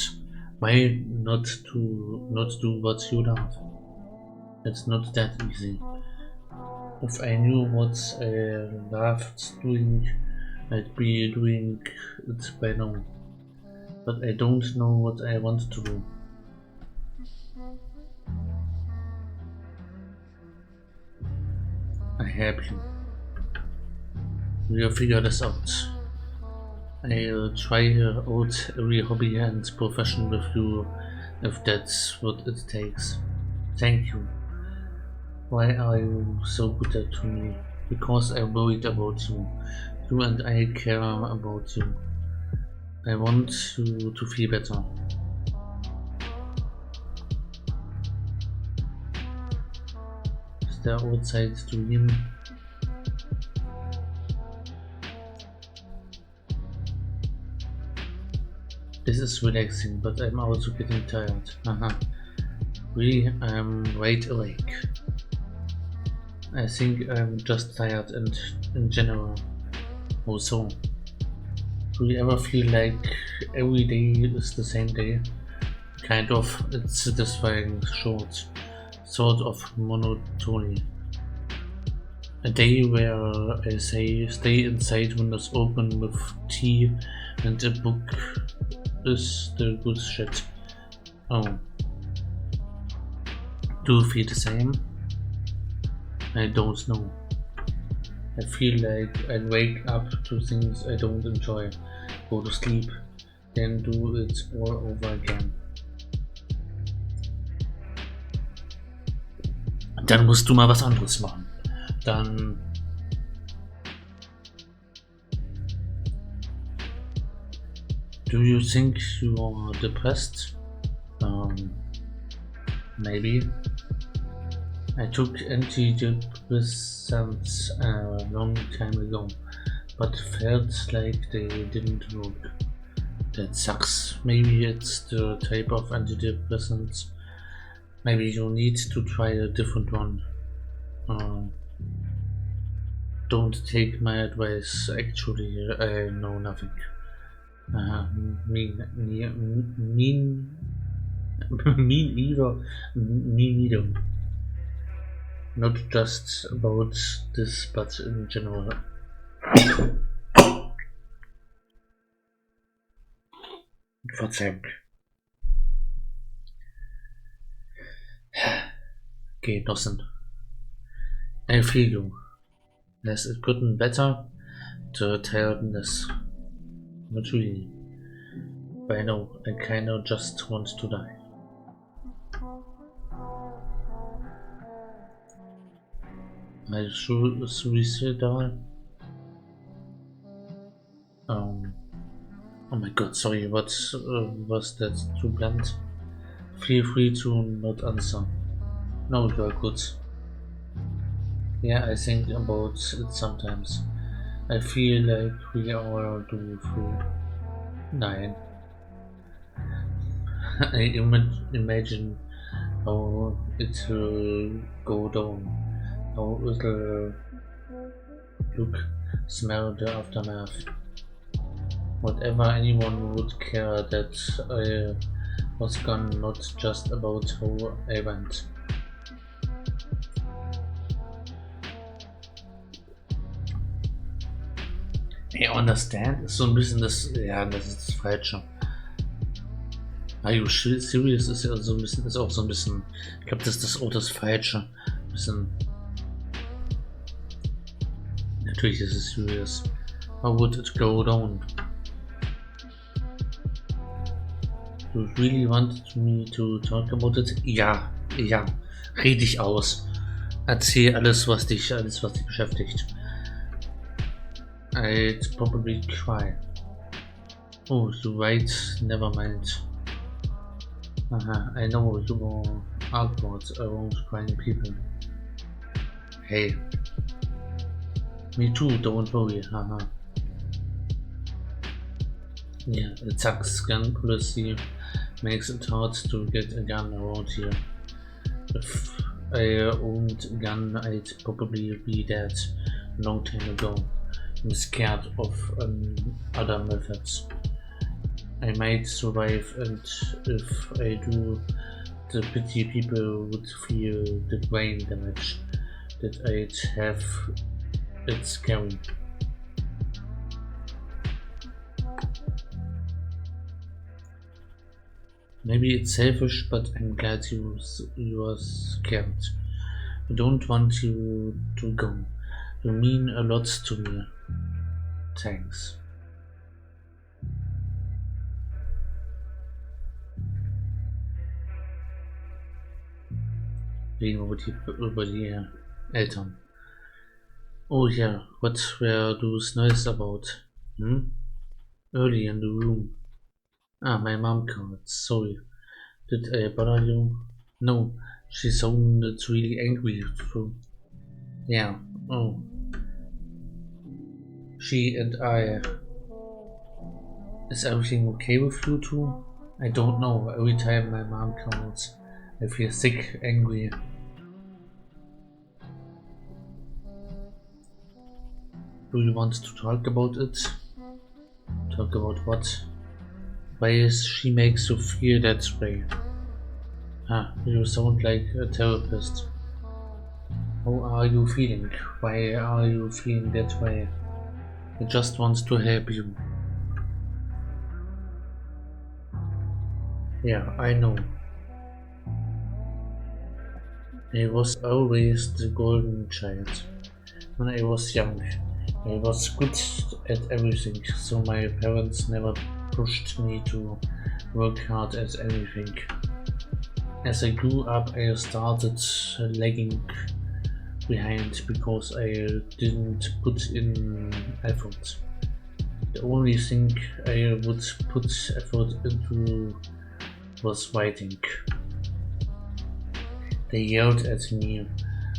why not do what you love? It's not that easy. If I knew what I loved doing, I'd be doing it by now. But I don't know what I want to do. I help you. We'll figure this out. I'll try out every hobby and profession with you if that's what it takes. Thank you. Why are you so good to me? Because I'm worried about you. You and I care about you. I want you to feel better. Is there outside dream? This is relaxing, but I'm also getting tired. Really, I'm wide awake. I think I'm just tired and in general. Also, do you ever feel like every day is the same day? Kind of, it's satisfying, short, sort of monotony. A day where I say stay inside, windows open with tea and a book is the good shit. Oh. Do you feel the same? I don't know. I feel like I wake up to things I don't enjoy, go to sleep, then do it all over again. Dann musst du mal was anderes machen. Dann do you think you are depressed? Maybe. I took antidepressants a long time ago, but felt like they didn't work. That sucks. Maybe it's the type of antidepressants. Maybe you need to try a different one. Don't take my advice. Actually, I know nothing. Me neither. Not just about this, but in general. Verzeihung. Genossen. I feel you. Has it gotten better? The tiredness. Not really. By now, I kinda just want to die. Are you suicidal? Oh my god, sorry, what was that too blunt? Feel free to not answer. No, you are good. Yeah, I think about it sometimes. I feel like we all do through. Nein. I imagine how it will go down, how it'll look, smell the aftermath. Whatever anyone would care that I was gone, not just about how I went. I understand, ist so ein bisschen das, ja, das ist das Falsche. Are you serious ist ja so ein bisschen, ist auch so ein bisschen, ich glaube, das ist das auch das Falsche. Ein bisschen. Natürlich ist es serious. How would it go down? You really wanted me to talk about it? Ja, red dich aus. Erzähl alles, was dich beschäftigt. I'd probably cry. Oh, you're right, never mind. I know you were awkward around crying people. Hey. Me too, don't worry, haha. Yeah, it sucks. Gun policy makes it hard to get a gun around here. If I owned a gun, I'd probably be dead a long time ago. I'm scared of other methods. I might survive, and if I do, the pity people would feel the brain damage that I'd have. It's scary. Maybe it's selfish, but I'm glad you are scared. I don't want you to go. You mean a lot to me. Thanks. Reden über die Eltern. Oh yeah, what were those noise about? Early in the room. Ah, my mom called. Sorry. Did I bother you? No, she sounded really angry too. Yeah, oh. She and I. Is everything okay with you two? I don't know. Every time my mom calls, I feel sick, angry. Do you want to talk about it? Talk about what? Why is she makes you feel that way? You sound like a therapist. How are you feeling? Why are you feeling that way? I just want to help you. Yeah, I know. I was always the golden child. When I was young, I was good at everything, so my parents never pushed me to work hard at anything. As I grew up, I started lagging behind because I didn't put in effort. The only thing I would put effort into was writing. They yelled at me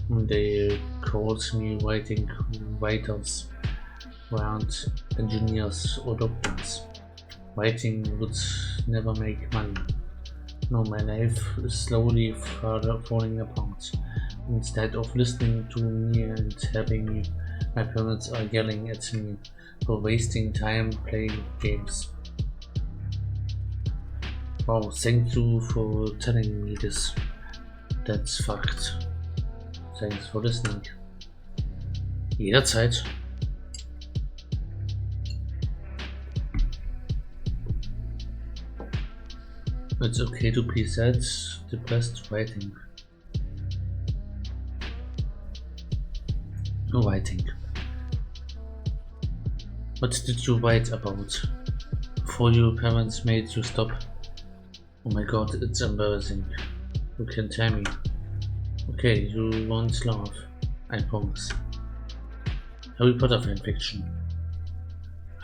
when they called me writing writers weren't engineers or doctors. Writing would never make money. No, my life is slowly falling apart. Instead of listening to me and helping me, my parents are yelling at me for wasting time playing games. Wow, thank you for telling me this. That's fact. Thanks for listening. Jederzeit. It's okay to be sad, depressed, writing. No writing. What did you write about? Before your parents made you stop? Oh my god, it's embarrassing. You can tell me. Okay, you won't laugh. I promise. Harry Potter Fanfiction.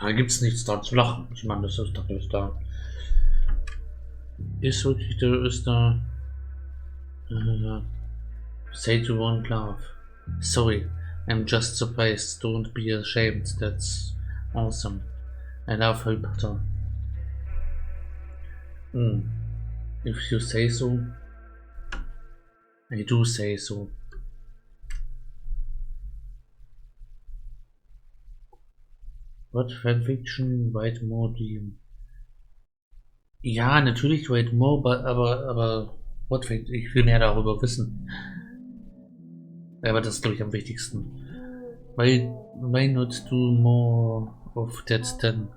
Da gibt's nichts da zu lachen. Ich meine, das ist doch nicht da. Ist wirklich da say to one laugh. Sorry, I'm just surprised. Don't be ashamed. That's awesome. I love Harry Potter. If you say so, I do say so. What Fanfiction, write more dream. Ja, natürlich write more, aber what Fiction, ich will mehr darüber wissen. Aber das ist, glaube ich, am wichtigsten. Why not do more of that then?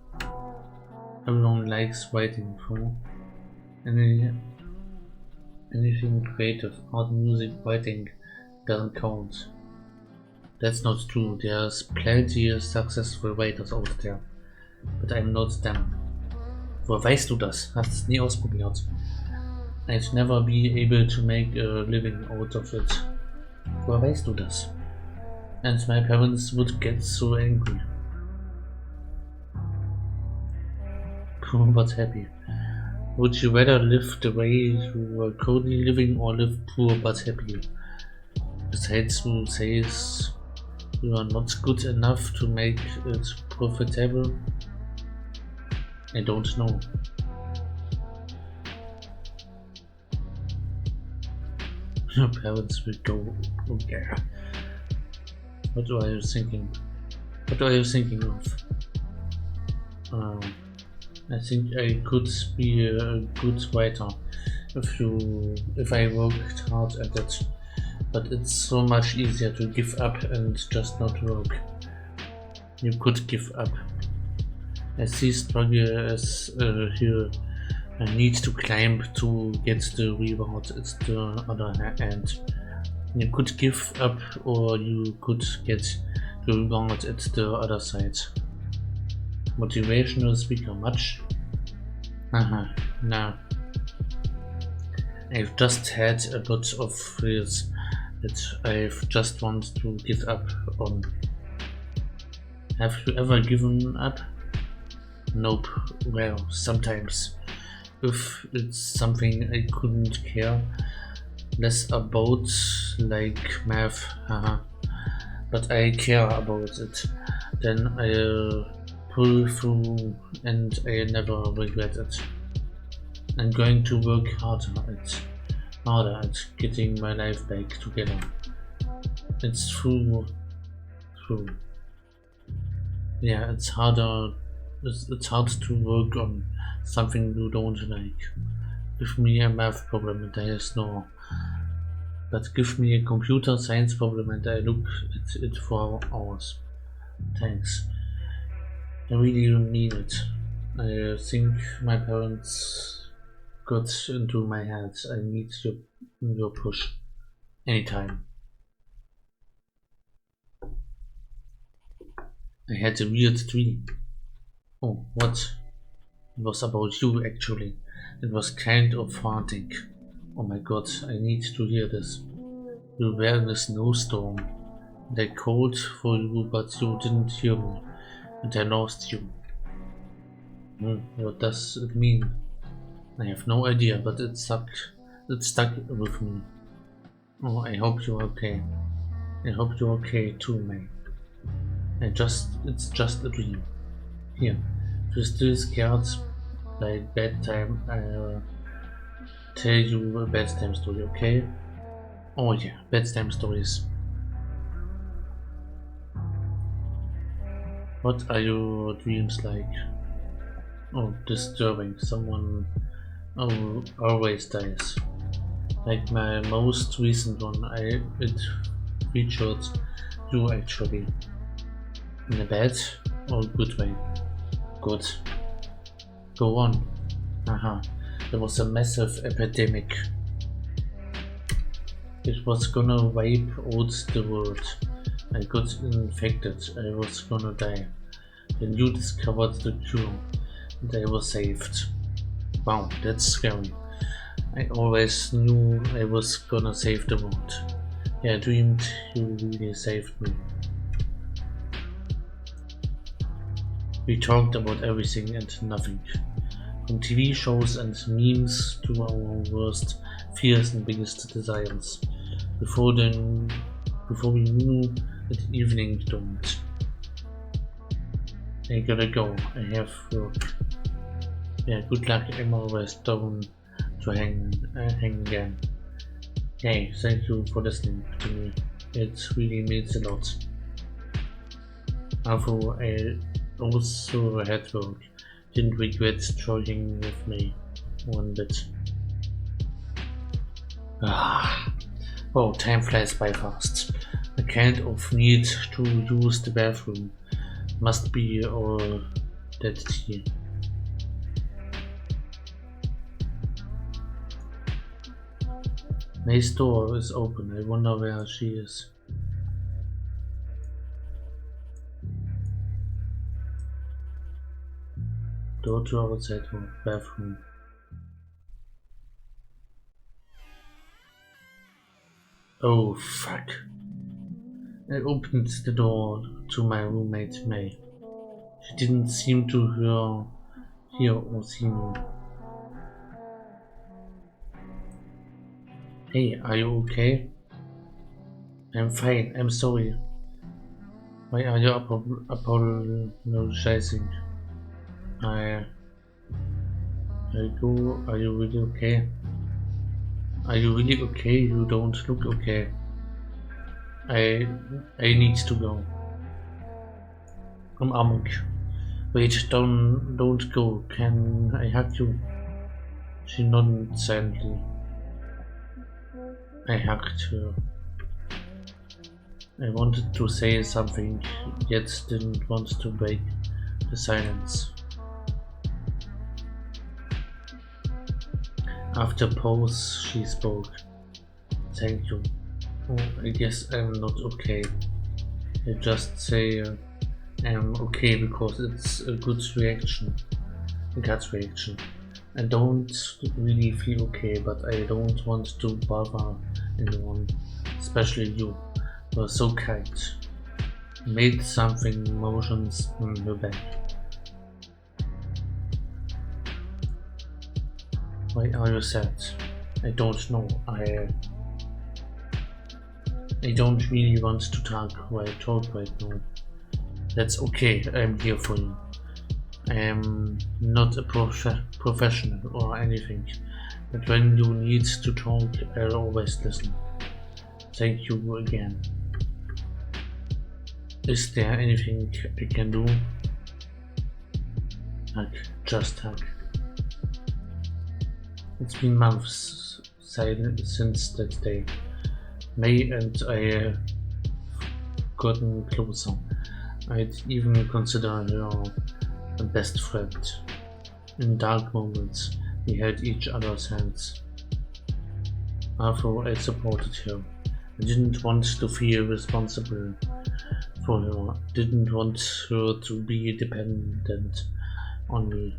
Everyone likes writing for anything creative. Art, music, writing doesn't count. That's not true. There's plenty of successful writers out there. But I'm not them. Woher weißt du das? Hast es nie ausprobiert. I'd never be able to make a living out of it. Woher weißt du das? And my parents would get so angry. Poor but happy. Would you rather live the way you were currently living or live poor but happy? Besides, who says you are not good enough to make it profitable? I don't know. Your parents will go, okay. What are you thinking? What are you thinking of? I think I could be a good writer if I worked hard at it. But it's so much easier to give up and just not work. You could give up. I see struggle as here. I need to climb to get the reward. It's the other hand. You could give up or you could get the reward at the other side. Motivational speaker much? No. I've just had a lot of fears that I've just want to give up on. Have you ever given up? Nope. Well, sometimes. If it's something I couldn't care less about, like math, but I care about it, then I'll pull through and I never regret it. I'm going to work harder at getting my life back together. It's true. Yeah, it's hard to work on something you don't like. Give me a math problem and I snore. But give me a computer science problem and I look at it for hours. Thanks. I really mean it. I think my parents got into my head. I need your push. Anytime. I had a weird dream. Oh, what? It was about you, actually. It was kind of haunting. Oh my god, I need to hear this. You were in a snowstorm, and I called for you, but you didn't hear me, and I lost you. What does it mean? I have no idea, but it stuck with me. Oh, I hope you're okay. I hope you're okay too, May. It's just a dream. Here, if you're still scared by bedtime, I'll tell you a bedtime story, okay? Oh yeah, bedtime stories. What are your dreams like? Oh, disturbing. Someone always dies. Like my most recent one, it featured you actually. In a bad or good way? Good. Go on. There was a massive epidemic. It was gonna wipe out the world. I got infected. I was gonna die. Then you discovered the cure, and I was saved. Wow, that's scary. I always knew I was gonna save the world. Yeah, I dreamed you really saved me. We talked about everything and nothing. from TV shows and memes to our worst fears and biggest desires. Before we knew it, evening dawned. I gotta go. I have work. Yeah, good luck. I'm always down to hang again. Hey, thank you for listening to me. It really means a lot. Although I also had work, didn't regret joining with me one bit. Oh, time flies by fast. I kind of need to use the bathroom. Must be all that tea. May's door is open. I wonder where she is. Door to outside bathroom. Oh fuck. I opened the door to my roommate May. She didn't seem to hear or see me. Hey, are you okay? I'm fine, I'm sorry. Why are you apologizing? Are you really okay? Are you really okay? You don't look okay. I need to go. Umarmung. Wait, don't go. Can I hug you? She nodded silently. I hugged her. I wanted to say something, yet didn't want to break the silence. After a pause, she spoke. Thank you. Oh, I guess I'm not okay. I just say I'm okay because it's a gut reaction. I don't really feel okay, but I don't want to bother anyone, especially you. You are so kind. Made something motions in her back. Why are you sad? I don't know. I don't really want to talk right now. That's okay, I'm here for you. I am not a professional or anything, but when you need to talk, I'll always listen. Thank you again. Is there anything I can do? Hug, just hug. It's been months since that day. May and I have gotten closer. I'd even consider her a best friend. In dark moments, we held each other's hands. Although I supported her, I didn't want to feel responsible for her. Didn't want her to be dependent on me.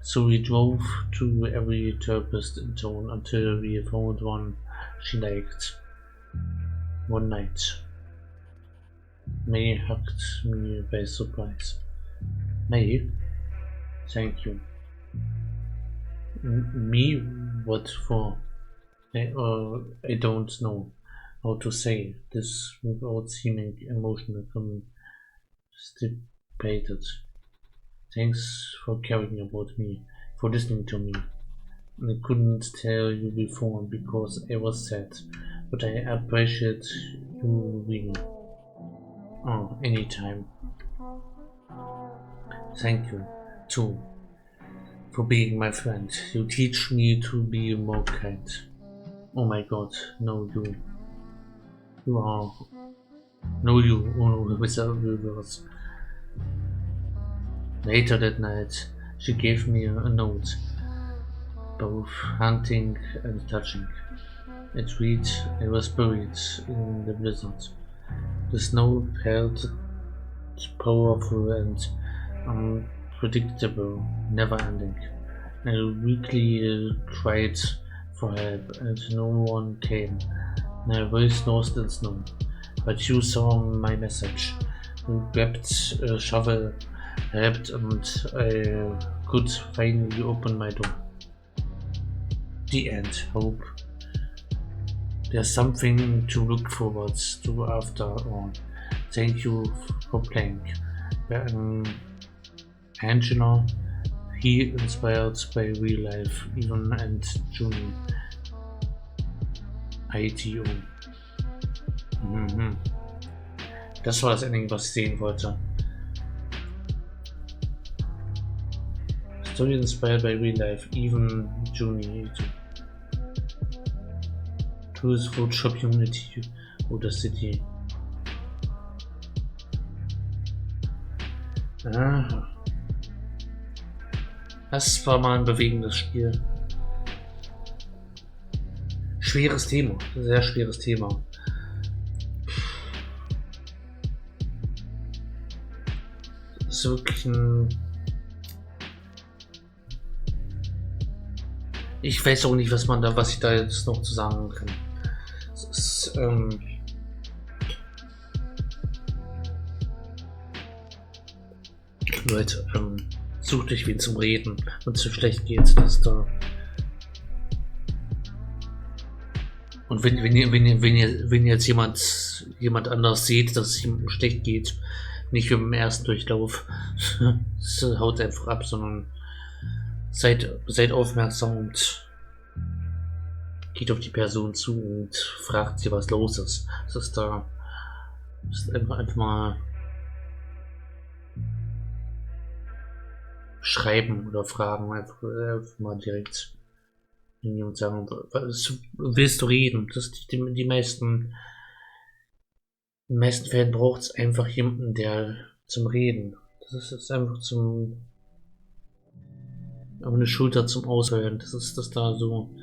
So we drove to every therapist in town until we found one she liked. One night, May hugged me by surprise. May? Thank you. Me? What for? I don't know how to say this without seeming emotional constipated. Thanks for caring about me, for listening to me. I couldn't tell you before because I was sad, but I appreciate you really. Oh, anytime. Thank you, too, for being my friend. You teach me to be more kind. Oh my god, no you. You are... No you, oh, without reverse. Later that night, she gave me a note, both hunting and touching. It read, I was buried in the blizzard. The snow felt powerful and unpredictable, never ending. I weakly cried for help and no one came. My voice lost in snow, but you saw my message. You grabbed a shovel, helped, and I Good, finally you open my door. The end, hope. There's something to look forward to after all. Thank you for playing. Angela, he inspired by real life, even and Juni. ITO. Das war das Ending, was ich sehen wollte. Story inspired by real life, even Juni. Tools for Shop Unity oder City. Aha. Das war mal ein bewegendes Spiel. Schweres Thema, sehr schweres Thema. Das ist wirklich ein... Ich weiß auch nicht, was ich da jetzt noch zu sagen kann. Es ist, Leute, sucht euch wen zum Reden, wenn es so schlecht geht, dass da. Und wenn ihr jetzt jemand anders seht, dass es ihm schlecht geht, nicht im ersten Durchlauf, haut einfach ab, sondern seid aufmerksam und geht auf die Person zu und fragt sie, was los ist. Das ist einfach mal schreiben oder fragen, einfach mal direkt und sagen, was willst du reden? Das in den meisten Fällen braucht es einfach jemanden, der zum Reden. Das ist einfach eine Schulter zum Aushören. Das ist das da so.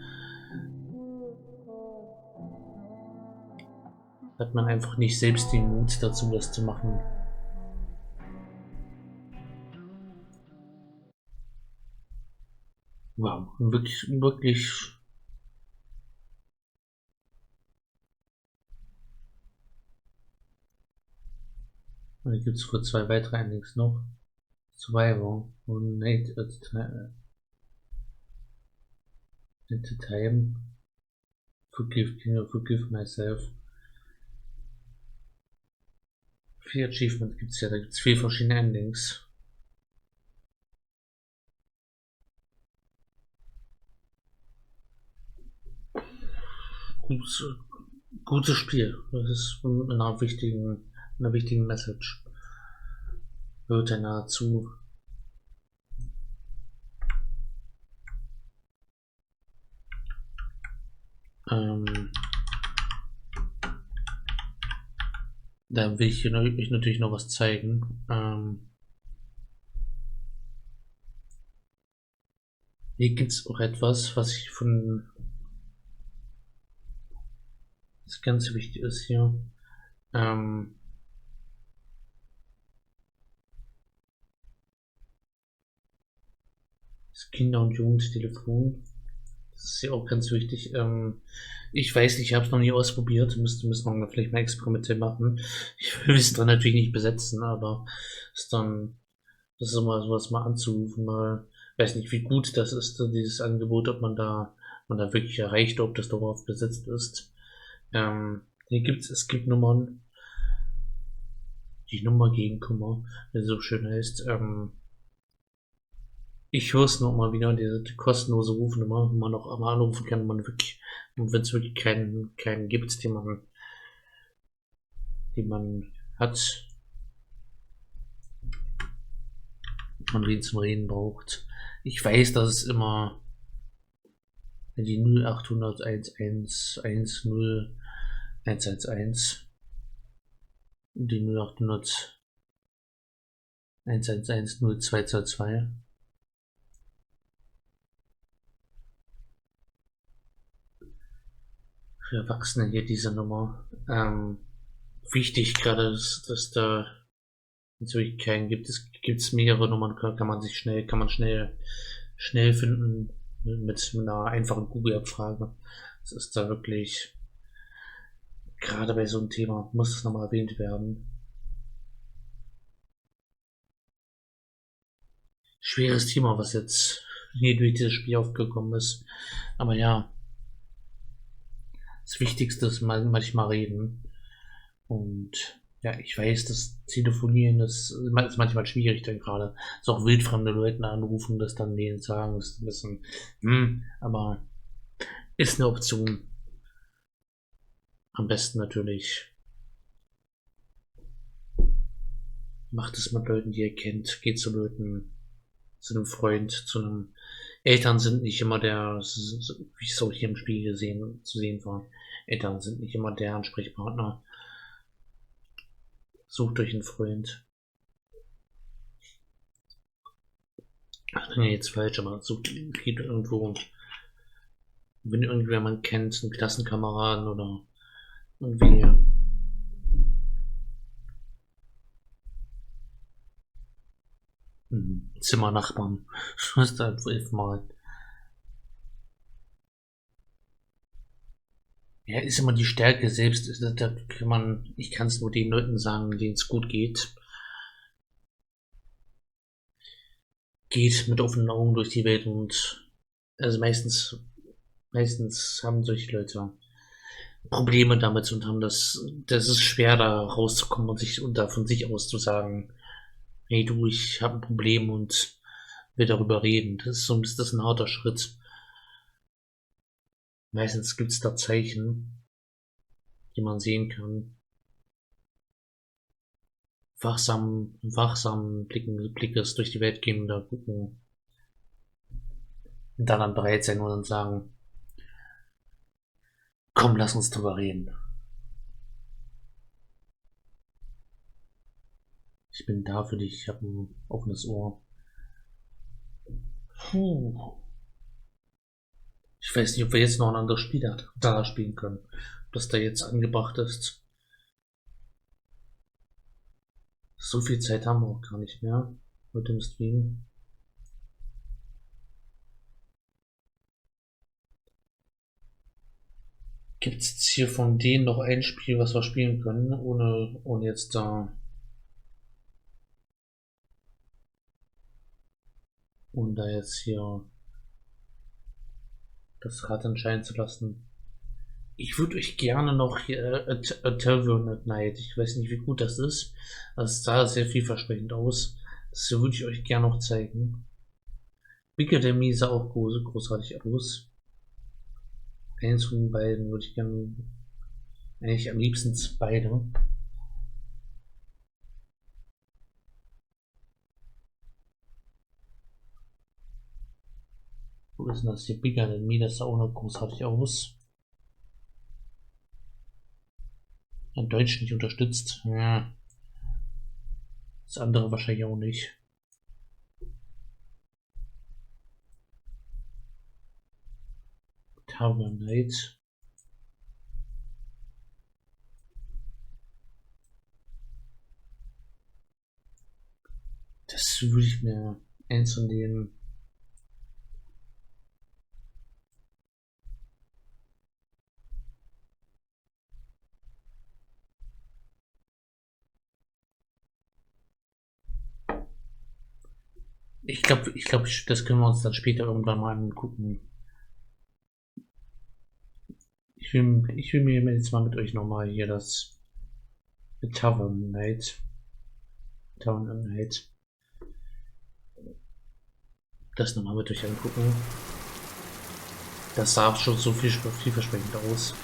Hat man einfach nicht selbst den Mut dazu, das zu machen. Wow, wirklich. Da gibt es für 2 weitere Endings noch. Survivor und NICHT at the time. Forgive myself. 4 Achievements gibt es ja, da gibt es 4 verschiedene Endings. Gutes Spiel. Das ist mit einer wichtigen Message. Hört einer zu. Da will ich euch natürlich noch was zeigen. Hier gibt es auch etwas, was ich das ganz wichtig ist hier. Das Kinder- und Jugendtelefon. Das ist ja auch ganz wichtig. Ich weiß nicht, ich habe es noch nie ausprobiert. Müsste man vielleicht mal experimentell machen. Ich will es dann natürlich nicht besetzen, aber das ist immer sowas mal anzurufen. Weiß nicht, wie gut das ist, dieses Angebot, ob man da wirklich erreicht, ob das darauf besetzt ist. Es gibt Nummern. Die Nummer gegen Kummer, wie so schön heißt. Ich höre es noch mal wieder, die kostenlose Rufnummer, wo man noch einmal anrufen kann, wenn es wirklich keinen gibt, den man hat, man wen zum Reden braucht. Ich weiß, dass es immer die 0800 1110 111 und die 0800 111 0222. Für Erwachsene hier diese Nummer. Wichtig gerade, dass da natürlich keinen gibt. Es gibt mehrere Nummern, kann man schnell finden mit einer einfachen Google-Abfrage. Das ist da wirklich, gerade bei so einem Thema muss es nochmal erwähnt werden. schweres Thema, was jetzt hier durch dieses Spiel aufgekommen ist. Aber ja, das Wichtigste ist manchmal reden. Und ja, ich weiß, das Telefonieren ist manchmal schwierig, denn gerade so auch wildfremde Leute anrufen, das dann denen sagen, ist ein bisschen, aber ist eine Option. Am besten natürlich macht es mit Leuten, die ihr kennt, geht zu Leuten, zu einem Freund, zu einem Eltern sind nicht immer der, wie es auch hier im Spiel zu sehen war, Eltern sind nicht immer der Ansprechpartner. Sucht euch einen Freund. Ach, nee, jetzt falsch, aber geht irgendwo, wenn irgendwer man kennt, einen Klassenkameraden oder irgendwie Zimmernachbarn. Das ist da 11 Mal. Ja, ist immer die Stärke selbst. Da kann man, ich kann es nur den Leuten sagen, denen es gut geht. Geht mit offenen Augen durch die Welt und also meistens haben solche Leute Probleme damit und haben das ist schwer da rauszukommen und da von sich aus zu sagen, hey du, ich habe ein Problem und will darüber reden. Das ist ein harter Schritt. Meistens gibt es da Zeichen, die man sehen kann. Wachsam Blickes durch die Welt gehen und da gucken. Und dann bereit sein und dann sagen, komm, lass uns drüber reden. Ich bin da für dich, ich habe ein offenes Ohr. Ich weiß nicht, ob wir jetzt noch ein anderes Spiel da spielen können. Ob das da jetzt angebracht ist. So viel Zeit haben wir auch gar nicht mehr mit dem Stream. Gibt es jetzt hier von denen noch ein Spiel, was wir spielen können, ohne jetzt da und da jetzt hier das Rad entscheiden zu lassen. Ich würde euch gerne noch hier A Tavern at Night. Ich weiß nicht, wie gut das ist. Das sah sehr vielversprechend aus. Das würde ich euch gerne noch zeigen. Academy sah auch großartig aus. Eins von den beiden würde ich gerne, eigentlich am liebsten beide. Wo ist denn das hier? Bigger than me, das sah auch noch großartig aus. In Deutsch nicht unterstützt. Ja. Das andere wahrscheinlich auch nicht. Tavern Night. Das würde ich mir eins von denen. Ich glaube, das können wir uns dann später irgendwann mal angucken. Ich will mir jetzt mal mit euch nochmal hier das Tavern Night. Das nochmal mit euch angucken. Das sah schon so vielversprechend aus.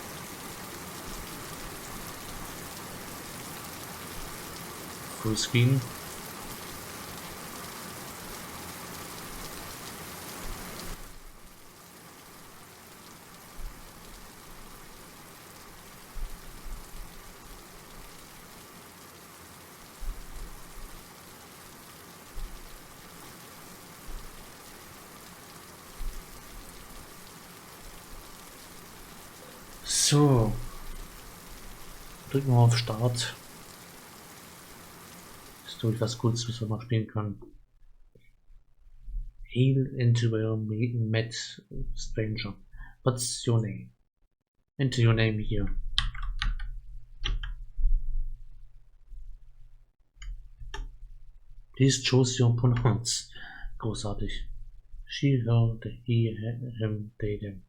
Fullscreen. So. Drücken wir auf Start. Ist durch was Gutes, was wir noch spielen können. Hail into your met stranger. What's your name? Enter your name here. Please choose your pronouns. Großartig. She, her, he, him, they, them.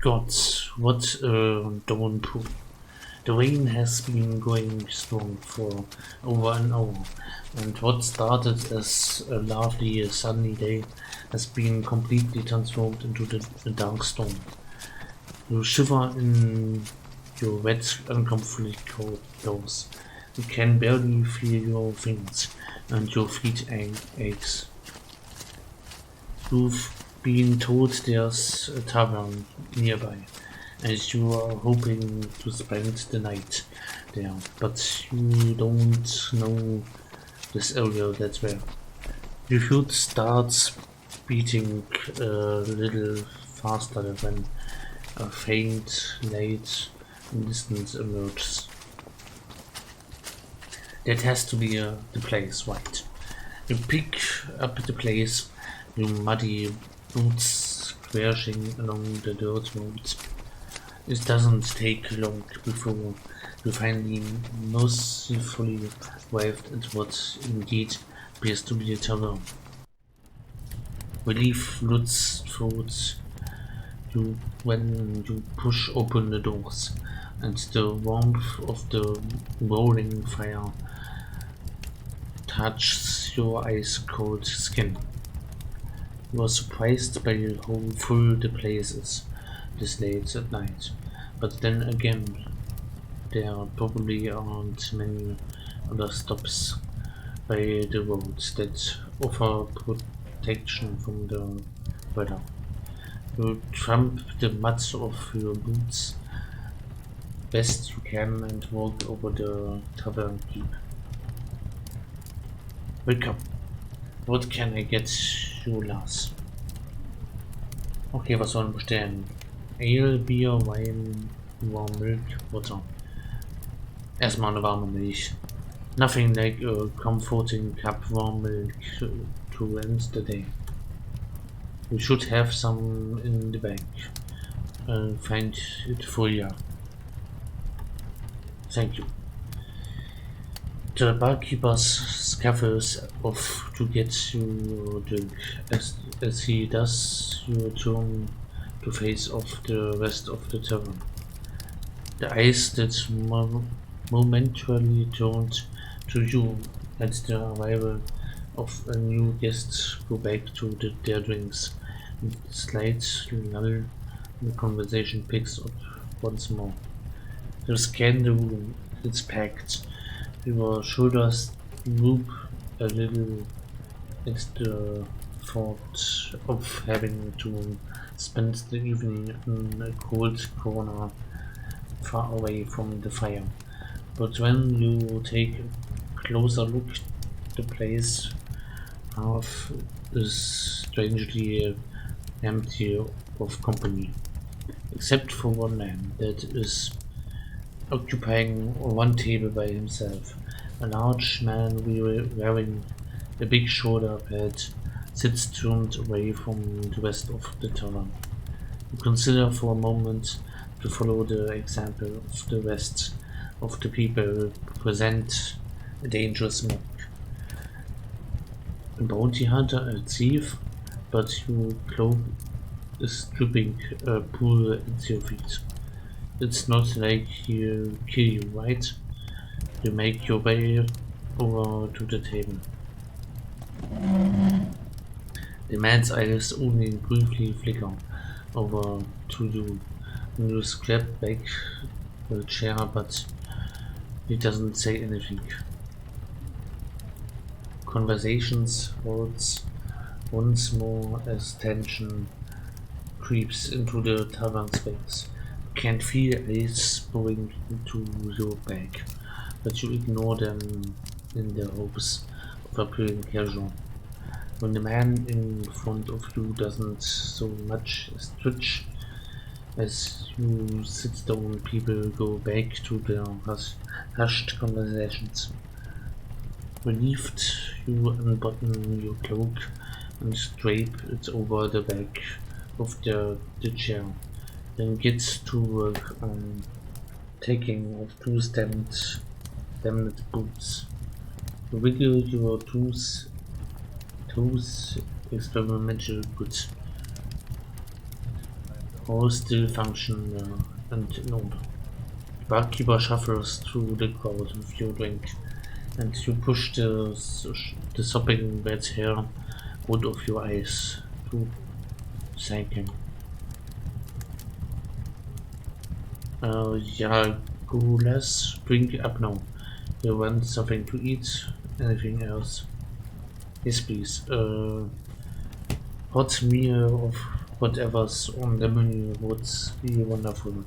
God, what a downpour. The rain has been going strong for over an hour, and what started as a lovely sunny day has been completely transformed into a dark storm. You shiver in your wet, uncomfortable clothes. You can barely feel your fingers, and your feet aches. You've been told there's a tavern nearby, and you are hoping to spend the night there, but you don't know this area that well. Your heart starts beating a little faster when a faint light in distance emerges. That has to be the place, right? You pick up the place, your muddy boots crashing along the dirt road. It doesn't take long before you finally mercifully arrived at what indeed appears to be a tavern. Relief floods through you when you push open the doors, and the warmth of the roaring fire touches your ice-cold skin. You are surprised by how full the place is this late at night, but then again, there probably aren't many other stops by the roads that offer protection from the weather. You tramp the mud off your boots best you can and walk over the tavern keep. Welcome. What can I get you, Lars? Okay, was sollen wir bestellen? Ale, Bier, Wein, warm Milk, Butter. Erstmal eine warme Milch. Nothing like a comforting cup warm milk to end the day. We should have some in the bag. Find it for you. Thank you. The barkeeper scuffles off to get you your drink. As he does, you turn to face off the rest of the tavern. The eyes that momentarily turned to you at the arrival of a new guest go back to their drinks. And the slight lull the conversation picks up once more. You scan the room. It's packed. Your shoulders droop a little at the thought of having to spend the evening in a cold corner far away from the fire. But when you take a closer look, the place half is strangely empty of company, except for one man that is occupying one table by himself. A large man wearing a big shoulder pad sits turned away from the rest of the tavern. You consider for a moment to follow the example of the rest of the people who present a dangerous mock. A bounty hunter, a thief, but your cloak is dripping a pool at your feet. It's not like he'll kill you, right? You make your way over to the table. The man's eyes only briefly flicker over to you when you scrap back the chair, but he doesn't say anything. Conversations halts once more as tension creeps into the tavern space. You can feel ice pouring into your bag, but you ignore them in the hopes of appearing casual. When the man in front of you doesn't so much as twitch as you sit down, people go back to their hushed conversations. Relieved, you unbutton your cloak and drape it over the back of the chair, then get to work on taking off two damned boots. Wiggle your toes experimental goods. All still function and in order. The barkeeper shuffles through the crowd with your drink, and you push the sopping wet hair out of your eyes to thank him. Yeah, go less, drink up now. You want something to eat? Anything else? Yes, please. Hot meal of whatever's on the menu would be wonderful.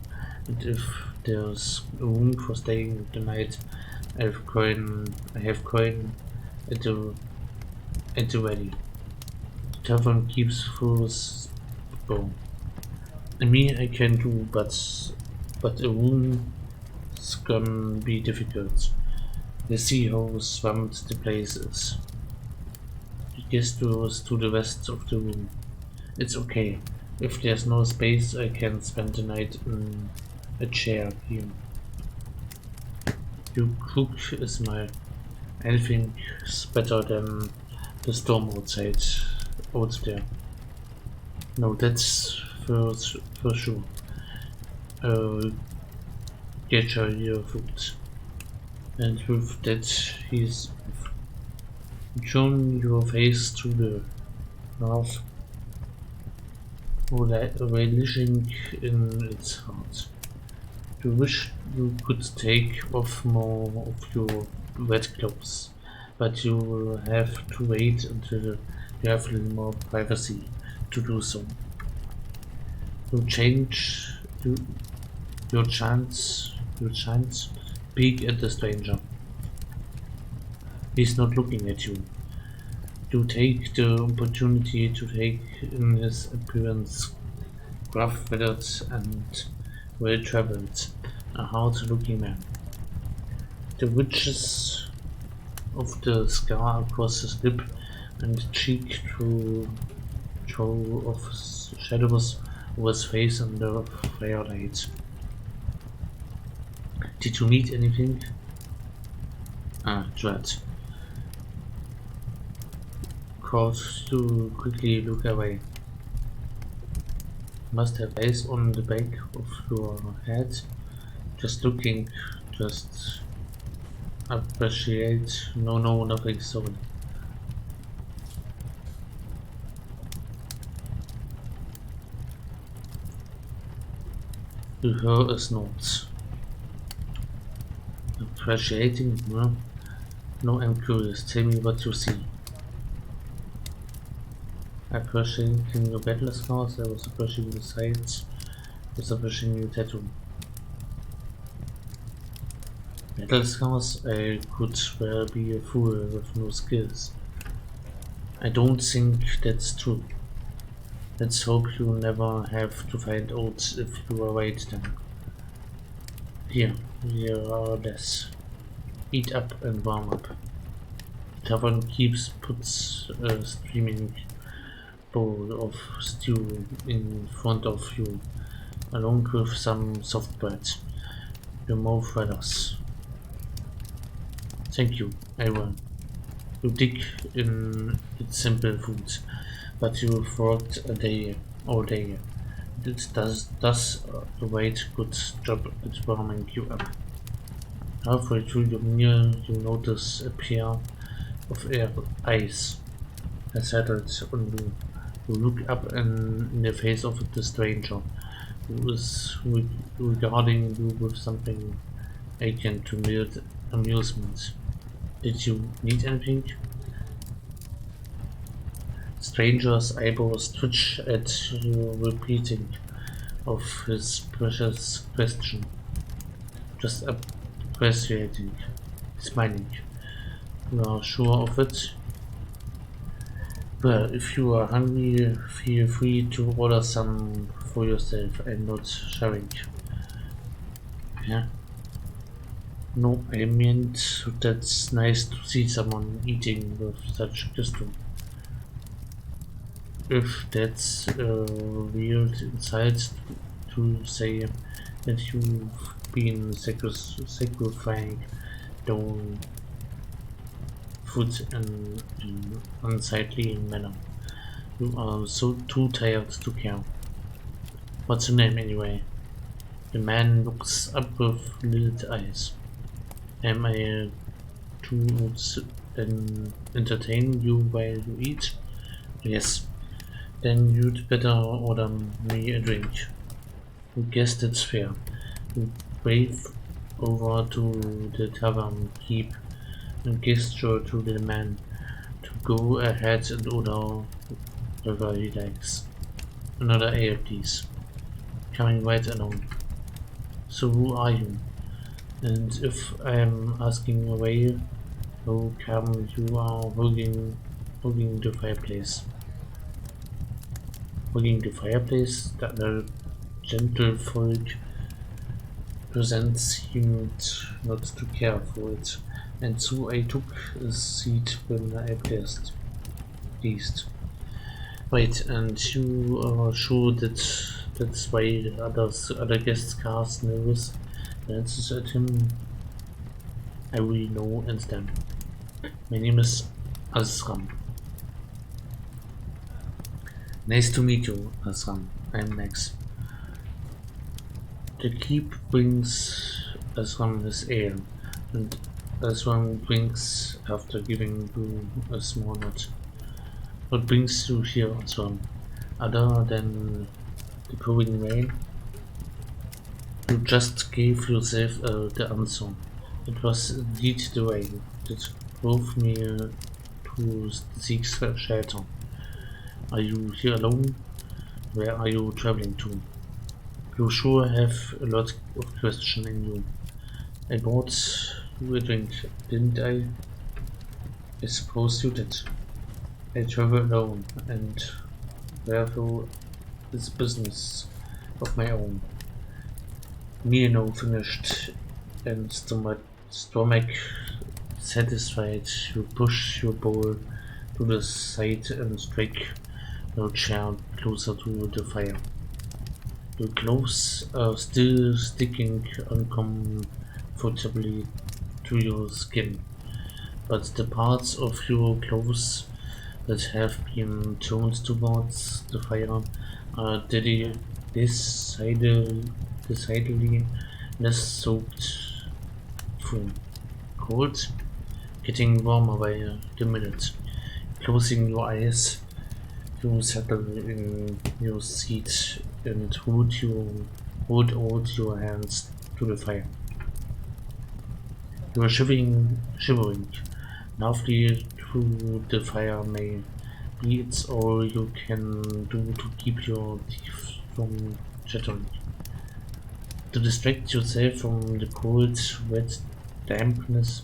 And if there's room for staying the night, I have coin at the ready. The tavern keeps full spoon. Me I can do, but a room's gonna be difficult. You see how swamped the place is. The guest goes to the west of the room. It's okay. If there's no space, I can spend the night in a chair here. You cook a smile. Anything's better than the storm out there. No, that's for sure. Get your food. And with that, he's shown your face to the north, relishing in its heart. You wish you could take off more of your wet clothes, but you will have to wait until you have a little more privacy to do so. You change your chance peek at the stranger. He's not looking at you. You take the opportunity to take in his appearance, gruff-feathered and well-traveled, a hard-looking man. The ridges of the scar across his lip and cheek throw of shadows over his face under firelight. Did you need anything? Dread. Cause you quickly look away. Must have eyes on the back of your head. Just looking, just appreciate. No, nothing, sorry. You hear a snort. Appreciating? No, I'm curious. Tell me what you see. Appreciating your battle scars. I was appreciating the sights. I was appreciating your tattoo. Battle scars? I could well be a fool with no skills. I don't think that's true. Let's hope you never have to find out if you are right then. Here are less. Eat up and warm up. The tavern puts a steaming bowl of stew in front of you, along with some soft bread. Your mouth waters. Thank you, I will. You dig in its simple food, but you worked all day. It does a right good job at warming you up. Halfway through your meal, you notice a pair of eyes settled on you. You look up in the face of the stranger, who is regarding you with something akin to amusement. Did you need anything? Stranger's eyebrows twitch at your repeating of his precious question. Just appreciating, smiling. You are sure of it? Well, if you are hungry, feel free to order some for yourself. I'm not sharing. Yeah? No, I meant that's nice to see someone eating with such gusto. If that's a weird insult to say that you've been sacrificing, foot in an unsightly manner. You are so too tired to care. What's your name anyway? The man looks up with lit eyes. Am I to entertain you while you eat? Yes. Then you'd better order me a drink. You guessed it's fair. You wave over to the tavern keep and gesture to the man to go ahead and order whatever he likes. Another ale, please. Coming right along. So who are you? And if I am asking away, how come you are hugging the fireplace? Hugging the fireplace? That the gentlefolk present seemed not to care for it, and so I took a seat when I pleased. Wait, and you are sure that's why the other guests cast nervous glances at him? I really know and stand. My name is Asram. Nice to meet you, Asram. I'm Max. The keep brings Asram his ale, and Asram drinks after giving you a small nod. What brings you here, Asram? Other than the pouring rain? You just gave yourself the answer. It was indeed the rain that drove me to seek shelter. Are you here alone? Where are you traveling to? You sure have a lot of question in you. I bought you a drink, didn't I? I suppose you did. I travel alone, and therefore it's business of my own. Me now finished, and stomach satisfied, you push your bowl to the side and strike your chair closer to the fire. Your clothes are still sticking uncomfortably to your skin, but the parts of your clothes that have been turned towards the fire are decidedly less soaked through. Cold, getting warmer by the minute. Closing your eyes, you settle in your seat and hold out your hands to the fire. You are shivering. Lovely through the fire may be. It's all you can do to keep your teeth from chattering. To distract yourself from the cold, wet dampness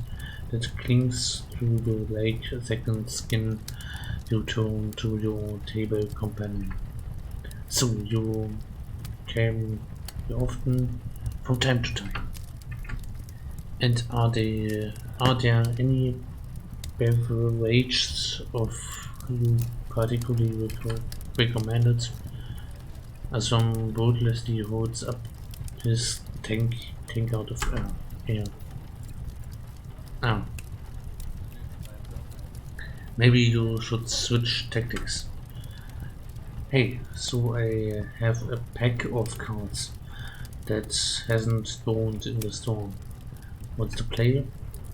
that clings to you like a second skin, you turn to your table companion. So you came often, from time to time. And are there any beverages of you particularly recommended? Asram boldly holds up his tank out of air. Maybe you should switch tactics. Hey, so I have a pack of cards that hasn't spawned in the store. What's the play?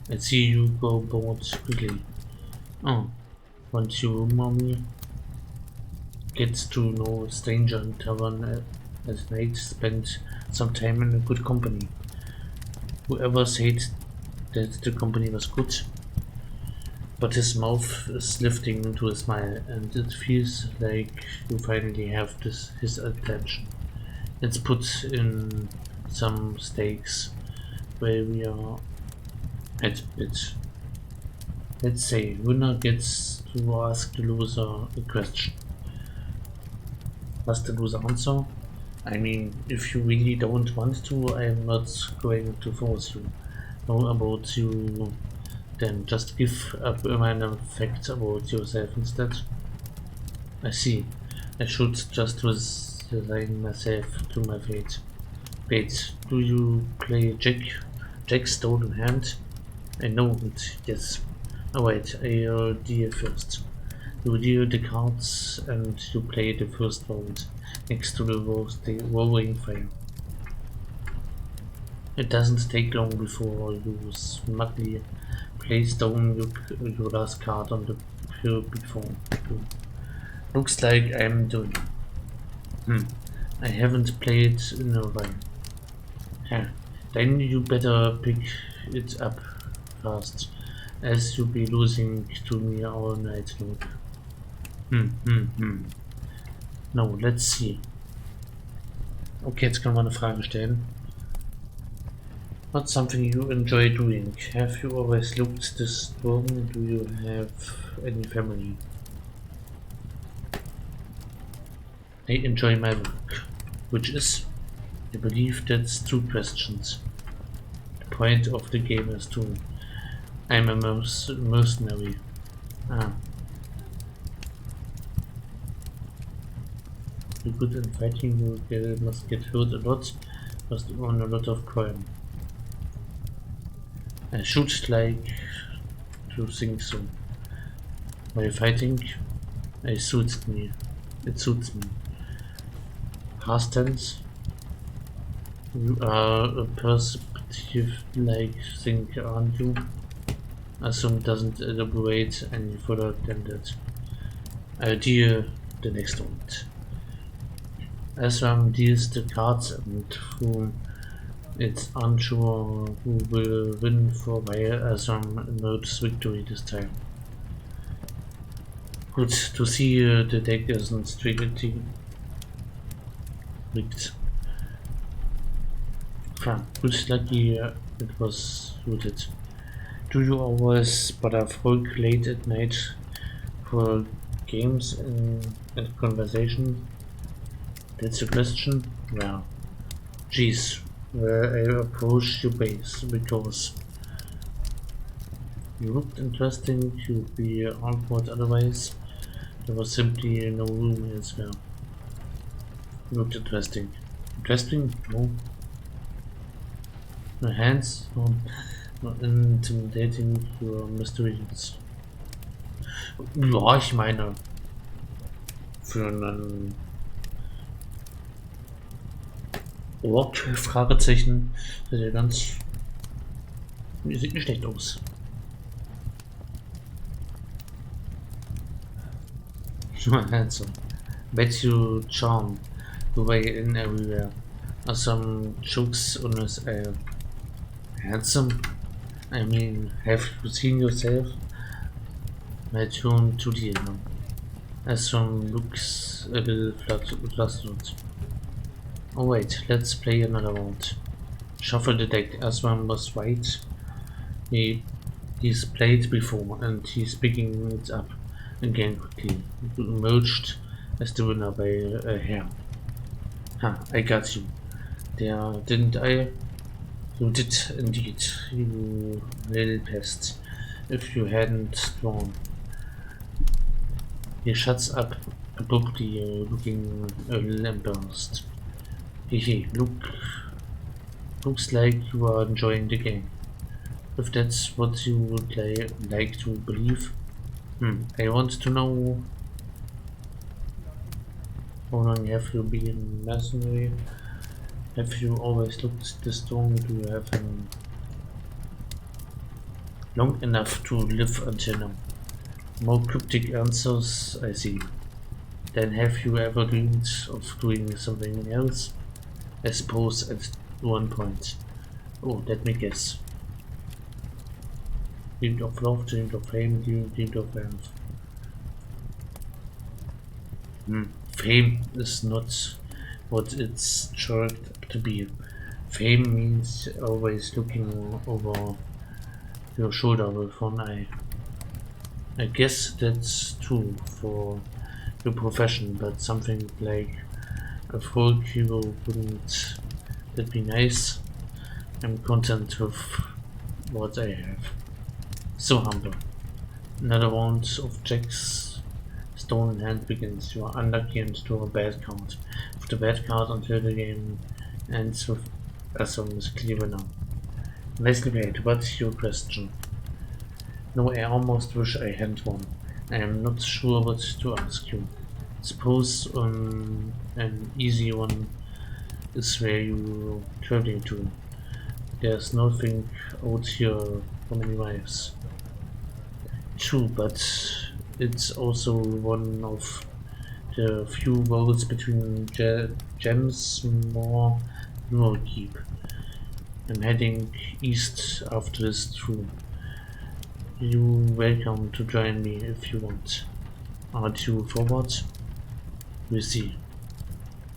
I see you go bored quickly. Oh, want you rumor me? Get to know a stranger in tavern at night, spend some time in a good company. Whoever said that the company was good? But his mouth is lifting into a smile, and it feels like you finally have his attention. Let's put in some stakes where we are at it. Let's say winner gets to ask the loser a question. Must the loser answer? I mean, if you really don't want to, I'm not going to force you. Know about you, then just give up random facts about yourself instead. I see. I should just resign myself to my fate. Wait, do you play Jack stone in hand? I know it, yes. Oh wait, I deal first. You deal the cards and you play the first round next to the rolling fire. It doesn't take long before you smugly place down your last card on the field before. Looks like I'm doing. I haven't played in a while. Huh. Then you better pick it up fast, as you'll be losing to me all night long. No, let's see. Okay, jetzt können wir eine Frage stellen. What's something you enjoy doing? Have you always looked this strong? Do you have any family? I enjoy my work, which is, I believe that's 2 questions. The point of the game is to, I'm a mercenary. You're good in fighting, you must get hurt a lot, must earn a lot of crime. I should like to think so. While fighting, it suits me. Past tense, you are a perspective-like thing, aren't you? Assume doesn't elaborate any further than that. Idea the next one. Asram deals the cards and who it's unsure who will win for while Asram notes victory this time. Good to see the deck isn't strictly rigged. Good lucky it was rooted. Do you always bother folk late at night for games and conversation? That's the question? Well, geez, I approached your base because you looked interesting, you'd be awkward otherwise. There was simply no room elsewhere. You looked interesting. Interesting? No. No hands? No. Not intimidating, your mysterious. Ja, ich meine, für einen Ork, Fragezeichen, sieht ja ganz, sieht nicht schlecht aus. Handsome. Bet you charm the way in everywhere. Are some jokes on his handsome? I mean, have you seen yourself? My turn to deal now. As some looks a little flustered. Oh wait, let's play another round. Shuffle the deck. Aswan was right. He's played before and he's picking it up again quickly. Emerged as the winner by a hair. I got you. There, didn't I? You did indeed, you little pest. If you hadn't drawn. He shuts up abruptly, looking a little embarrassed. Hehe, looks like you are enjoying the game. If that's what you would like to believe. I want to know, how long have you been mercenary? Have you always looked this strong? Do you have him long enough to live until now? More cryptic answers, I see. Then have you ever dreamed of doing something else? I suppose at one point. Oh, let me guess. Dreamed of love, dreamed of fame, dreamed of wealth. Fame is not what it's chalked up to be. Fame means always looking over your shoulder with one eye. I guess that's true for your profession, but something like a folk hero, wouldn't that be nice? I'm content with what I have. So humble. Another round of jacks, stone in hand begins. You are unlucky and draw a bad card. With the bad card until the game ends with a song is clear now. Nicely played. What's your question? No, I almost wish I had one. I am not sure what to ask you. Suppose an easy one is where you traveling to. There's nothing out here for many wives. True, but it's also one of the few roads between gems more keep. I'm heading east after this through. You're welcome to join me if you want. Aren't you forward? We see.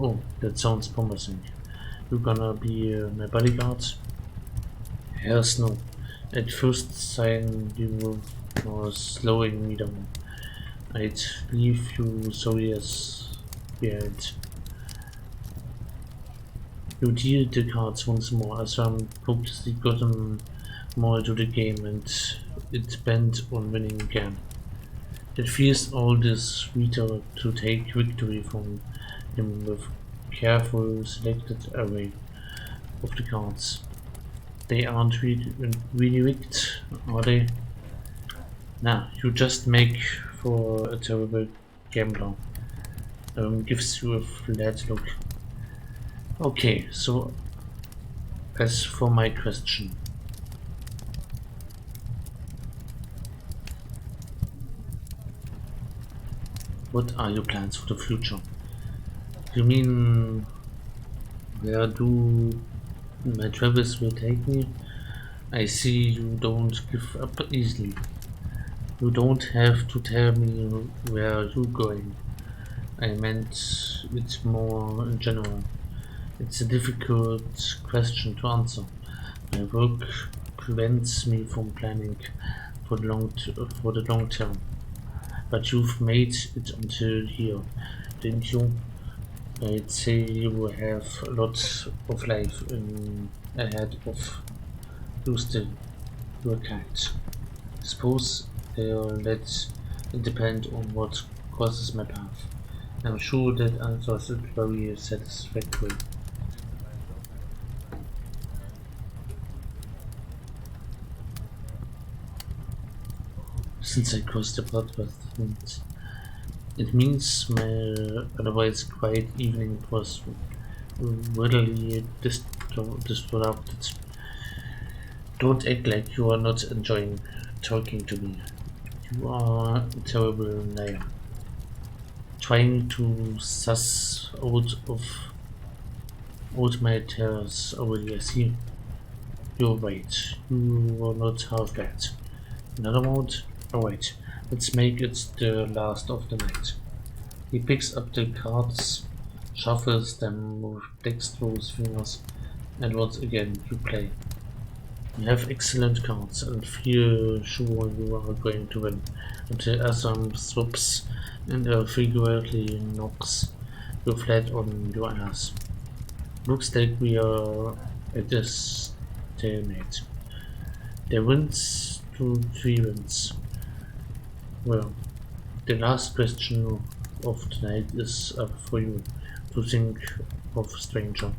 Oh, that sounds promising. You're gonna be my bodyguard? Hells no. At first sign you were slowing me down. I'd leave you so yes behind. You deal the cards once more as I'm hopelessly gotten more into the game and it bent on winning again. It feels all the sweeter to take victory from him with careful selected array of the cards. They aren't really rigged, are they? Nah, you just make for a terrible gambler. Gives you a flat look. Okay, so as for my question. What are your plans for the future? You mean where do my travels will take me? I see you don't give up easily. You don't have to tell me where you're going. I meant it more in general. It's a difficult question to answer. My work prevents me from planning for the long term. But you've made it until here, didn't you? I'd say you have a lot of life ahead of you still. You're kind. Suppose let it depend on what crosses my path. I'm sure that answers it very satisfactory. Since I crossed the path with it means my otherwise quiet evening was really disrupted. Don't act like you are not enjoying talking to me. You are a terrible liar. Trying to suss out my terrors already. I see. You're right. You were not half bad. Another round? Alright. Let's make it the last of the night. He picks up the cards, shuffles them with dexterous fingers, and once again you play. You have excellent cards and feel sure you are going to win until Assam swaps and figuratively knocks you flat on your ass. Looks like we are at a stalemate. There wins to 3 wins. Well, the last question of tonight is up for you to think of stranger.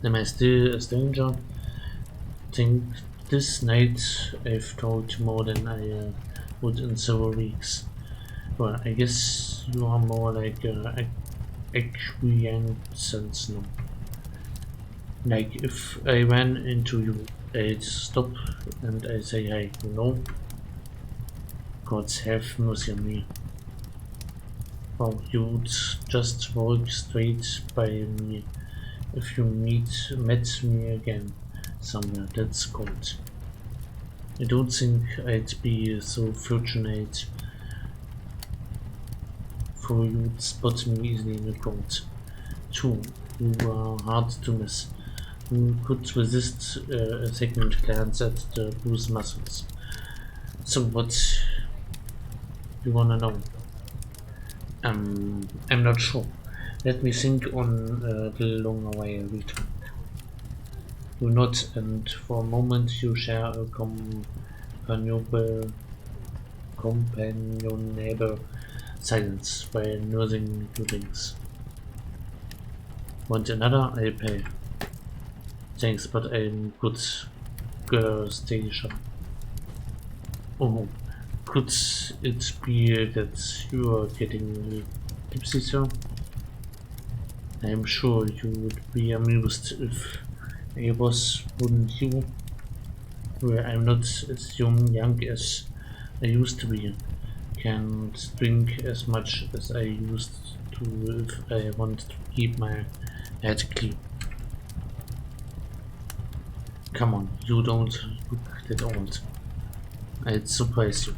Am I still a stranger? Think this night I've talked more than I would in several weeks. Well, I guess you are more like acquiescence now. Like if I ran into you, I'd stop and I say hey, you know? Gods have mercy on me. Well, you'd just walk straight by me if you met me again somewhere, that's cold. I don't think I'd be so fortunate for you to spot me easily in the crowd. True, you are hard to miss. You could resist a second glance at the bruised muscles. So what you wanna know? I'm not sure. Let me think on the longer way return. You nod, and for a moment you share a companionable silence while nursing your drinks. Want another? I'll pay. Thanks, but I'm good. Stay sharp. Oh, could it be that you are getting tipsy, sir? I'm sure you would be amused if I was, wouldn't you? Well, I'm not as young as I used to be. Can't drink as much as I used to if I want to keep my head clean. Come on, you don't look that old. I'd surprise you.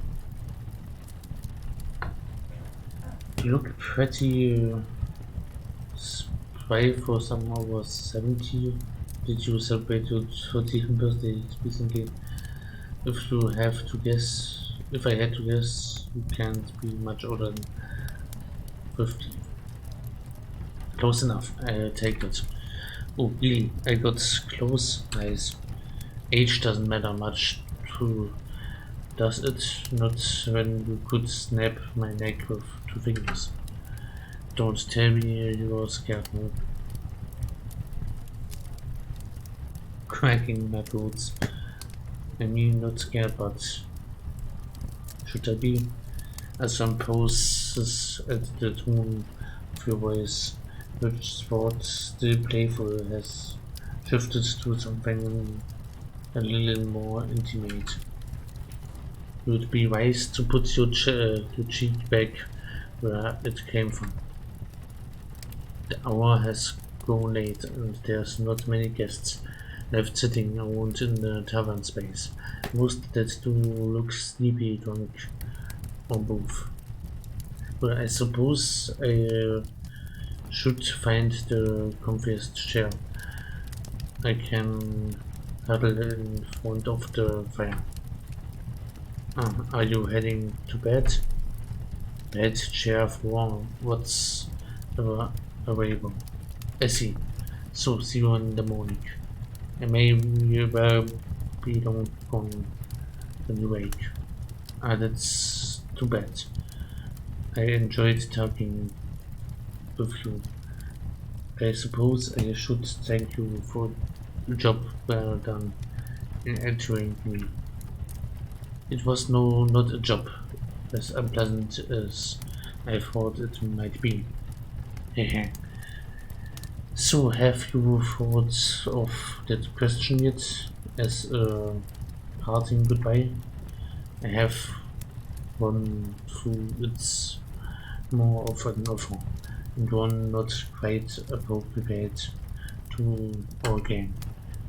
You look pretty spry for some over 70. Did you celebrate your 30th birthday recently? If you have to guess, if I had to guess, you can't be much older than 50. Close enough, I'll take it. Oh, really? I got close? Nice. Age doesn't matter much, too, does it? Not when you could snap my neck with 2 fingers. Don't tell me you're scared, no. Cracking my boots. I mean, not scared, but should I be? As some poses at the tone of your voice, which sport still playful has shifted to something a little more intimate. It would be wise to put your cheek back where it came from. The hour has grown late and there's not many guests left sitting around in the tavern space. Most that do look sleepy, drunk, or both. Well, I suppose I should find the comfiest chair. I can huddle in front of the fire. Are you heading to bed? Bed, chair, floor, what's available? I see. So see you in the morning. I may well be long gone when you wake. That's too bad. I enjoyed talking with you. I suppose I should thank you for the job well done in entering me. It was not a job as unpleasant as I thought it might be. Hehe. So, have you thought of that question yet as a parting goodbye? I have one through it's more of an offer, and one not quite appropriate to our game.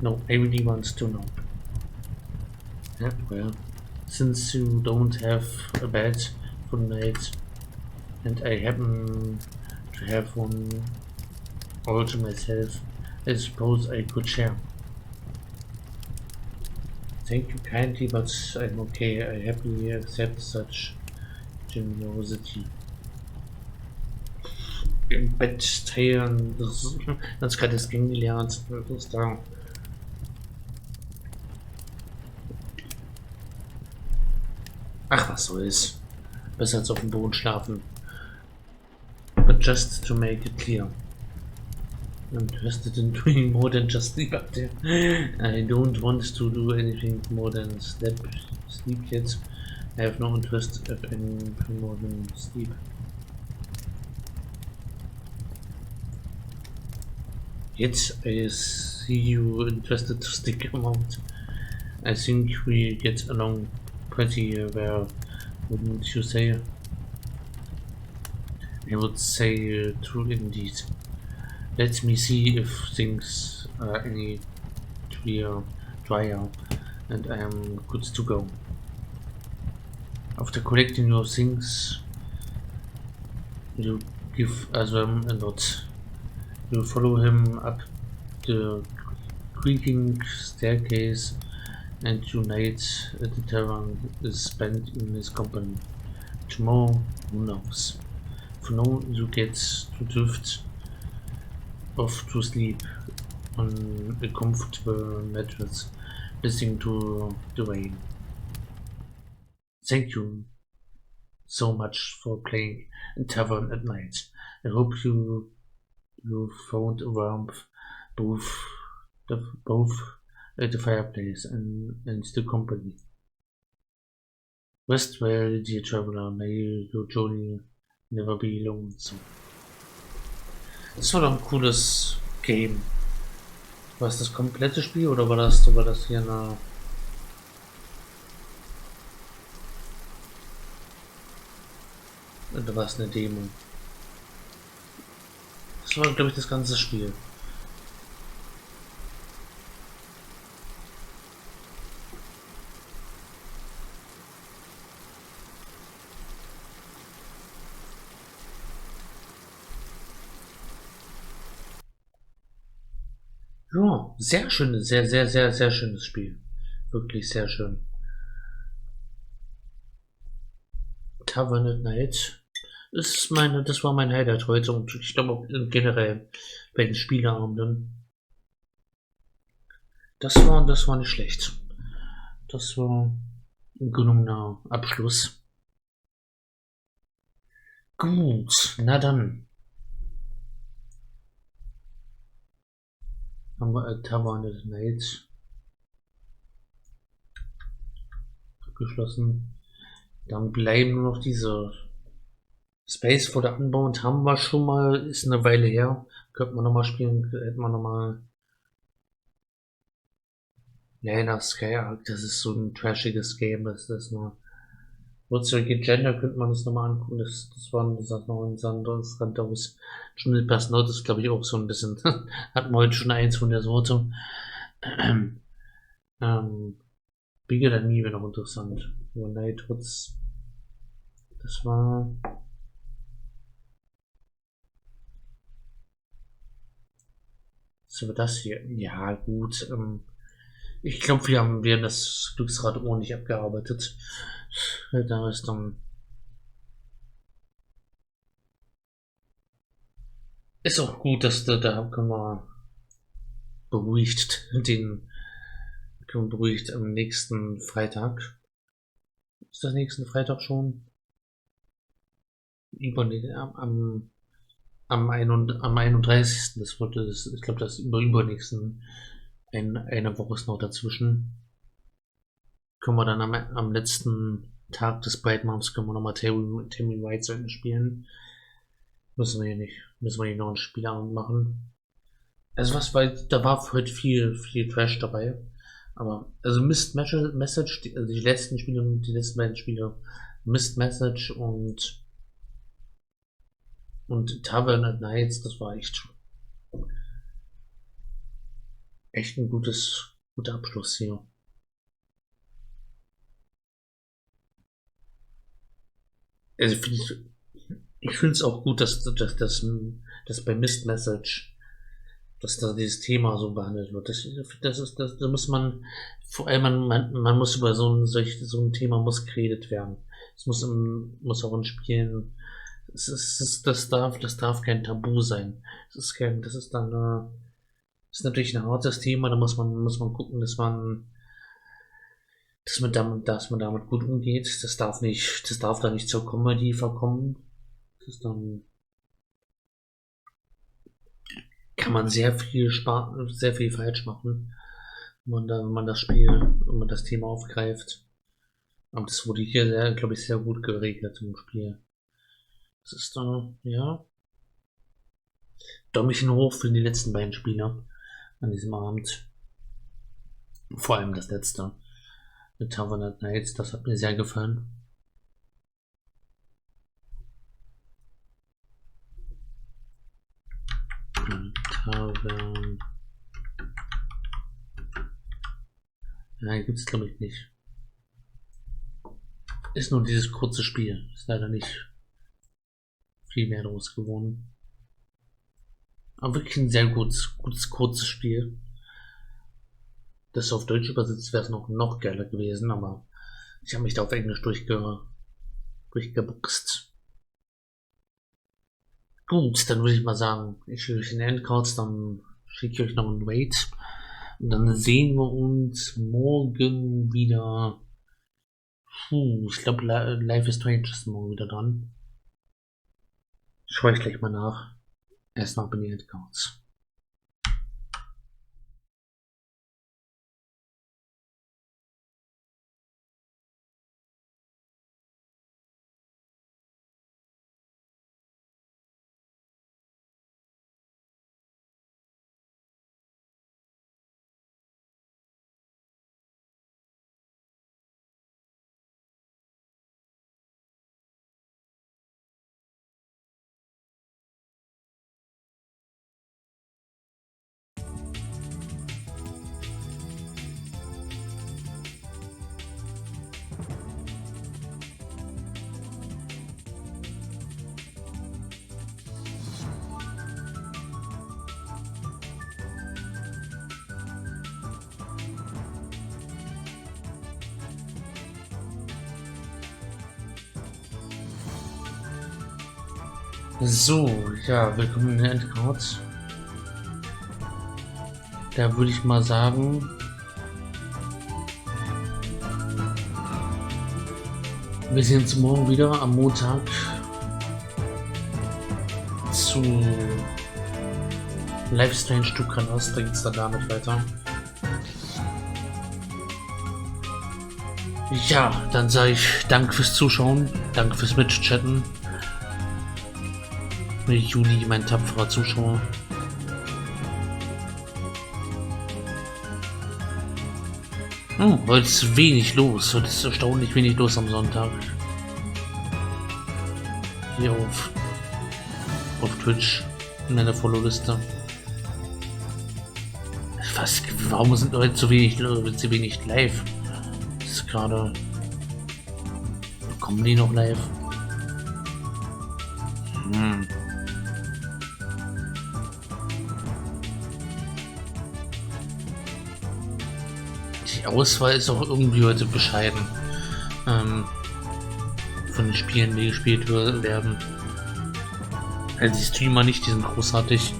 No, I really want to know. Well, since you don't have a bed for the night, and I happen to have one all to myself, I suppose I could share. Thank you kindly, but I'm okay. I happily accept such generosity. Im Bett teilen, das gerade das kennengelernt, das ist da. Ach, was soll's. Besser als auf dem Boden schlafen. But just to make it clear. I'm interested in doing more than just sleep up there. I don't want to do anything more than sleep yet. I have no interest in anything more than sleep. Yet I see you interested to stick around. I think we get along pretty well, wouldn't you say? I would say true indeed. Let me see if things are any drier and I am good to go. After collecting your things, you give Azram a nod. You follow him up the creaking staircase, and your night at the tavern is spent in his company. Tomorrow, who knows? For now, you get to drift off to sleep on a comfortable mattress, listening to the rain. Thank you so much for playing in tavern at night. I hope you found warmth both at the fireplace and the company. Westwell, die Traveler, May, Johnny, Never Be Alone. So. Das war doch ein cooles Game. War es das komplette Spiel oder war das hier eine... Oder war es eine Demo? Das war, glaube ich, das ganze Spiel. Ja, sehr schönes, sehr schönes Spiel. Wirklich sehr schön. Tavern at Night ist das war mein Highlight heute und ich glaube auch generell bei den Spieleabenden. Das war nicht schlecht. Das war ein gelungener Abschluss. Gut, na dann. Haben wir Tavern at Night abgeschlossen. Dann bleiben nur noch diese Space for the Unbound haben wir schon mal, ist eine Weile her. Könnte man nochmal spielen, hätte man nochmal. Ja, das Sky Arc, das ist so ein trashiges Game, das ist nur. Virtual Gender könnte man das nochmal angucken, das sah noch ein anderes Rand aus. Schon Personal ist, glaube ich, auch so ein bisschen. Hatten wir heute schon eins von der Sorte. Bigger Than Me wäre noch interessant. One Night Hoods. Das war. So, das hier. Ja, gut. Ich glaube, wir haben das Glücksrad ordentlich abgearbeitet. Da ist dann. Ist auch gut, dass da können wir beruhigt am nächsten Freitag. Ist das nächsten Freitag schon? Am 31. Ich glaube, das übernächsten. Eine Woche ist noch dazwischen. Können wir dann am letzten Tag des Breitmarks können wir nochmal Termin White zu Ende spielen. Müssen wir hier noch einen Spieleabend machen. Also da war heute viel Trash dabei. Aber, also Mist Message, die letzten beiden Spiele, Mist Message und Tavern at Nights, das war echt ein guter Abschluss hier. Also ich finde es auch gut, dass bei Mist Message, dass da dieses Thema so behandelt wird. Da muss man, vor allem man muss über so ein Thema muss geredet werden. Es muss auch in Spielen, das darf kein Tabu sein. Das ist natürlich ein hartes Thema, da muss man gucken, dass man damit gut umgeht. Das darf da nicht zur Comedy verkommen. Kann man sehr viel falsch machen, wenn man das Thema aufgreift. Aber das wurde hier glaube ich, sehr gut geregelt im Spiel. Das ist ja. Däumchen hoch für die letzten beiden Spieler an diesem Abend. Vor allem das letzte. Mit Tavern at Nights, das hat mir sehr gefallen. Tavern. Nein, gibt es glaube ich nicht. Ist nur dieses kurze Spiel. Ist leider nicht viel mehr draus geworden. Aber wirklich ein sehr gutes kurzes Spiel. Das auf Deutsch übersetzt wäre es noch geiler gewesen, aber ich habe mich da auf Englisch durchgebuchst. Gut, dann würde ich mal sagen, ich schicke euch den Endcards, dann schicke ich euch noch einen Wait. Und dann sehen wir uns morgen wieder. Ich glaube, Life is Strange ist morgen wieder dran. Schaue ich gleich mal nach. Erst noch bei den Endcards. So, ja, willkommen in der NICHT. Da würde ich mal sagen, wir sehen uns morgen wieder am Montag zu Livestream Stuttgart aus. Da geht es dann damit weiter. Ja, dann sage ich Danke fürs Zuschauen, danke fürs Mitchatten. Juli, mein tapferer Zuschauer. Heute ist wenig los. Heute ist erstaunlich wenig los am Sonntag. Hier auf Twitch in meiner Follow-Liste. Warum sind heute so wenig live? Das ist gerade. Kommen die noch live? Die Auswahl ist auch irgendwie heute bescheiden. Von den Spielen, die gespielt werden. Also die Streamer nicht, die sind großartig.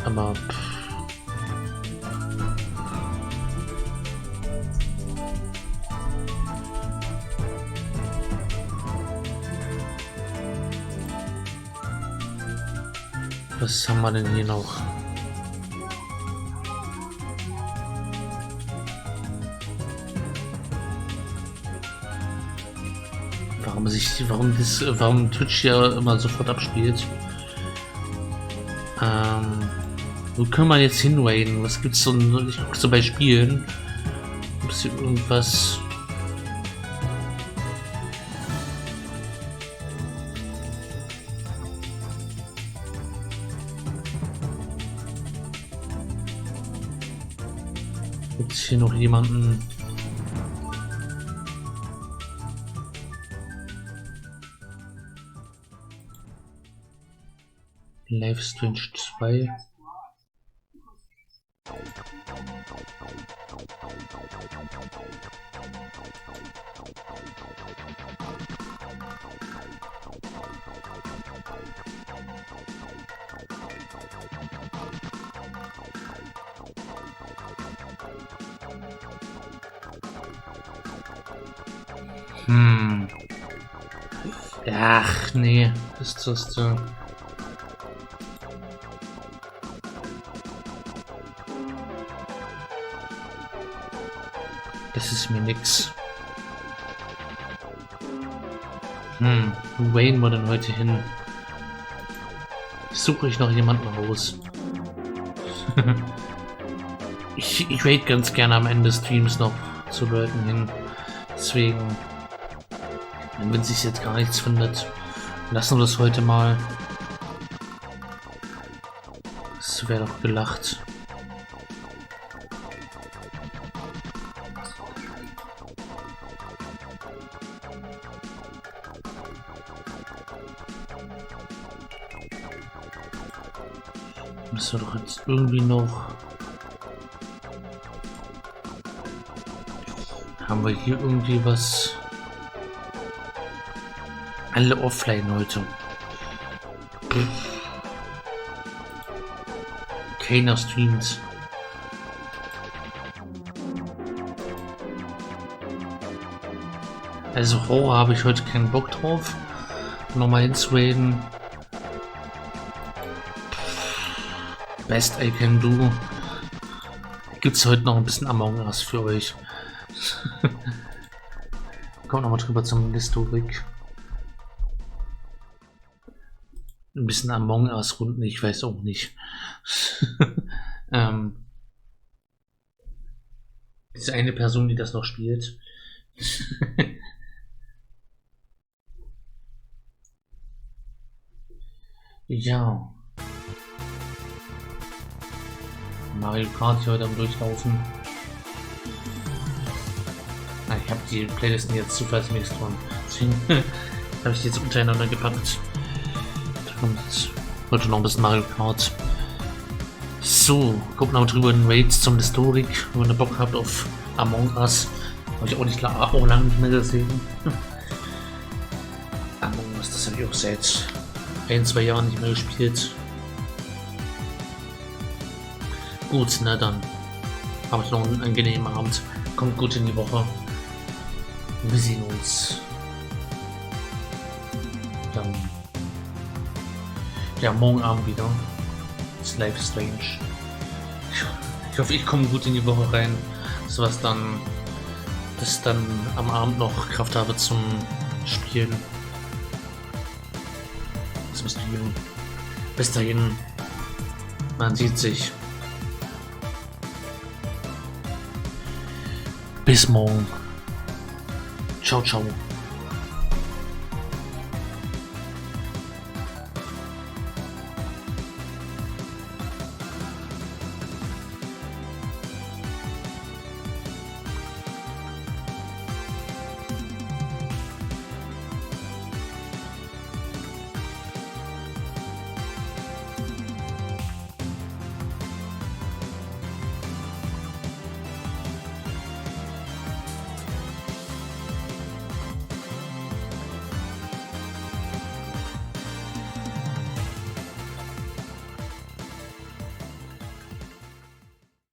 Aber was haben wir denn hier noch? Warum Twitch ja immer sofort abspielt. Wo können wir jetzt hinwaden? Was gibt's so? Ich gucke so bei Spielen. Gibt's hier irgendwas? Gibt's hier noch jemanden? Livestream 2. Ach nee, ist das da? Das ist mir nix. Wo waden wir denn heute hin? Suche ich noch jemanden raus? ich wade ganz gerne am Ende des Streams noch zu Leuten hin. Deswegen, wenn sich jetzt gar nichts findet, lassen wir das heute mal. Das wäre doch gelacht. Müssen wir doch jetzt irgendwie noch. Haben wir hier irgendwie was? Alle offline heute. Keiner streamt. Also Horror habe ich heute keinen Bock drauf. Nochmal hinzuraden. Best I can do. Gibt's heute noch ein bisschen Among Us für euch. Kommt nochmal drüber zum Historik. Ein bisschen Among Us Runden, ich weiß auch nicht. Diese eine Person, die das noch spielt. Ja. Mario Kart hier heute am Durchlaufen. Ich habe die Playlisten jetzt zufallsmäßig dran. Deswegen habe ich die jetzt untereinander gepackt. Heute noch ein bisschen Mario Kart. So, gucken wir drüber den Raids zum Historik. Wenn ihr Bock habt auf Among Us. Habe ich auch nicht klar, auch lange nicht mehr gesehen. Among Us, das habe ich auch seit 1-2 Jahren nicht mehr gespielt. Gut, na dann. Habt noch einen angenehmen Abend. Kommt gut in die Woche. Wir sehen uns. Dann. Ja, morgen Abend wieder. Ist Life is Strange. Ich hoffe, ich komme gut in die Woche rein. So was dann. Dass ich dann am Abend noch Kraft habe zum Spielen. Zum Streamen. Bis dahin. Man sieht sich. Bis morgen. Ciao, ciao.